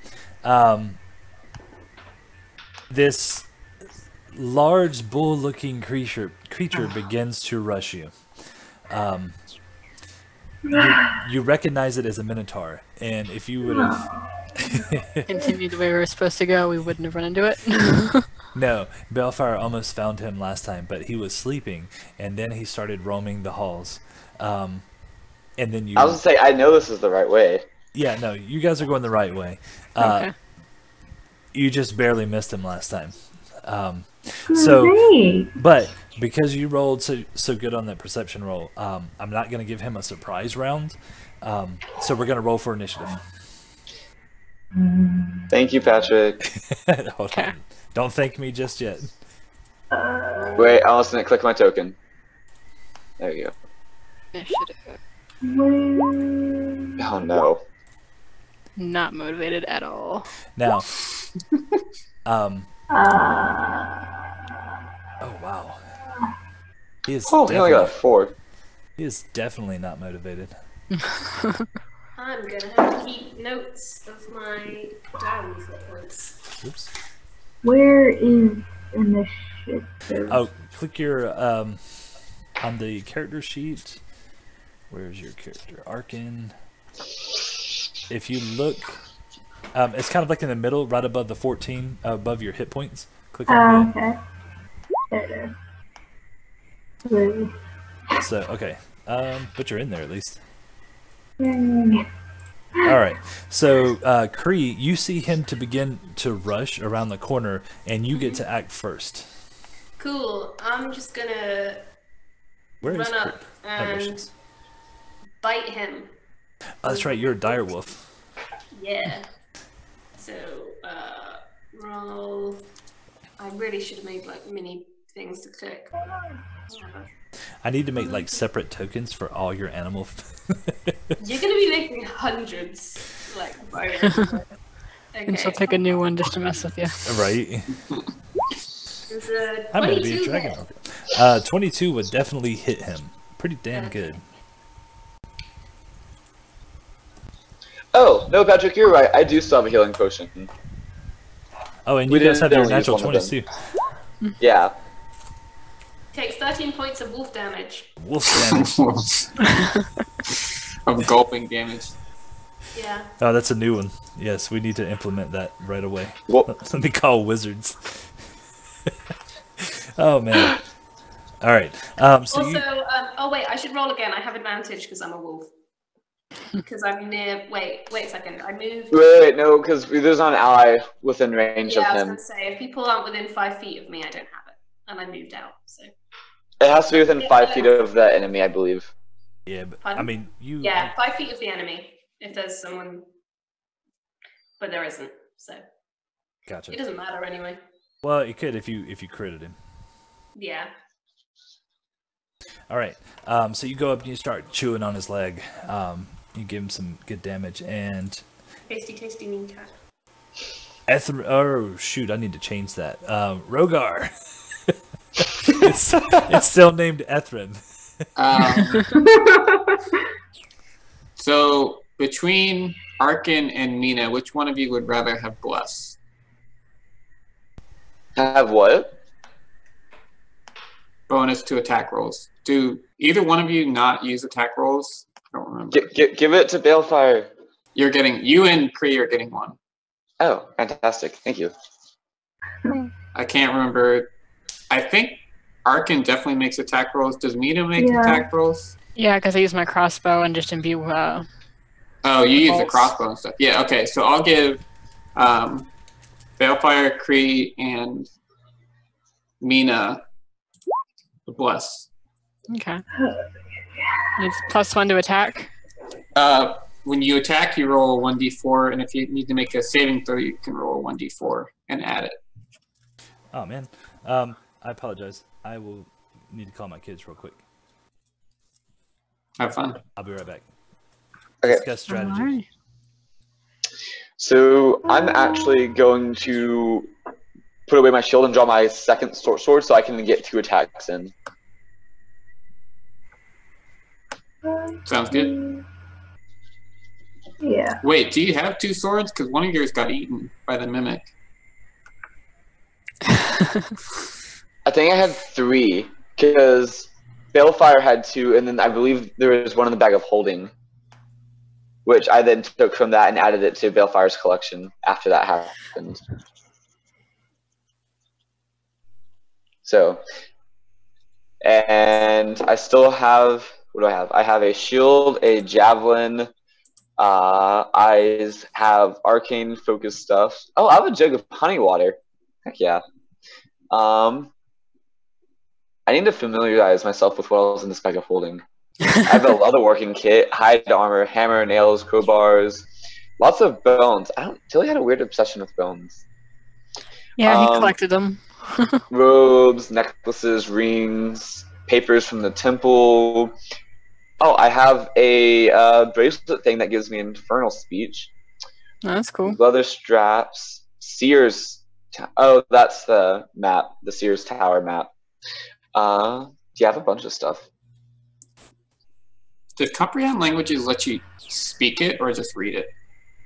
this large bull-looking creature begins to rush you. You recognize it as a minotaur, and if you would have continued the way we were supposed to go, we wouldn't have run into it. no, Balefire almost found him last time, but he was sleeping, and then he started roaming the halls. And then you I was gonna say, I know this is the right way. yeah, no, you guys are going the right way. Okay. You just barely missed him last time. So, Great. but because you rolled so good on that perception roll, I'm not going to give him a surprise round. So we're going to roll for initiative. Thank you, Patrick. Hold on. Don't thank me just yet. Wait, I was gonna click my token. There you go. Initiative. Oh no. Not motivated at all. Now, oh wow, he is Oh, he only got a definitely, 4. he is definitely not motivated. I'm gonna have to keep notes of my down points. Oops. Where is initiative? Oh, click your on the character sheet. Where's your character? Arkin. If you look, it's kind of like in the middle, right above the 14, above your hit points. Click on that. Okay. There it is. Blue. So okay, but you're in there at least. Yay. All right. So Kree, you see him to begin to rush around the corner, and you get to act first. Cool. I'm just gonna Where is run Kree? up Oh, there she and is. bite him. Oh, that's right. You're a direwolf. Yeah. So, roll. I really should have made like mini things to click. Whatever. I need to make like separate tokens for all your animal. You're gonna be making hundreds, like, by the And she'll Okay. pick a new one just to mess with you. Right. There's a I'm gonna be a 22 dragon. hit. 22 would definitely hit him. Pretty damn good. Oh, no, Patrick, you're right. I do still have a healing potion. Oh, and We you guys have didn't your use natural one of them. 22. Yeah. Takes 13 points of wolf damage. Wolf damage. Of gulping damage. Yeah. Oh, that's a new one. Yes, we need to implement that right away. Well, Let me call wizards. Oh man. All right. So Also, you, oh wait, I should roll again. I have advantage because I'm a wolf. Because I'm near. Wait a second. I moved. wait, no, because there's not an ally within range Yeah, I of was him. gonna say if people aren't within 5 feet of me, I don't have it, and I moved out. So It has to be within 5 feet of the enemy, I believe. yeah, but, I Pardon? mean you. yeah, 5 feet of the enemy. If there's someone, but there isn't. So Gotcha. it doesn't matter anyway. Well, you could if you critted him. Yeah. All right. So you go up and you start chewing on his leg. You give him some good damage, and Tasty, tasty mean cat. oh shoot, I need to change that. Rogar. it's still named Ethrim. So between Arkin and Mina, which one of you would rather have Bless? Have what? Bonus to attack rolls. Do either one of you not use attack rolls? I don't remember. Give it to Balefire. You and Kree are getting one. Oh, fantastic. Thank you. I can't remember. I think Arkin definitely makes attack rolls. Does Mina make attack rolls? Yeah, because I use my crossbow and just imbue. Oh, you use the bolts. crossbow and stuff. Yeah, okay. So I'll give Balefire, Kree, and Mina the Bless. Okay. It's +1 to attack. When you attack, you roll a 1d4, and if you need to make a saving throw, you can roll a 1d4 and add it. Oh man. I apologize. I will need to call my kids real quick. Have fun. I'll be right back. Okay. Discuss strategy. Alright. So I'm actually going to put away my shield and draw my second sword so I can get 2 attacks in. Sounds good. Yeah. Wait, do you have 2 swords? Because one of yours got eaten by the mimic. I think I had 3 because Balefire had 2, and then I believe there was one in the bag of holding, which I then took from that and added it to Balefire's collection after that happened. So, and I still have, what do I have? I have a shield, a javelin, I have arcane focus stuff. Oh, I have a jug of honey water. Heck yeah. I need to familiarize myself with what else in this bag of holding. I have a leather working kit, hide armor, hammer, nails, crowbars, lots of bones. Tilly had a weird obsession with bones. Yeah, he collected them. Robes, necklaces, rings, papers from the temple. Oh, I have a bracelet thing that gives me infernal speech. Oh, that's cool. Leather straps, Sears. Oh, that's the map, the Sears Tower map. You have a bunch of stuff. Does comprehend languages let you speak it or just read it?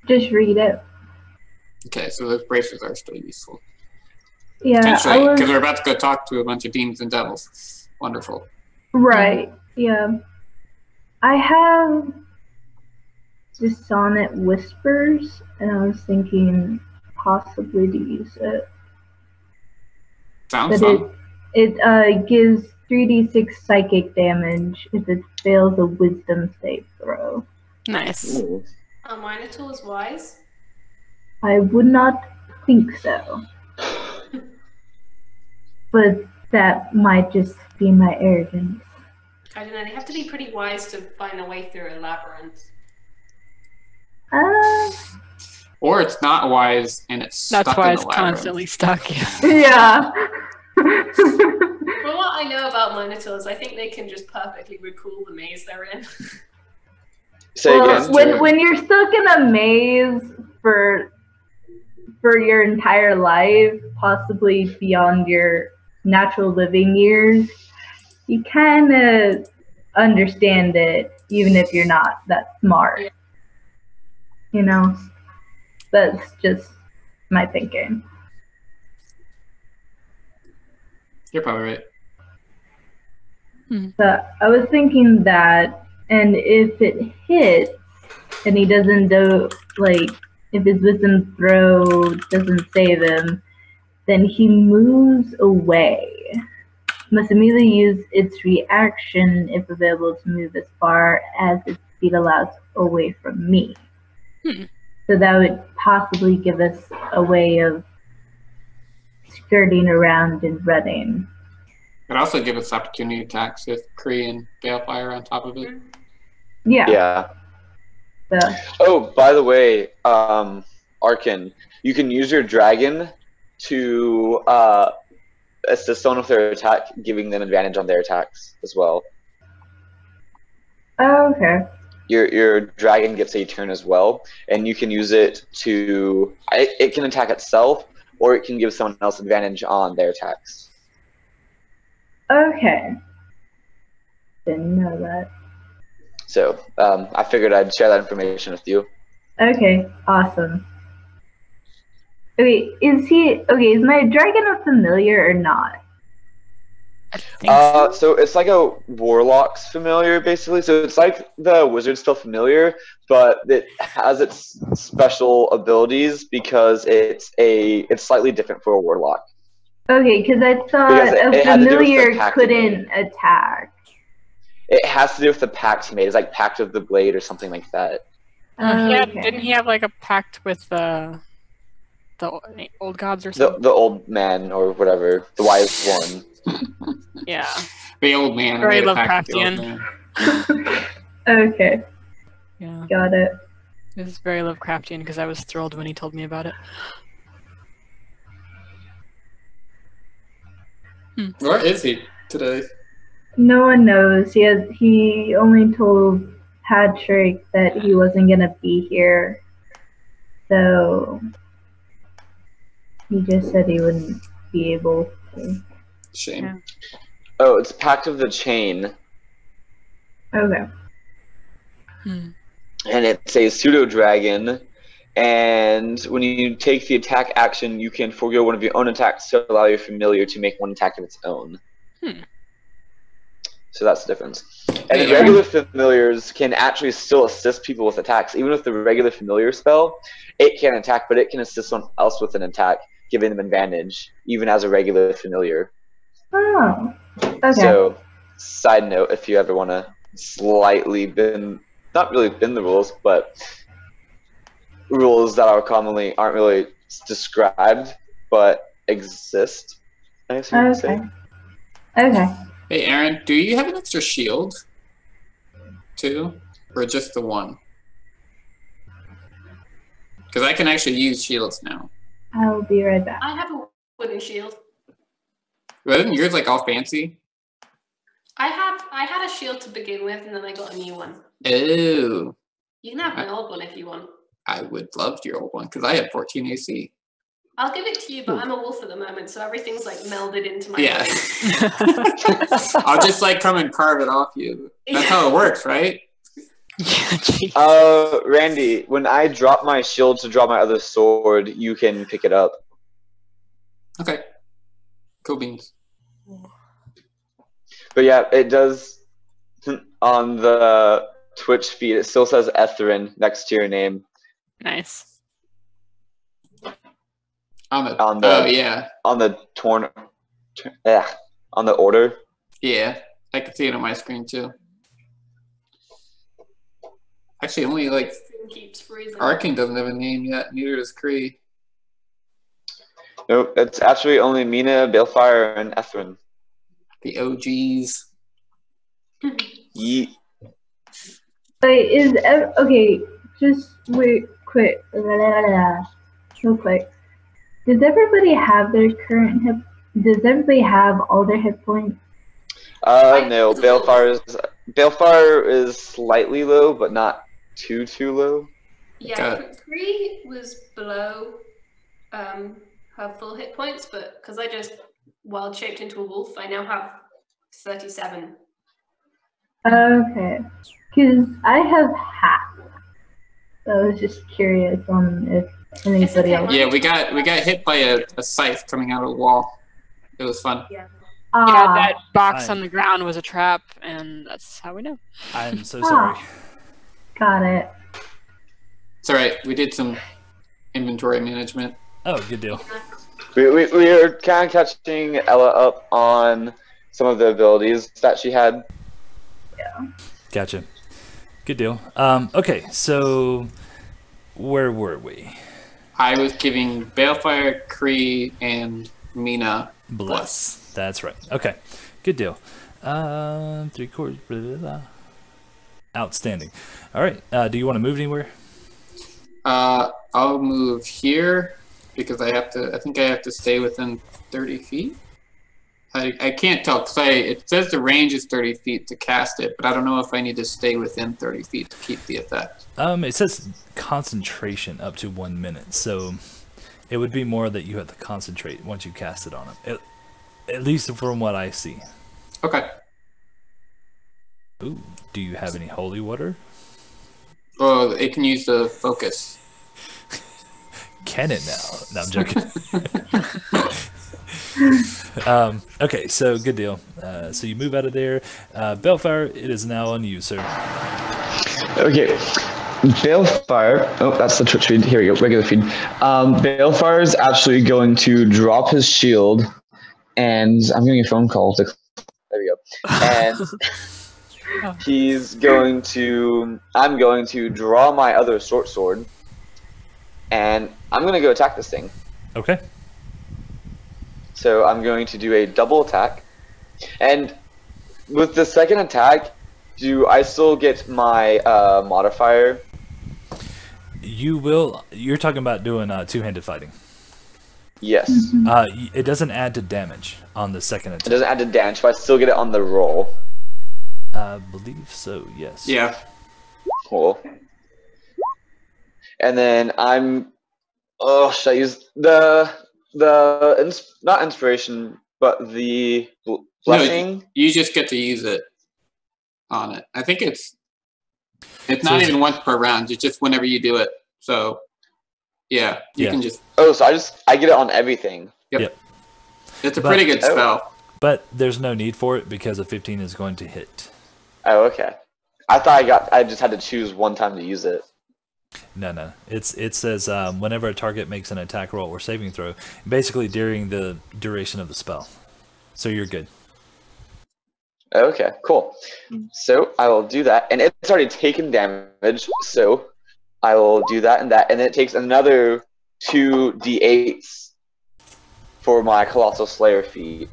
Just read it. Okay, so those bracelets are still useful. Yeah, Potentially, because we're about to go talk to a bunch of demons and devils. Wonderful. Right, yeah. I have the Sonnet Whispers, and I was thinking possibly to use it. Sounds But fun. it gives 3d6 psychic damage if it fails a wisdom save throw. Nice. Ooh. Are Minotaurs wise? I would not think so. But that might just be my arrogance. I don't know, they have to be pretty wise to find a way through a labyrinth. Or it's not wise and it's That's stuck why in it's the labyrinth. constantly stuck. Yeah. From what I know about Minotaurs, I think they can just perfectly recall the maze they're in. Say Well, again. when you're stuck in a maze for your entire life, possibly beyond your natural living years, you kind of understand it, even if you're not that smart. Yeah. You know, that's just my thinking. You're probably right. So I was thinking that, and if it hits, and he doesn't do, like, if his wisdom throw doesn't save him, then he moves away. Must immediately use its reaction, if available, to move as far as its speed allows away from me. So that would possibly give us a way of skirting around and running. It also gives us opportunity attacks with Kree and Balefire on top of it. Yeah. Yeah. So, Oh, by the way, Arkin, you can use your dragon to assist someone with their attack, giving them advantage on their attacks as well. Oh, okay. Your dragon gets a turn as well, and you can use it to. It can attack itself, or it can give someone else advantage on their attacks. Okay. Didn't know that. So I figured I'd share that information with you. Okay, awesome. Okay, is my dragon a familiar or not? I think so. So it's like a warlock's familiar, basically. So it's like the wizard's still familiar, but it has its special abilities because it's slightly different for a warlock. Okay, because I thought Because it had to do with the familiar pact couldn't attack. It has to do with the pact he made. It's like Pact of the Blade or something like that. Didn't he have like a pact with the old gods or something? The old man or whatever, the wise one. Yeah. The old man. Very made a pact with the old Lovecraftian. man. Okay, Yeah. got it. It was very Lovecraftian because I was thrilled when he told me about it. Where is he today? No one knows. He only told Patrick that he wasn't gonna be here. So he just said he wouldn't be able to. Shame. Yeah. Oh, it's Pact of the Chain, Okay. and it's a pseudo dragon. And when you take the attack action, you can forego one of your own attacks to allow your familiar to make one attack of its own. So that's the difference. And the regular familiars can actually still assist people with attacks. Even with the regular familiar spell, it can attack, but it can assist someone else with an attack, giving them advantage, even as a regular familiar. Oh. Okay. So, side note, if you ever want to slightly not really bend the rules, but rules that aren't really described, but exist, I guess you could say. Okay. Hey, Aaron, do you have an extra shield? Too? Or just the one? Because I can actually use shields now. I'll be right back. I have a wooden shield. Wasn't yours like all fancy? I had a shield to begin with, and then I got a new one. Oh. You can have my old one if you want. I would love your old one because I have 14 AC. I'll give it to you, but I'm a wolf at the moment, so everything's like melded into my Yeah. body. I'll just like come and carve it off you. That's how it works, right? Randy, when I drop my shield to draw my other sword, you can pick it up. Okay. Cool beans. But yeah, it does on the Twitch feed. It still says Etherin next to your name. Nice. On the on the order. Yeah, I can see it on my screen too. Actually, only like keeps freezing. Arkin doesn't have a name yet. Neither does Kree. Nope, it's actually only Mina, Balefire, and Etherin. The OGs. Yeet. Wait, okay? Just wait, quick, real quick. Does everybody have their current hit? Does everybody have all their hit points? No. Balefire is slightly low, but not too low. Yeah, Kree was below her full hit points, but because I just wild shaped into a wolf, I now have 37. Okay, because I have half. So I was just curious on if anybody else. Yeah, we got hit by a scythe coming out of the wall. It was fun. Yeah, that box on the ground was a trap, and that's how we know. I'm so sorry. Got it. It's alright, we did some inventory management. Oh, good deal. We are kind of catching Ella up on some of the abilities that she had. Yeah. Gotcha. Good deal. Okay, so where were we? I was giving Balefire, Kree, and Mina Bless. That's right. Okay, good deal. 3/4. Blah, blah, blah. Outstanding. All right. Do you want to move anywhere? I'll move here. because I think I have to stay within 30 feet. I can't tell because it says the range is 30 feet to cast it, but I don't know if I need to stay within 30 feet to keep the effect. It says concentration up to 1 minute, so it would be more that you have to concentrate once you cast it on him. At least from what I see. Okay. Ooh, do you have any holy water? Well, it can use the focus. Can it now? No, I'm joking. Okay, so good deal. So you move out of there. Balefire, it is now on you, sir. Okay. Balefire. Oh, that's the Twitch feed. Here we go. Regular feed. Balefire is actually going to drop his shield, and I'm getting a phone call. There we go. And I'm going to draw my other short sword, and I'm going to go attack this thing. Okay. So I'm going to do a double attack. And with the second attack, do I still get my modifier? You will. You're talking about doing two-handed fighting. Yes. It doesn't add to damage on the second attack. It doesn't add to damage, but I still get it on the roll. I believe so, yes. Yeah. Cool. And then should I use not inspiration, but the blessing? No, you just get to use it on it. I think it's not even once per round. It's just whenever you do it. So yeah, you can just. Oh, so I get it on everything. Yep. It's a pretty good spell. But there's no need for it because a 15 is going to hit. Oh, okay. I thought I just had to choose one time to use it. No. It says whenever a target makes an attack roll or saving throw, basically during the duration of the spell. So you're good. Okay, cool. So I will do that, and it's already taken damage. So I will do that, and then it takes another 2d8s for my Colossal Slayer feat.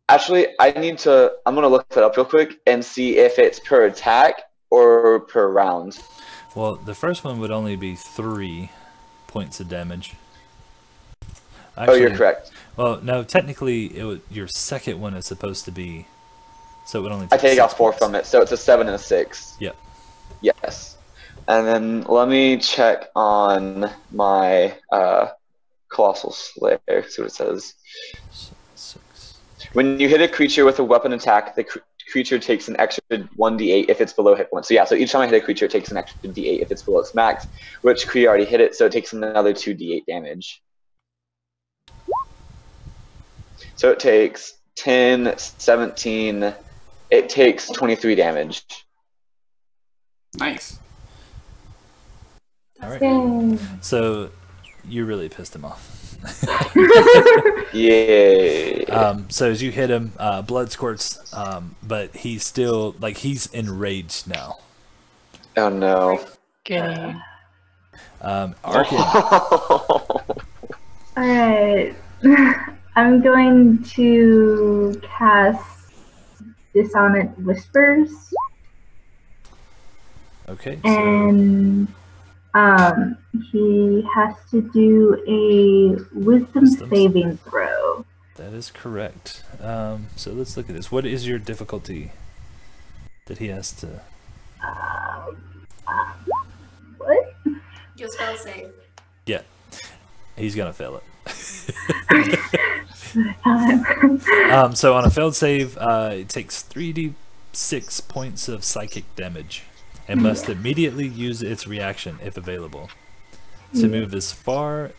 Actually, I'm gonna look that up real quick and see if it's per attack or per round. Well, the first one would only be 3 points of damage. Actually, you're correct. Well, no, technically, your second one is supposed to be, so it would only I take off 4 points. from it, so it's a 7 and a 6. Yep. Yes. And then let me check on my Colossal Slayer, see what it says. 6. When you hit a creature with a weapon attack, the creature takes an extra 1d8 if it's below hit points. So yeah, so each time I hit a creature, it takes an extra d8 if it's below its max, which Kree already hit it, so it takes another 2d8 damage. So it takes 10, 17, it takes 23 damage. Nice. All right. Yay. So you really pissed him off. Yay. So as you hit him, blood squirts, but he's still, he's enraged now. Oh no. Okay. Arkin, Alright. I'm going to cast Dissonant Whispers. okay, so And he has to do a wisdom saving throw. that is correct. So let's look at this. What is your difficulty that he has to... What? Your spell save. Yeah, he's gonna fail it. So on a failed save, it takes 3d6 points of psychic damage and must immediately use its reaction if available to move as far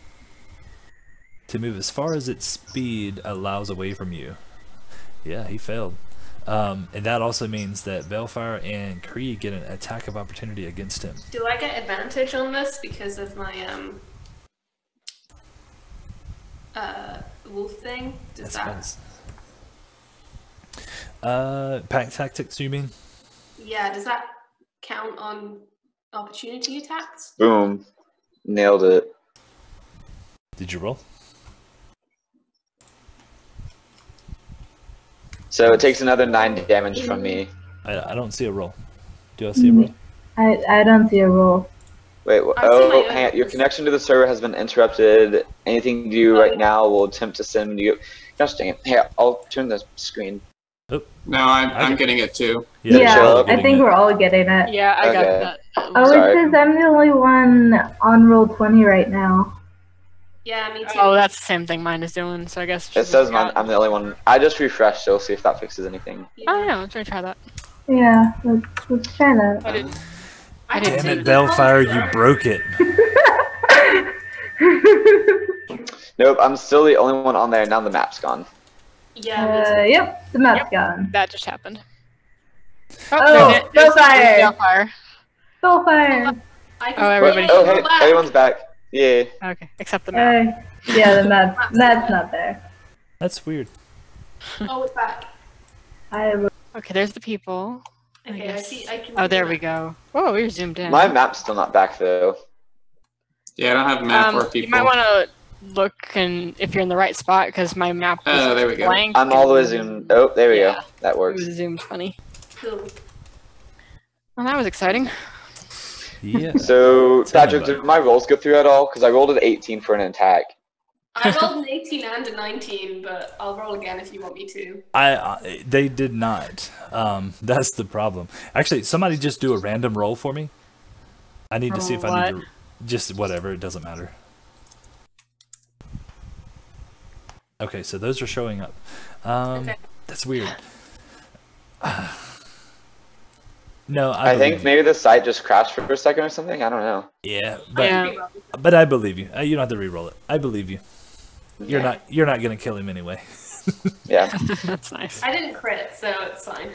as its speed allows away from you. Yeah, he failed. And that also means that Balefire and Kree get an attack of opportunity against him. Do I get advantage on this because of my wolf thing? Does That's fast. Pack tactics, you mean? Yeah, does that count on opportunity attacks? Boom. Nailed it. Did you roll? So it takes another 9 damage from me. I don't see a roll. Do I see a roll? I don't see a roll. Wait, I've seen my hang on. Your own. connection to the server has been interrupted. Anything you do right now will attempt to send you. Gosh dang it. Here, I'll turn the screen. No, I'm getting it too. Did it Yeah, show up? I think we're all getting it. Yeah, I got Okay. that. Oh, Sorry. it says I'm the only one on roll 20 right now. Yeah, me too. Oh, that's the same thing mine is doing, so I guess It says I'm the only one. I just refreshed, so we'll see if that fixes anything. Oh yeah, let's try that. Yeah, let's try that. I didn't. I didn't Damn see it, that. Bellfire, you broke it. Nope, I'm still the only one on there. Now the map's gone. Yeah, me too. Yep, the map's gone. That just happened. Oh, Bellfire! Bellfire. Bellfire! I can Oh, everybody- Oh, hey, everyone's back. Yeah. Okay, except the map. Yeah, the map's not there. That's weird. Oh, it's back. Okay, there's the people. Okay, I see. I can. Oh, there we go. Whoa, we're zoomed in. My map's still not back though. Yeah, I don't have a map or people. You might want to look and if you're in the right spot because my map was Oh, there we go. blank. I'm all the way zoomed. Oh, there we Yeah. go. That It works. was zoomed funny. Cool. Well, that was exciting. Yeah. So, Tell me Patrick, about did it. my rolls go through at all? Because I rolled an 18 for an attack. I rolled an 18 and a 19, but I'll roll again if you want me to. They did not. That's the problem. Actually, somebody just do a random roll for me. I need to see if I need to. Just whatever. It doesn't matter. Okay, so those are showing up. Okay. That's weird. No, I think believe maybe the site just crashed for a second or something. I don't know. you. Yeah, Yeah. but I believe you. You don't have to re-roll it. I believe you. You're not gonna kill him anyway. Yeah. That's nice. I didn't crit, so it's fine.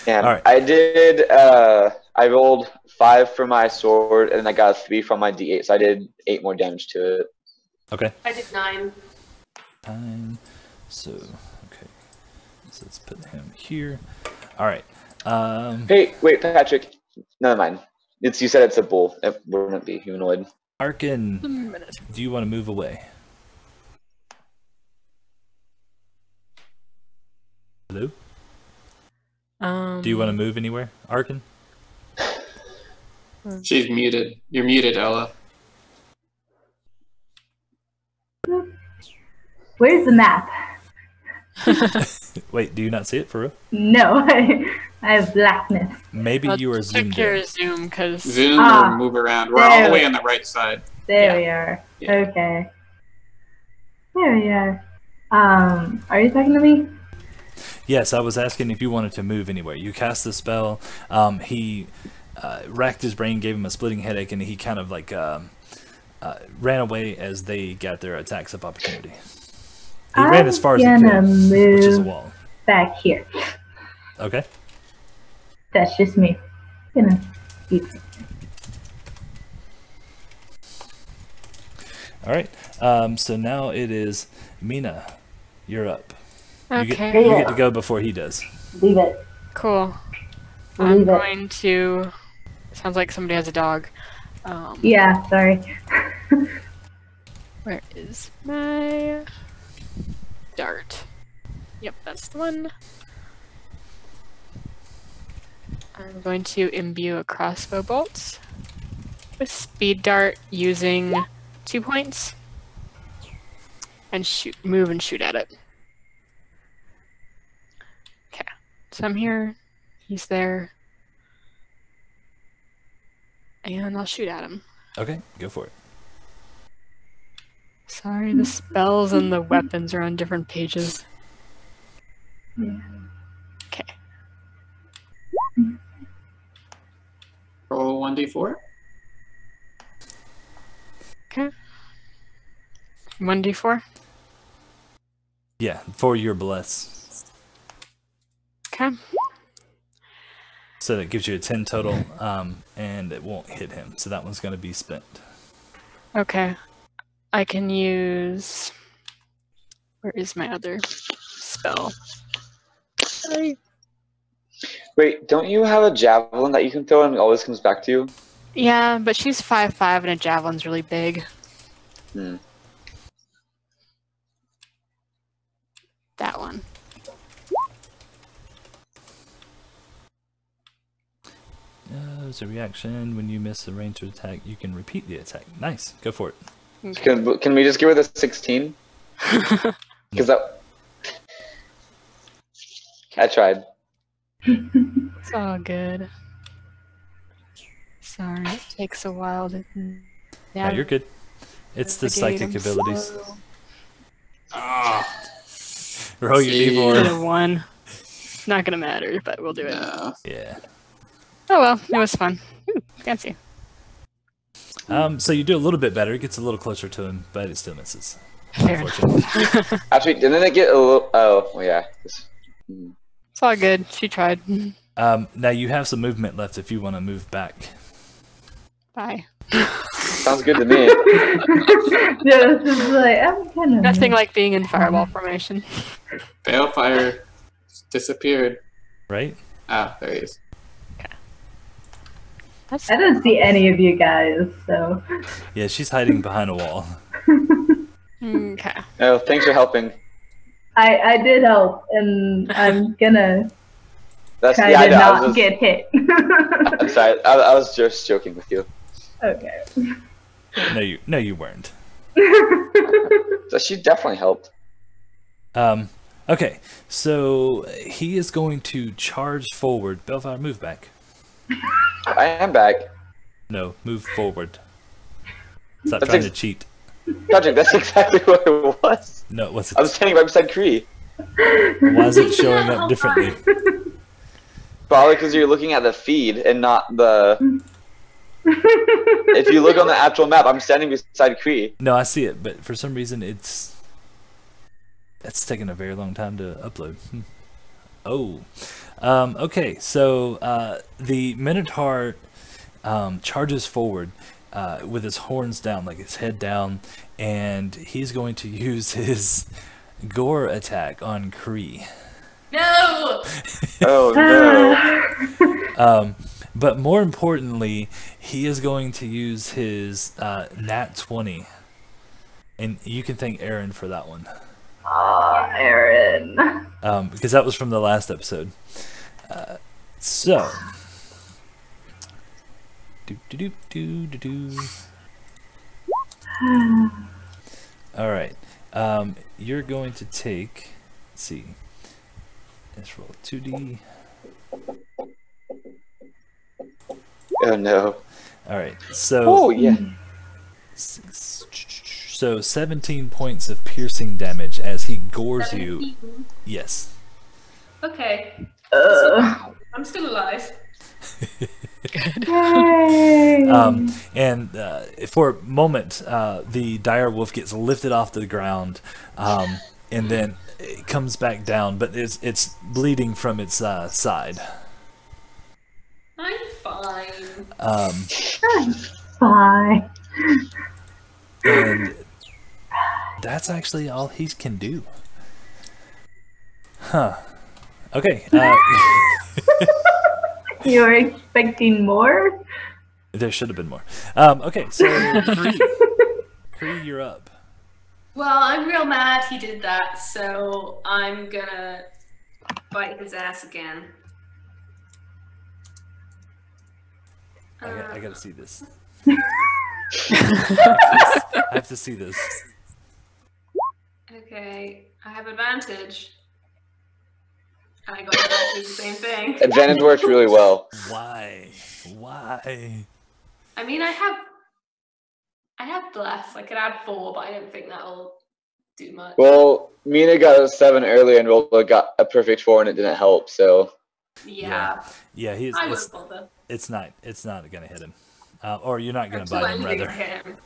Yeah. All right. I did. I rolled 5 for my sword, and I got a 3 from my D8, so I did 8 more damage to it. Okay. I did 9. 9. So okay. So let's put him here. All right. Hey, wait, Patrick. Never mind. You said it's a bull. It wouldn't be humanoid. Arkin, do you want to move away? Hello? Do you want to move anywhere, Arkin? She's muted. You're muted, Ella. Where's the map? Wait, do you not see it for real? No, I have blackness. Maybe you are zoomed Check your in. zoom because Zoom or move around. We're all the way on the right side. There we are. Yeah. Okay. There we are. Are you talking to me? Yes, I was asking if you wanted to move anywhere. You cast the spell. He racked his brain, gave him a splitting headache, and he kind of like ran away as they got their attacks of opportunity. He ran as far as he could, which is a wall. Back here. Okay. That's just me. Eat. All right. So now it is Mina. You're up. You okay, get to go before he does. Leave it. cool. Leave I'm it. going to. Sounds like somebody has a dog. Yeah, sorry. Where is my dart? Yep, that's the one. I'm going to imbue a crossbow bolt with speed dart using 2 points and move and shoot at it. Okay, so I'm here, he's there, and I'll shoot at him. Okay, go for it. Sorry, the spells and the weapons are on different pages. Okay. Roll 1d4. Okay. 1d4. Yeah, for your bless. Okay. So that gives you a 10 total, and it won't hit him. So that one's going to be spent. Okay. I can use. Where is my other spell? Sorry. Wait, don't you have a javelin that you can throw and it always comes back to you? Yeah, but she's 5'5" and a javelin's really big. Hmm. That one. As a reaction, when you miss a ranged attack, you can repeat the attack. Nice. Go for it. Can we just give her the 16? Because I tried. It's all good. Sorry, it takes a while to. No, you're good. It's the psychic abilities. Roll your d4. One. It's not gonna matter, but we'll do it. No. Yeah. Oh well, it was fun. Ooh, fancy. So you do a little bit better. It gets a little closer to him, but it still misses. Fair enough. Actually, didn't it get a little? Oh, well, yeah. It's all good. She tried. Now you have some movement left if you want to move back. Bye. Sounds good to me. Yeah, this is like, I'm kind of. Nothing like being in fireball formation. Balefire disappeared. Right? Ah, there he is. I don't see any of you guys, so. Yeah, she's hiding behind a wall. Okay. Oh, thanks for helping. I did help, and I'm gonna That's try yeah, I to know. not get hit. I'm sorry. I was just joking with you. Okay. No, you weren't. So she definitely helped. Okay, so he is going to charge forward. Belfire, move back. I am back. No, move forward. Stop That's trying to cheat. Patrick, that's exactly what it was. No, what's I was it? standing right beside Kree. Why is it showing up differently? Probably because you're looking at the feed and not the... If you look on the actual map, I'm standing beside Kree. No, I see it, but for some reason it's taking a very long time to upload. Oh. Okay, so the Minotaur charges forward with his horns down, like his head down, and he's going to use his gore attack on Kree. No! Oh no. But more importantly, he is going to use his nat 20. And you can thank Aaron for that one. Aaron. Because that was from the last episode. So. Alright. You're going to take. Let's see. Let's roll 2D. Oh no. Alright. So. Oh yeah. So 17 points of piercing damage as he gores you. 17. Yes. Okay. I'm still alive. Yay. And for a moment, the dire wolf gets lifted off the ground, and then it comes back down, but it's bleeding from its side. I'm fine. Bye. And that's actually all he can do. Huh. Okay. You were expecting more? There should have been more. Okay, so Kree, you're up. Well, I'm real mad he did that, so I'm gonna bite his ass again. I gotta see this. I have to see this. Okay, I have advantage. And I got exactly the same thing. Advantage works really well. Why? Why? I mean, I have bless. I could add 4, but I don't think that'll do much. Well, Mina got a 7 earlier and Rolla got a perfect 4 and it didn't help, so... Yeah. Yeah, he's. I wouldn't bother. It's not gonna hit him, or you're not gonna Until bite him, anything rather. hit him.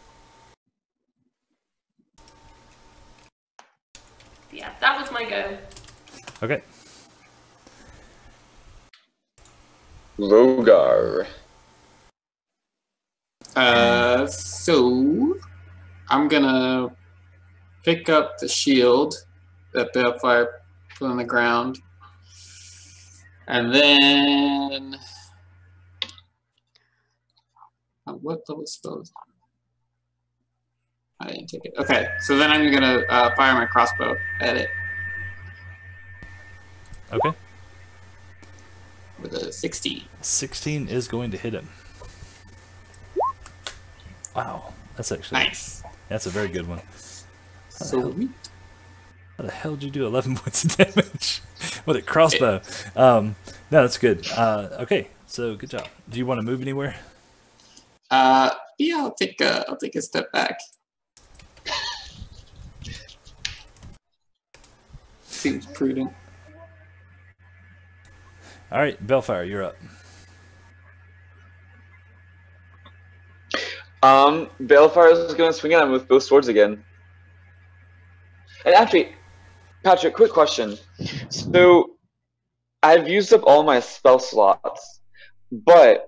Yeah, that was my go. Okay. Rogar. So I'm gonna pick up the shield that Balefire put on the ground, and then what level spells? I didn't take it. Okay, so then I'm gonna fire my crossbow at it. Okay. with a 16. 16 is going to hit him. Wow, that's actually Nice. That's a very good one. So How the hell did you do 11 points of damage with a crossbow? No, that's good. Okay, so good job. Do you want to move anywhere? yeah, I'll take a step back. Seems prudent. All right, Bellfire, you're up. Balefire is going to swing at him with both swords again. And actually, Patrick, quick question. So, I've used up all my spell slots, but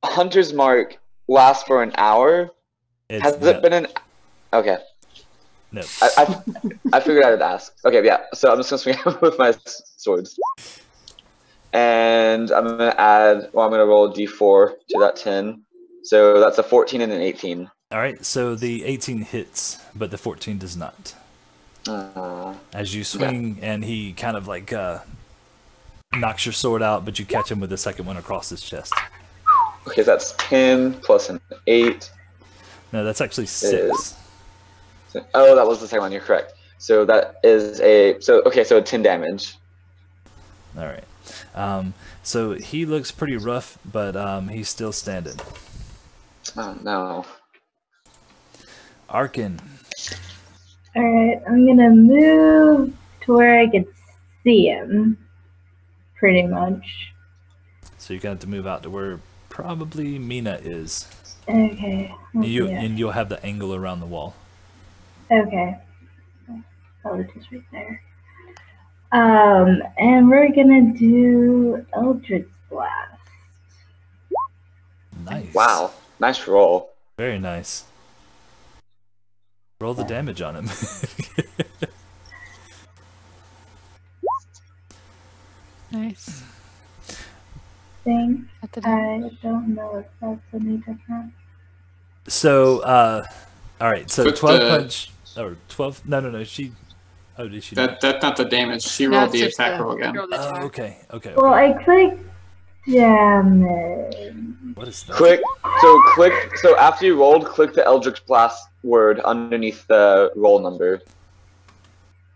Hunter's Mark lasts for an hour. Has it been an... Okay. No. I figured I would ask. Okay, yeah. So I'm just gonna swing out with my swords, and I'm gonna add. Well, I'm gonna roll a d4 to that 10. So that's a 14 and an 18. All right, so the 18 hits, but the 14 does not. Uh, As you swing, and he kind of like knocks your sword out, but you catch him with the second one across his chest. Okay, that's 10 plus an 8. No, that's actually 6. Oh, that was the second one. You're correct. So that is so 10 damage. All right. So he looks pretty rough, but he's still standing. Oh no. Arkin. Alright, I'm gonna move to where I can see him. Pretty much. So you're gonna have to move out to where probably Mina is. Okay. And you'll have the angle around the wall. Okay. Oh, it's just right there. And we're gonna do Eldritch Blast. Nice. Wow. Nice roll. Very nice. Roll the damage on him. Nice. Think At the I don't know if that's any different. So, all right. So Put 12 the- punch or 12. No. She. Oh, did she? That's not the damage. She No, rolled it's the just attack roll again. roll the Oh, attack. okay. Well, I clicked damage. What is that? Click. So after you rolled, click the Eldritch Blast word underneath the roll number.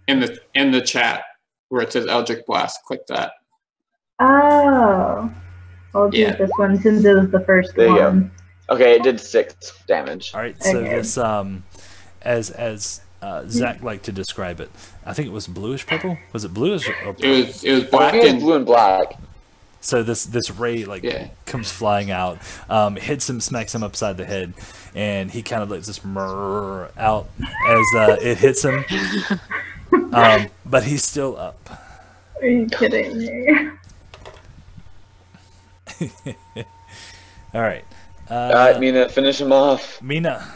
In the chat where it says Eldritch Blast, click that. Oh. I'll do Yeah. this one since it was the first There you go. one. Okay, it did 6 damage. All right. So Okay. this as Zach liked to describe it, I think it was bluish purple. Was it bluish or purple? It was I black think it was and blue and black. So this ray comes flying out, hits him, smacks him upside the head, and he kind of lets this murr out as it hits him. But he's still up. Are you kidding me? All right. Alright, Mina, finish him off. Mina.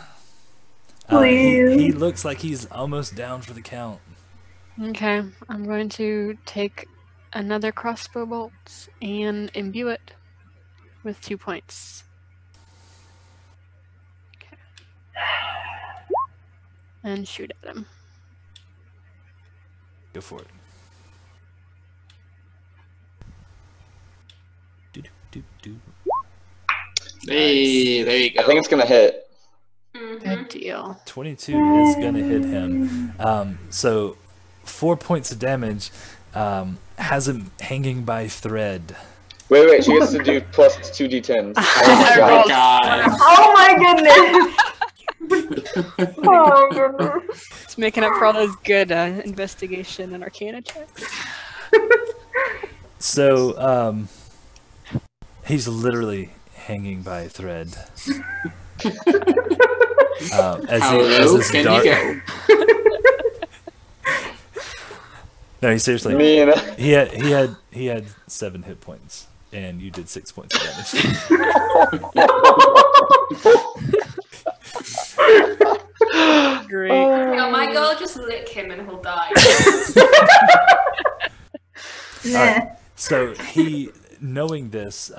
Please. He looks like he's almost down for the count. Okay, I'm going to take another crossbow bolt and imbue it with 2 points. Okay. And shoot at him. Go for it. Do. Hey, there you I go. think it's gonna hit. Good deal. 22 is gonna hit him. So 4 points of damage. Has him hanging by thread. Wait, she gets to do plus 2d10s. Oh my god. Oh my goodness! Oh goodness. It's making up for all those good investigation and arcana checks. So he's literally hanging by a thread. As How as low this can dart. you go? No, he seriously. Mina. He had 7 hit points, and you did 6 points of damage. Great. Oh my god, just lick him and he'll die. Yeah. So he, knowing this,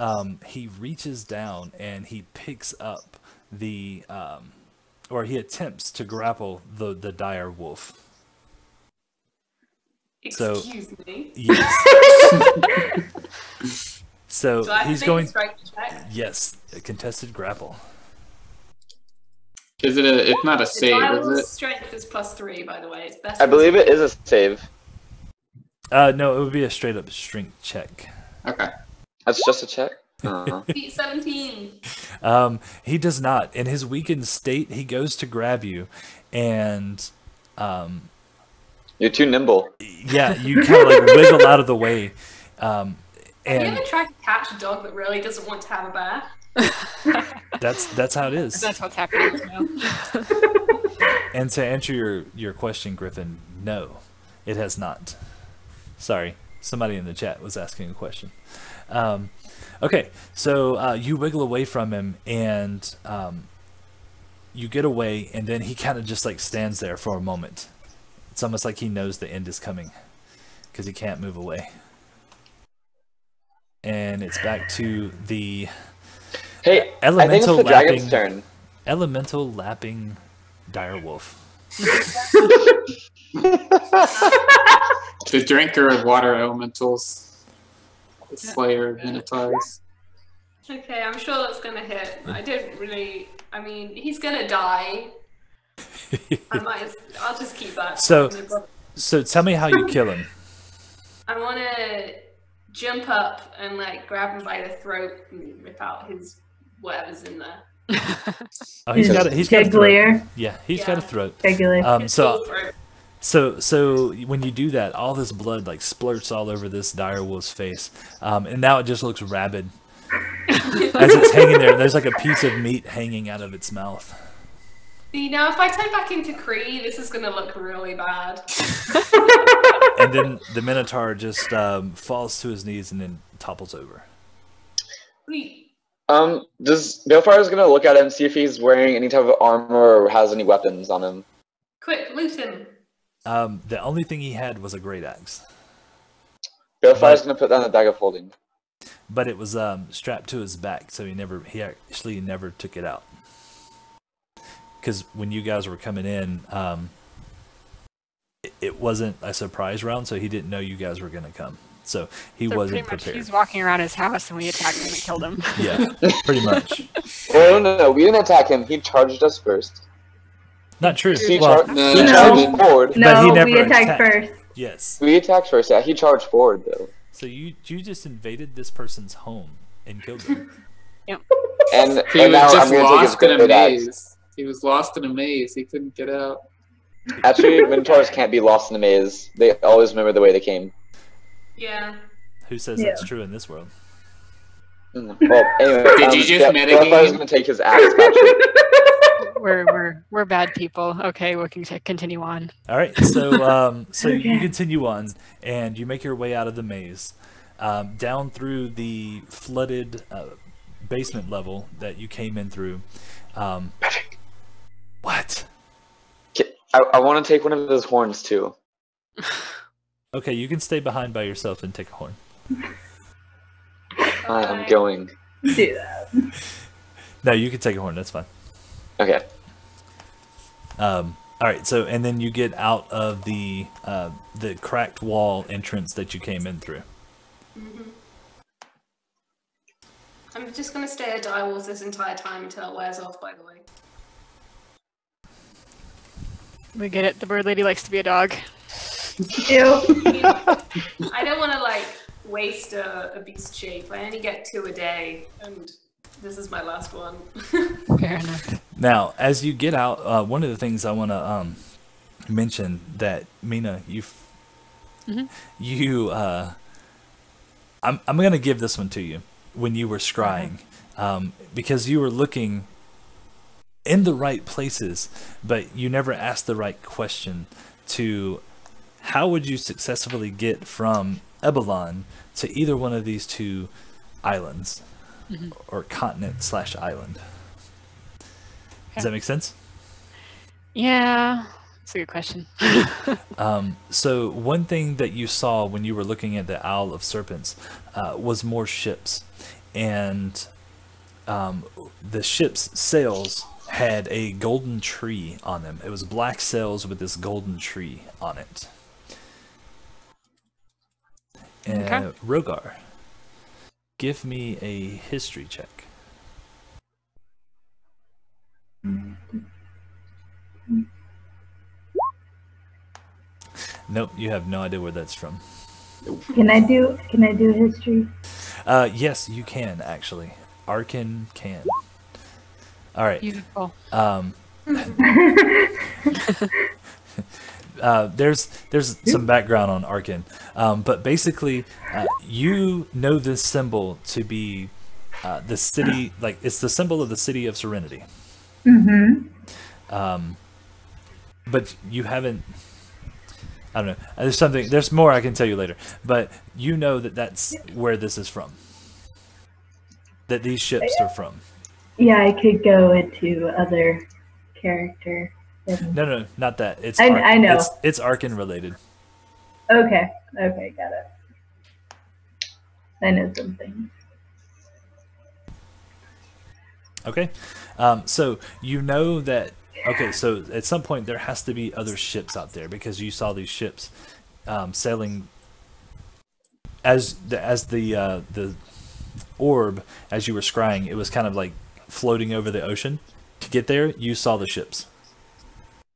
he reaches down and he picks up the, or he attempts to grapple the dire wolf. Excuse me. Yes. So Do I have he's to make going. a strike check? Yes, a contested grapple. Is it a? It's not a The save, direwolf's is it? strength is +3, by the way. It's best. I believe it is a save. No, it would be a straight up strength check. Okay. That's just a check. Beat 17. He does not. In his weakened state, he goes to grab you, and You're too nimble. yeah, you kind of like wiggle out of the way. Have you And ever tried to catch a dog that really doesn't want to have a bath? that's how it is. That's what's happening now. And to answer your question, Griffin, no, it has not. Sorry, somebody in the chat was asking a question. Okay, so you wiggle away from him, and you get away, and then he kind of just like stands there for a moment. It's almost like he knows the end is coming, because he can't move away. And it's back to the Hey, I think it's the dragon's turn. elemental lapping direwolf. The drinker of water elementals. The slayer of minotaurs. Okay, I'm sure that's gonna hit. I don't really. I mean, he's gonna die. I'll just keep that. So tell me how you kill him. I want to jump up and like grab him by the throat and rip out his whatever's in there. Oh, he's got a throat. Tickler. Yeah, he's got a throat. Tickler. His full throat. So when you do that, all this blood like splurts all over this direwolf's face, and now it just looks rabid as it's hanging there. There's like a piece of meat hanging out of its mouth. See, now if I turn back into Kree, this is gonna look really bad. And then the Minotaur just falls to his knees and then topples over. Sweet. Balefire gonna look at him, see if he's wearing any type of armor or has any weapons on him. Quick, loot him. The only thing he had was a great axe, Balefire's gonna put down the bag of holding. but it was strapped to his back, so he actually never took it out. Because when you guys were coming in, it wasn't a surprise round, so he didn't know you guys were gonna come. So he wasn't pretty much prepared. he's walking around his house and we attacked him and killed him. Yeah, pretty much. Well, no, we didn't attack him. He charged us first. Not true. He, Well, he charged forward. But he No, never we attacked attacked. first. yes. We attacked first. Yeah, he charged forward though. So you just invaded this person's home and killed them. And, He and was now just I'm gonna take his lost in a great axe. maze. He was lost in a maze. He couldn't get out. Actually, Minotaurs can't be lost in a maze. They always remember the way they came. Yeah. Who says Yeah. that's true in this world? Well, anyway, Did you just Balefire's metagame? gonna take his axe back. We're bad people. Okay, we can continue on. All right, so so you Okay. continue on, and you make your way out of the maze, down through the flooded basement level that you came in through. What? I want to take one of his horns too. Okay, you can stay behind by yourself and take a horn. I am going. Do that. No, you can take a horn. That's fine. Okay. All right, so and then you get out of the cracked wall entrance that you came in through. I'm just gonna stay a direwolf this entire time until it wears off, by the way. We get it. The bird lady likes to be a dog. Ew. I don't want to like waste a beast shape. I only get 2 a day, and this is my last one. Fair enough. Now, as you get out, one of the things I want to mention that Mina, I'm gonna give this one to you when you were scrying, because you were looking in the right places, but you never asked the right question to how would you successfully get from Ebelon to either one of these two islands or continent/island. Does that make sense? Yeah, that's a good question. So one thing that you saw when you were looking at the Isle of Serpents was more ships, and the ship's sails had a golden tree on them. It was black sails with this golden tree on it. And Okay. Rogar. give me a history check. Nope, you have no idea where that's from. Can I do history? Yes, you can actually. Arkin can. All right. Beautiful. There's some background on Arkin, but basically, you know this symbol to be the city, like it's the symbol of the city of Serenity. Mm-hmm. But you haven't. I don't know. There's more I can tell you later. But you know that that's where this is from. That these ships are from. Yeah, I could go into other character. No, not that. It's I know. It's Arkin related. Okay, got it. I know something. Okay, so you know that. Okay, so at some point there has to be other ships out there because you saw these ships sailing as the orb, as you were scrying, it was kind of like floating over the ocean. To get there, you saw the ships,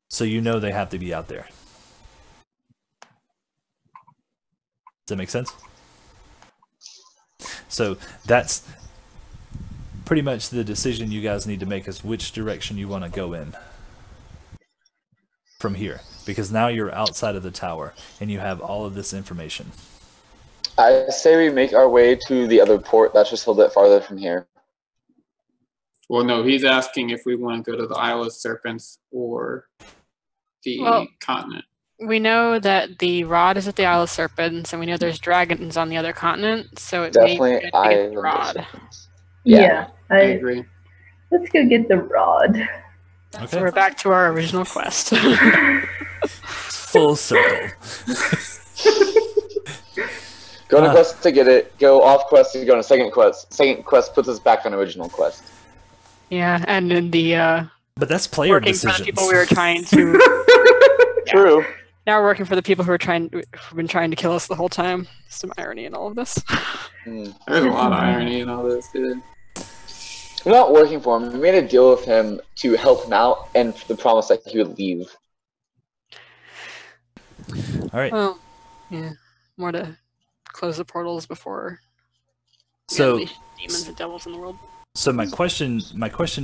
so you know they have to be out there. Does that make sense? So that's pretty much the decision you guys need to make, is which direction you want to go in from here, because now you're outside of the tower and you have all of this information. I say we make our way to the other port that's just a little bit farther from here. Well, no, he's asking if we want to go to the Isle of Serpents or the continent. We know that the rod is at the Isle of Serpents, and we know there's dragons on the other continent, so it may be Definitely good to get the Island of rod. Serpents. Yeah, I agree. let's go get the rod. Okay. So we're back to our original quest. Full circle. Go on a quest to get it, go off quest to go on a second quest. Second quest puts us back on original quest. Yeah, and then the But that's player working decisions. for the people we were trying to. True. Now we're working for the people who've been trying to kill us the whole time. Some irony in all of this. Mm. There's a lot of irony in all this, dude. We're not working for him. We made a deal with him to help him out and the promise that he would leave. All right. Well, yeah, more to close the portals before we So, unleash demons and devils in the world. so my question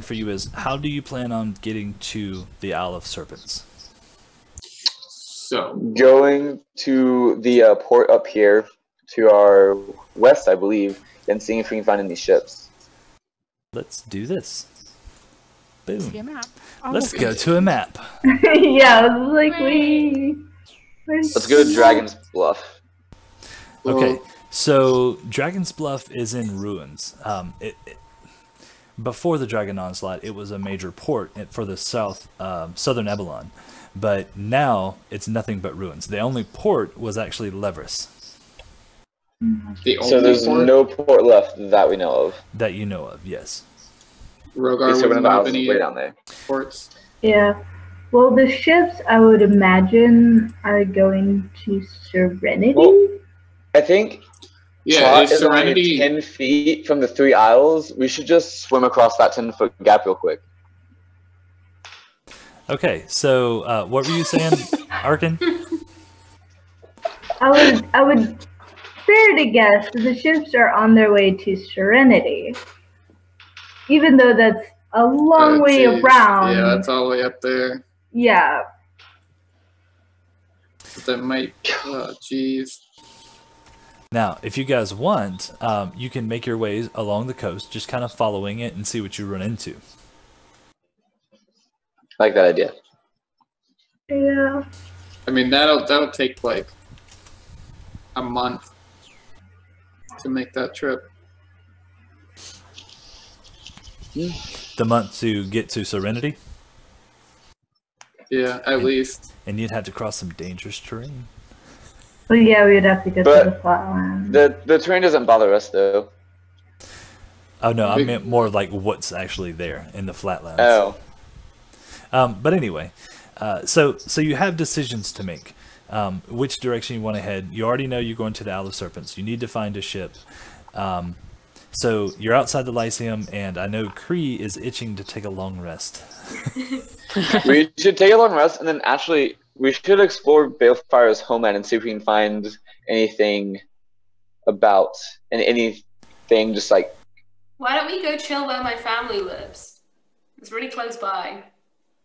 for you is, how do you plan on getting to the Isle of Serpents? So, Going to the port up here to our west, I believe, and seeing if we can find any ships. Let's do this. Boom. See a map. Let's go to a map. Yeah, I was like, Let's go to Dragon's Bluff. Okay, so Dragon's Bluff is in ruins. Before the Dragon Onslaught, it was a major port for the southern Ebelon, but now it's nothing but ruins. The only port was actually Leverus. So there's no port left that we know of. That you know of, yes. Rogar So wouldn't have any way down there. ports. Yeah. Well, the ships, I would imagine, are going to Serenity. Well, I think Yeah, Trot is is only Serenity 10 feet from the 3 isles. We should just swim across that 10-foot gap real quick. Okay, so what were you saying, Arkin? I would fair to guess that the ships are on their way to Serenity, even though that's a long way geez. around. Yeah, that's all the way up there. Yeah. But that might. Oh, jeez. Now, if you guys want, you can make your way along the coast, just kind of following it and see what you run into. I like that idea. Yeah. I mean, that'll take like a month to make that trip. The month to get to Serenity, Yeah, at least. and you'd have to cross some dangerous terrain. Well, yeah, we'd have to go But to the flatland. The terrain doesn't bother us, though. Oh no, I meant more like what's actually there in the flatlands. Oh. But anyway, so you have decisions to make. Which direction you want to head. You already know you're going to the Isle of Serpents. You need to find a ship. So you're outside the Lyceum, and I know Kree is itching to take a long rest. We should take a long rest, and then actually we should explore Balefire's homeland and see if we can find anything about anything just like. Why don't we go chill where my family lives? It's really close by.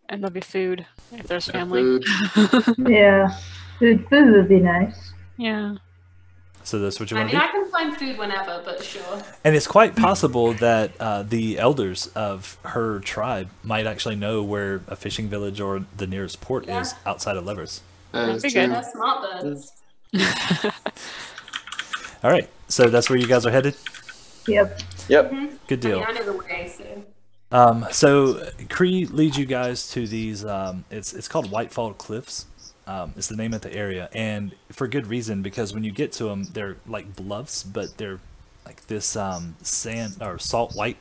And there'll be food if there's family. Food. Yeah. Food would be nice. Yeah. So that's what you I want mean, to I do? can find food whenever, but sure. And it's quite possible that the elders of her tribe might actually know where a fishing village or the nearest port Yeah. is outside of Levers. That is That'd be true. good. They're smart birds. All right, so that's where you guys are headed? Yep. Yep. Good deal. I know the way, so. So Kree leads you guys to these. It's called Whitefall Cliffs. It's the name of the area, and for good reason, because when you get to them, they're like bluffs, but they're like this sand or salt white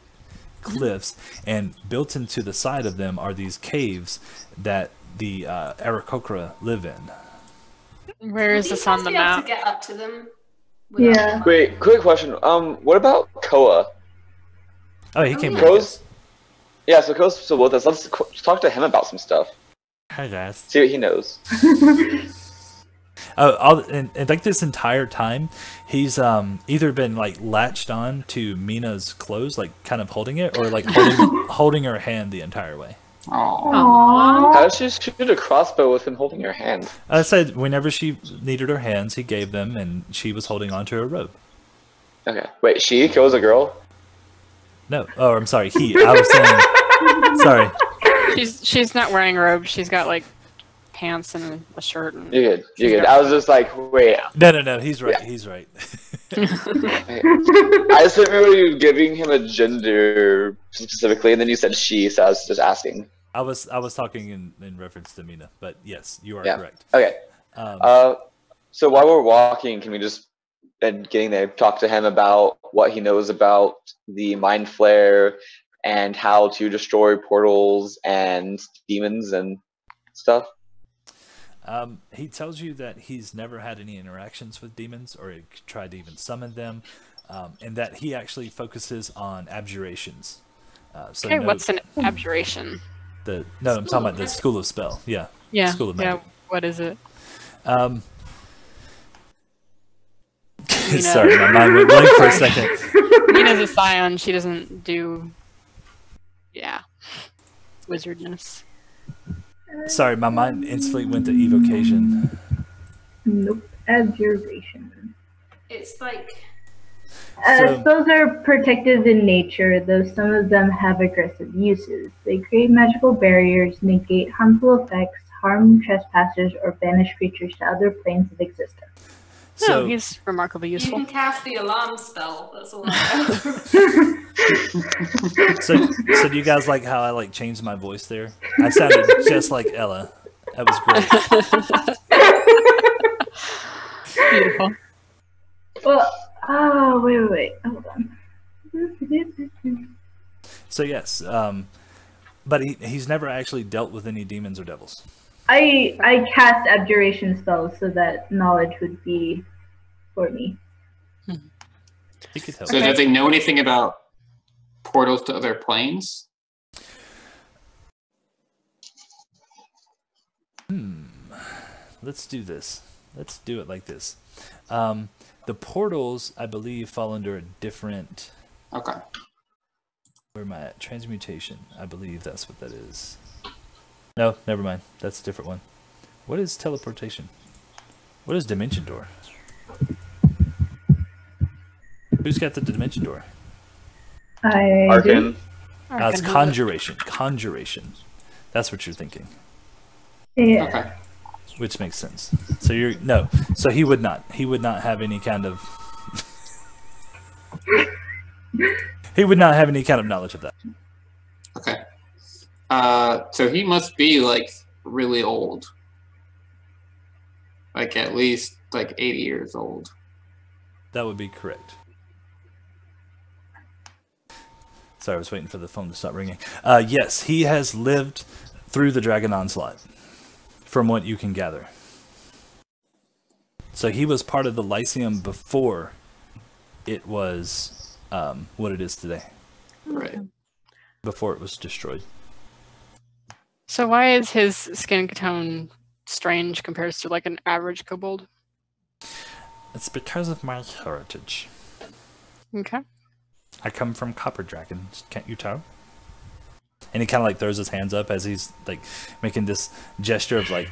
cliffs, and built into the side of them are these caves that the Aarakocra live in. Where is Would you this on guys the be able map? to get up to them? without- Yeah. Wait, quick question. What about Koa? Oh, he came with Koa's. us. Yeah, so Koa's still with us. Let's talk to him about some stuff. Hi guys. See what he knows. And like this entire time, he's either been like latched on to Mina's clothes, like kind of holding it, or like holding her hand the entire way. Aw. Aww. How did she shoot a crossbow with him holding her hand? I said whenever she needed her hands, he gave them, and she was holding onto her robe. Okay. Wait, Koa's a girl? No, oh, I'm sorry, he. I was saying, sorry. She's not wearing a robe. She's got like pants and a shirt. And You're good. she's You're good. got- I was just like, wait. No, he's right. He's right. I just remember you giving him a gender specifically, and then you said she, so I was just asking. I was talking in reference to Mina, but yes, you are Yeah. correct. Okay. So while we're walking, can we just, and getting there, talk to him about what he knows about the Mind Flayer and how to destroy portals and demons and stuff? He tells you that he's never had any interactions with demons or tried to even summon them, and that he actually focuses on abjurations. So Okay, no, what's an abjuration? I'm talking about the School of Spell. Yeah. Yeah. School of Yeah. Magic. What is it? Sorry, my mind went blank for a second. Mina's a scion. She doesn't do. Yeah. Wizardness. Sorry, my mind instantly went to evocation. Nope. Abjuration. It's like So- Spells are protective in nature, though some of them have aggressive uses. They create magical barriers, negate harmful effects, harm trespassers, or banish creatures to other planes of existence. So No, he's remarkably you useful. can cast the alarm spell. That's all I know. So do you guys like how I like changed my voice there? I sounded just like Ella. That was great. Beautiful. Well, wait. Hold on. So yes, but he's never actually dealt with any demons or devils. I cast abjuration spells so that knowledge would be for me. He could help. So does they know anything about portals to other planes? Let's do this. Let's do it like this. The portals, I believe, fall under a different. Okay. Where am I at? Transmutation. I believe that's what that is. No, never mind. That's a different one. What is teleportation? What is dimension door? Who's got the dimension door? I Arkin. It's conjuration. Conjuration. That's what you're thinking. Yeah. Okay. Which makes sense. So you're no. So he would not. He would not have any kind of. He would not have any kind of knowledge of that. Okay. So he must be like really old. Like at least like 80 years old. That would be correct. Sorry, I was waiting for the phone to stop ringing. Yes, he has lived through the Dragon Onslaught, from what you can gather. So he was part of the Lyceum before it was what it is today, Right. before it was destroyed. So why is his skin tone strange compared to like an average kobold? It's because of my heritage. Okay. I come from copper dragons, can't you tell? And he kind of like throws his hands up as he's like making this gesture of like,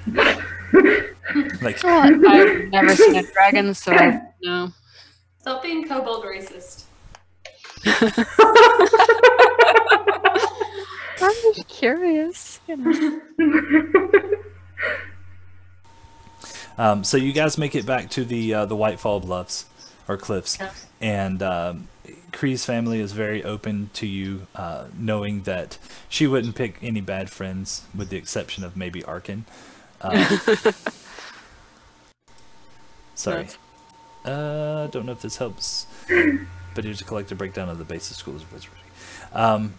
like. Well, I've never seen a dragon, so I don't know. Stop being kobold racist. I'm just curious. You know. So you guys make it back to the Whitefall Bluffs or Cliffs, Yeah. and Kree's family is very open to you, knowing that she wouldn't pick any bad friends, with the exception of maybe Arkin. Sorry. Don't know if this helps, but here's a collected breakdown of the basic schools of wizardry.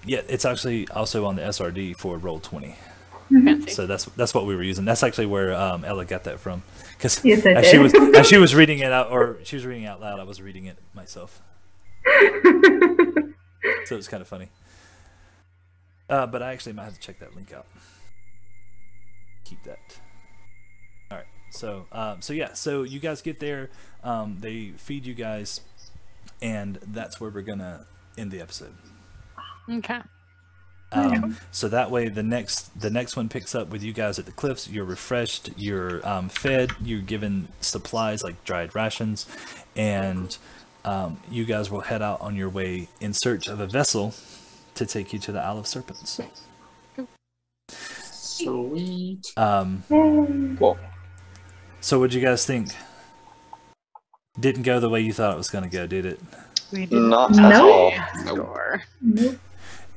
Yeah, it's actually also on the SRD for Roll20. Fancy. So that's what we were using. That's actually where Ella got that from, because Yes, I as did. she was reading it out, or she was reading it out loud, I was reading it myself. So it's kind of funny. But I actually might have to check that link out. Keep that. All right. So yeah. So you guys get there. They feed you guys, and that's where we're gonna end the episode. Okay. So that way the next one picks up with you guys at the cliffs. You're refreshed, you're fed, you're given supplies like dried rations, and you guys will head out on your way in search of a vessel to take you to the Isle of Serpents. Sweet. Cool. So what'd you guys think? Didn't go the way you thought it was going to go, did it? We did Not No. at all. score. Nope.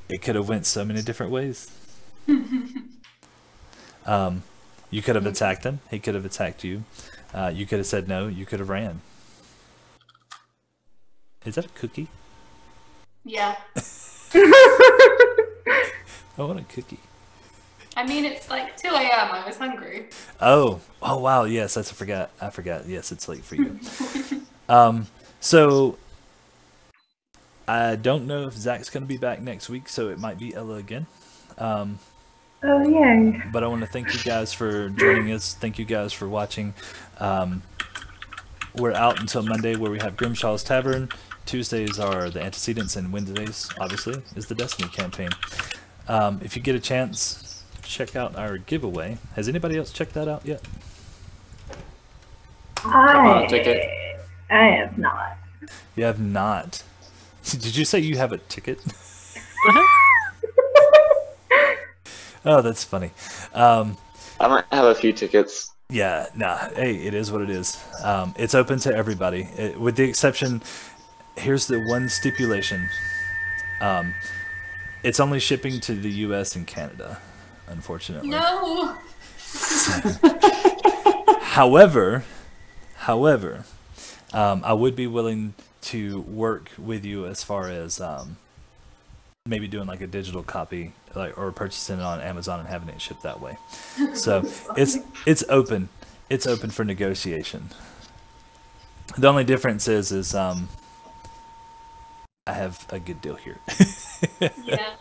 It could have went so many different ways. You could have attacked him. He could have attacked you. You could have said no. You could have ran. Is that a cookie? Yeah. I want a cookie. I mean, it's like 2 a.m. I was hungry. Oh wow, yes, I forgot. Yes, it's late for you. So I don't know if Zach's gonna be back next week, so it might be Ella again. Oh, yay. But I want to thank you guys for joining us. Thank you guys for watching. We're out until Monday, where we have Grimshaw's Tavern. Tuesdays are the Antecedents, and Wednesdays, obviously, is the Destiny campaign. If you get a chance, check out our giveaway. Has anybody else checked that out yet? Ticket. I have not. You have not. Did you say you have a ticket? Oh, that's funny. I might have a few tickets. Yeah, nah. Hey, it is what it is. It's open to everybody, with the exception. Here's the one stipulation. It's only shipping to the U.S. and Canada, unfortunately. No. However, I would be willing to work with you as far as maybe doing like a digital copy, or purchasing it on Amazon and having it shipped that way. So it's open. It's open for negotiation. The only difference is I have a good deal here. Yeah.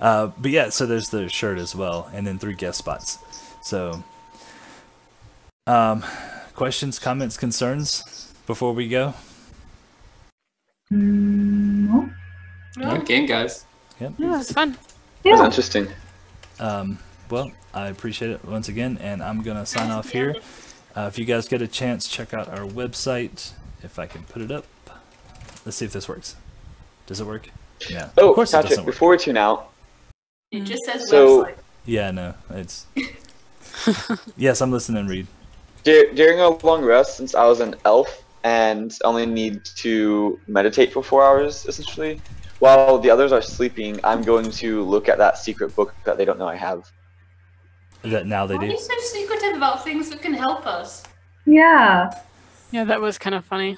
But yeah, so there's the shirt as well, and then 3 guest spots. So, questions, comments, concerns before we go? No. Good game, guys. Yep. Yeah, it's fun. It was Yeah. interesting. Well, I appreciate it once again, and I'm gonna sign off here. If you guys get a chance, check out our website. If I can put it up. Let's see if this works. Does it work? Yeah. Oh, of course it Patrick, doesn't work. before we tune out, It just says So- website. Yeah, no, it's. Yes, I'm listening, Reed. during a long rest, since I was an elf and only need to meditate for 4 hours, essentially, while the others are sleeping, I'm going to look at that secret book that they don't know I have. That now they Why are do. you so secretive about things that can help us? Yeah. Yeah, that was kind of funny.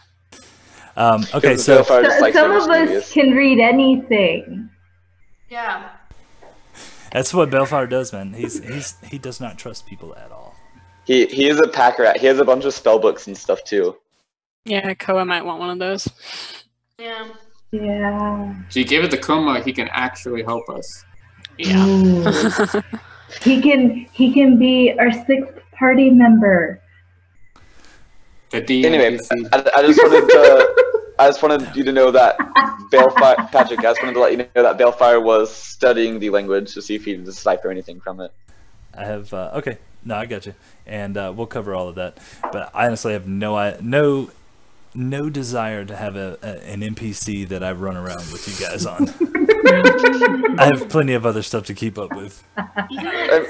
Okay, Because so Balefire just likes Some being of mysterious. us can read anything. Yeah. that's what Balefire does, man. He does not trust people at all. He is a pack rat. He has a bunch of spell books and stuff too. Yeah, Koa might want one of those. Yeah. Yeah. So you give it the coma, he can actually help us. Yeah. Ooh. He can be our 6th party member. The DM Anyway, PC. I just wanted you to know that Patrick, I just wanted to let you know that Balefire was studying the language to see if he could decipher anything from it. I have okay. No, I got you, and we'll cover all of that. But I honestly have no desire to have an NPC that I run around with you guys on. I have plenty of other stuff to keep up with.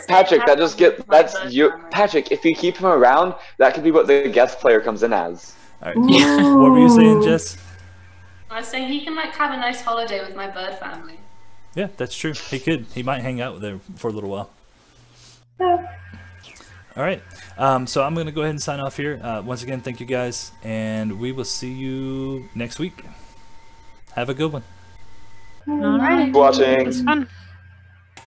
Patrick, Patrick, if you keep him around, that could be what the guest player comes in as. All right. What were you saying, Jess? I was saying he can like have a nice holiday with my bird family. Yeah, that's true. He could. He might hang out there for a little while. All right. So I'm going to go ahead and sign off here. Once again, thank you guys, and we will see you next week. Have a good one. All right. Watching. It's fun.